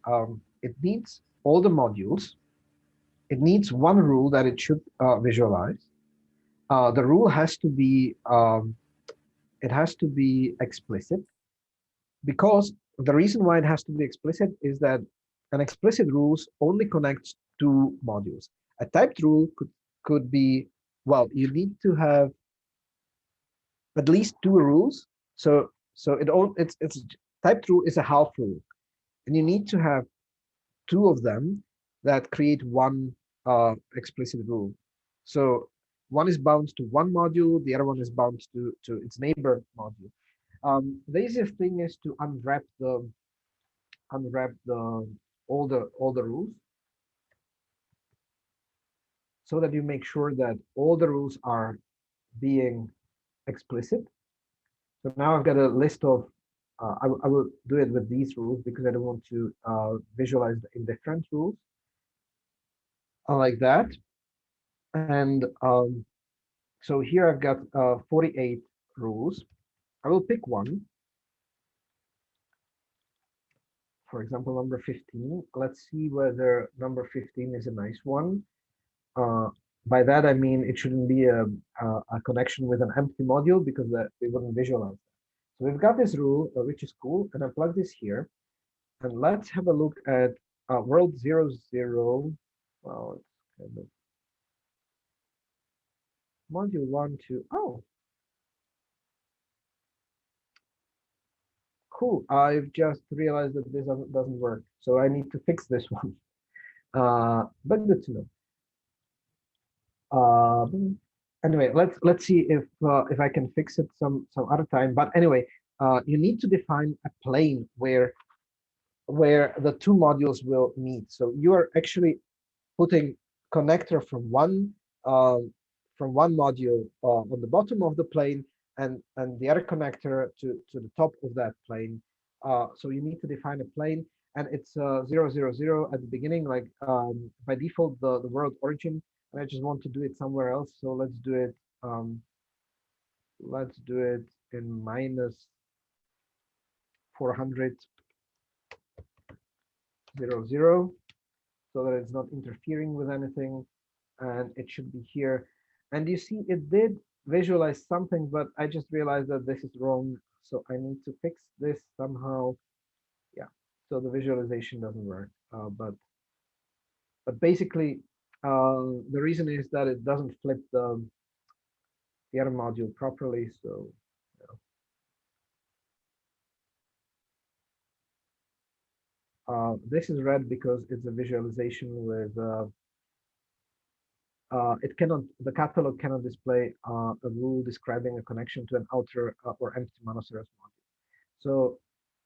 It needs all the modules. It needs one rule that it should visualize. The rule has to be explicit, because the reason why it has to be explicit is that an explicit rules only connects two modules. A typed rule could be, well, you need to have at least two rules. So it's typed rule is a half rule, and you need to have two of them that create one explicit rule. So one is bound to one module, the other one is bound to its neighbor module. The easiest thing is to unwrap all the rules, so that you make sure that all the rules are being explicit. So now I've got a list of, I will do it with these rules because I don't want to visualize the indifferent rules. Like that. And so here I've got 48 rules. I will pick one. For example, number 15. Let's see whether number 15 is a nice one. By that I mean it shouldn't be a connection with an empty module, because we wouldn't visualize that. So we've got this rule, which is cool, and I plug this here. And let's have a look at world 0, 0. Well, it's kind of module 1, 2. Oh, cool. I've just realized that this doesn't work, so I need to fix this one. But good to know. Anyway, let's see if I can fix it some other time. But anyway, you need to define a plane where the two modules will meet. So you are actually putting connector from one module on the bottom of the plane, and the other connector to the top of that plane. So you need to define a plane, and it's 0, 0, 0 at the beginning, like by default the world origin. And I just want to do it somewhere else, so let's do it in minus 400 0, 0, so that it's not interfering with anything, and it should be here. And you see it did visualize something, but I just realized that this is wrong, so I need to fix this somehow. Yeah, so the visualization doesn't work, but basically the reason is that it doesn't flip the other module properly. So this is red because it's a visualization with the catalog cannot display a rule describing a connection to an outer or empty Monoceros module. So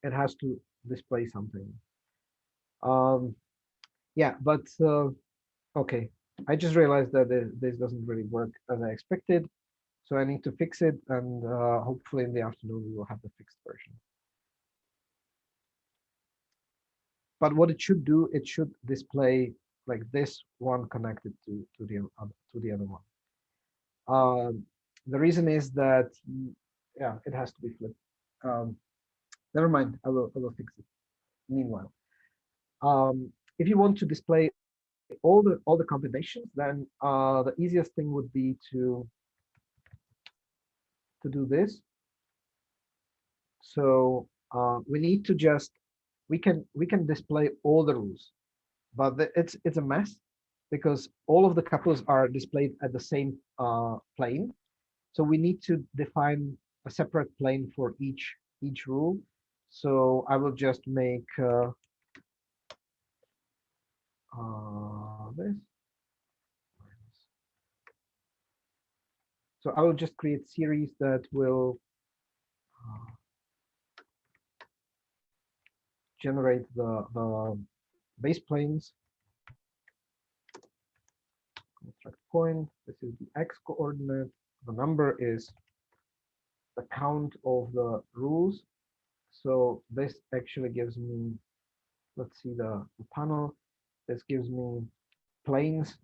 it has to display something. Yeah, but okay. I just realized that this doesn't really work as I expected. So I need to fix it, and hopefully in the afternoon we will have the fixed version. But what it should do, it should display like this one connected to the other one. The reason is that, yeah, it has to be flipped. Never mind, I will fix it. Meanwhile, if you want to display all the combinations, then the easiest thing would be to do this. So we need to just we can display all the rules, but it's a mess because all of the couples are displayed at the same plane. So we need to define a separate plane for each rule. So I will just make this. So I will just create series that will generate the base planes. Construct point. This is the x coordinate. The number is the count of the rules. So this actually gives me, let's see the panel. This gives me planes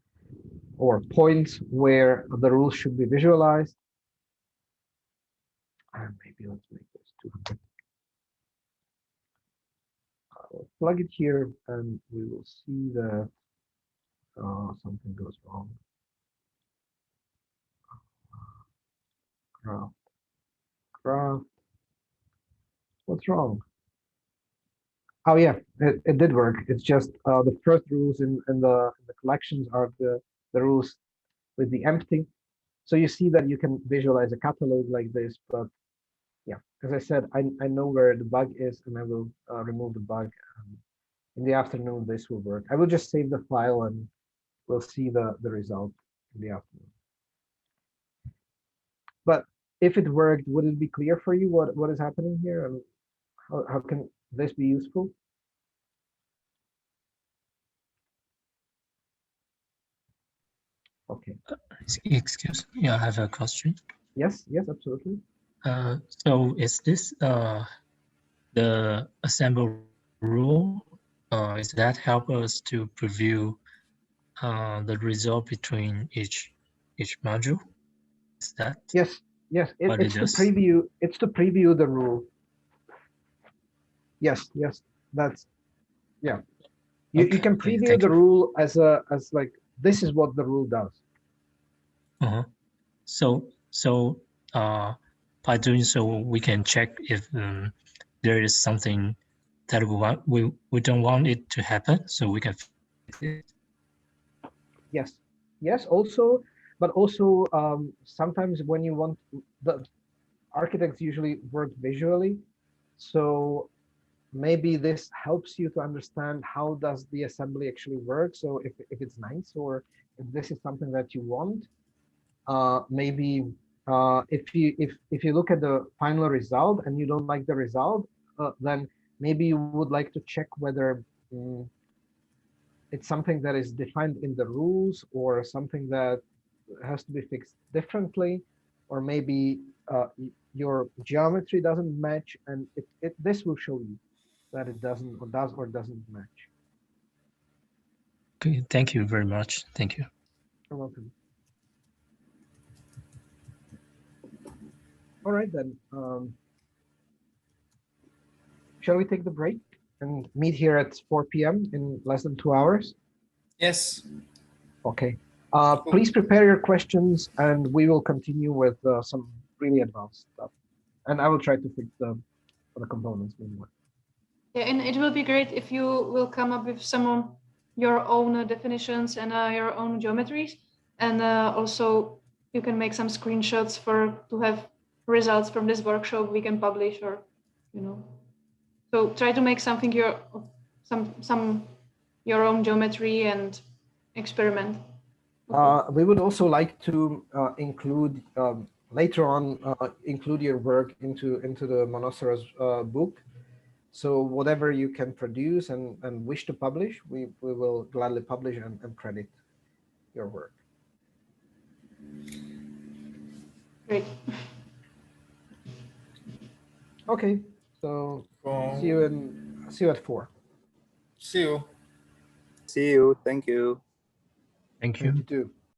or points where the rules should be visualized. And maybe let's make this 200. I will plug it here, and we will see that something goes wrong. Craft. What's wrong? Oh yeah, it did work. It's just the first rules in the collections are the rules with the empty. So you see that you can visualize a catalog like this, but yeah, as I said, I know where the bug is, and I will remove the bug. In the afternoon, this will work. I will just save the file, and we'll see the result in the afternoon. But if it worked, would it be clear for you what is happening here, and how can this be useful? Okay. Excuse me, I have a question. Yes, absolutely. So is this the assemble rule? Is that help us to preview the result between each module? Is that? Yes. It's to preview. It's to preview the rule. Yes. That's yeah. You can preview the rule as like this is what the rule does. So by doing so, we can check if there is something that we don't want it to happen, so we can fix it. Yes. Also, but also sometimes when you want, the architects usually work visually, so maybe this helps you to understand how does the assembly actually work. So if it's nice, or if this is something that you want, maybe if you look at the final result and you don't like the result, then maybe you would like to check whether it's something that is defined in the rules or something that has to be fixed differently, or maybe your geometry doesn't match, and this will show you that it doesn't or does or doesn't match. Okay, thank you very much. Thank you. You're welcome. All right then. Shall we take the break and meet here at 4 p.m. in less than 2 hours? Yes. Okay. Please prepare your questions, and we will continue with some really advanced stuff. And I will try to fix the components meanwhile. Yeah, and it will be great if you will come up with some of your own definitions and your own geometries, and also you can make some screenshots to have results from this workshop we can publish, or So try to make something your own geometry and experiment. We would also like to include later on include your work into the Monoceros book. So whatever you can produce and wish to publish, we will gladly publish and credit. your work. Great. Okay, so see you at 4. See you. See you. Thank you. Thank you. You too.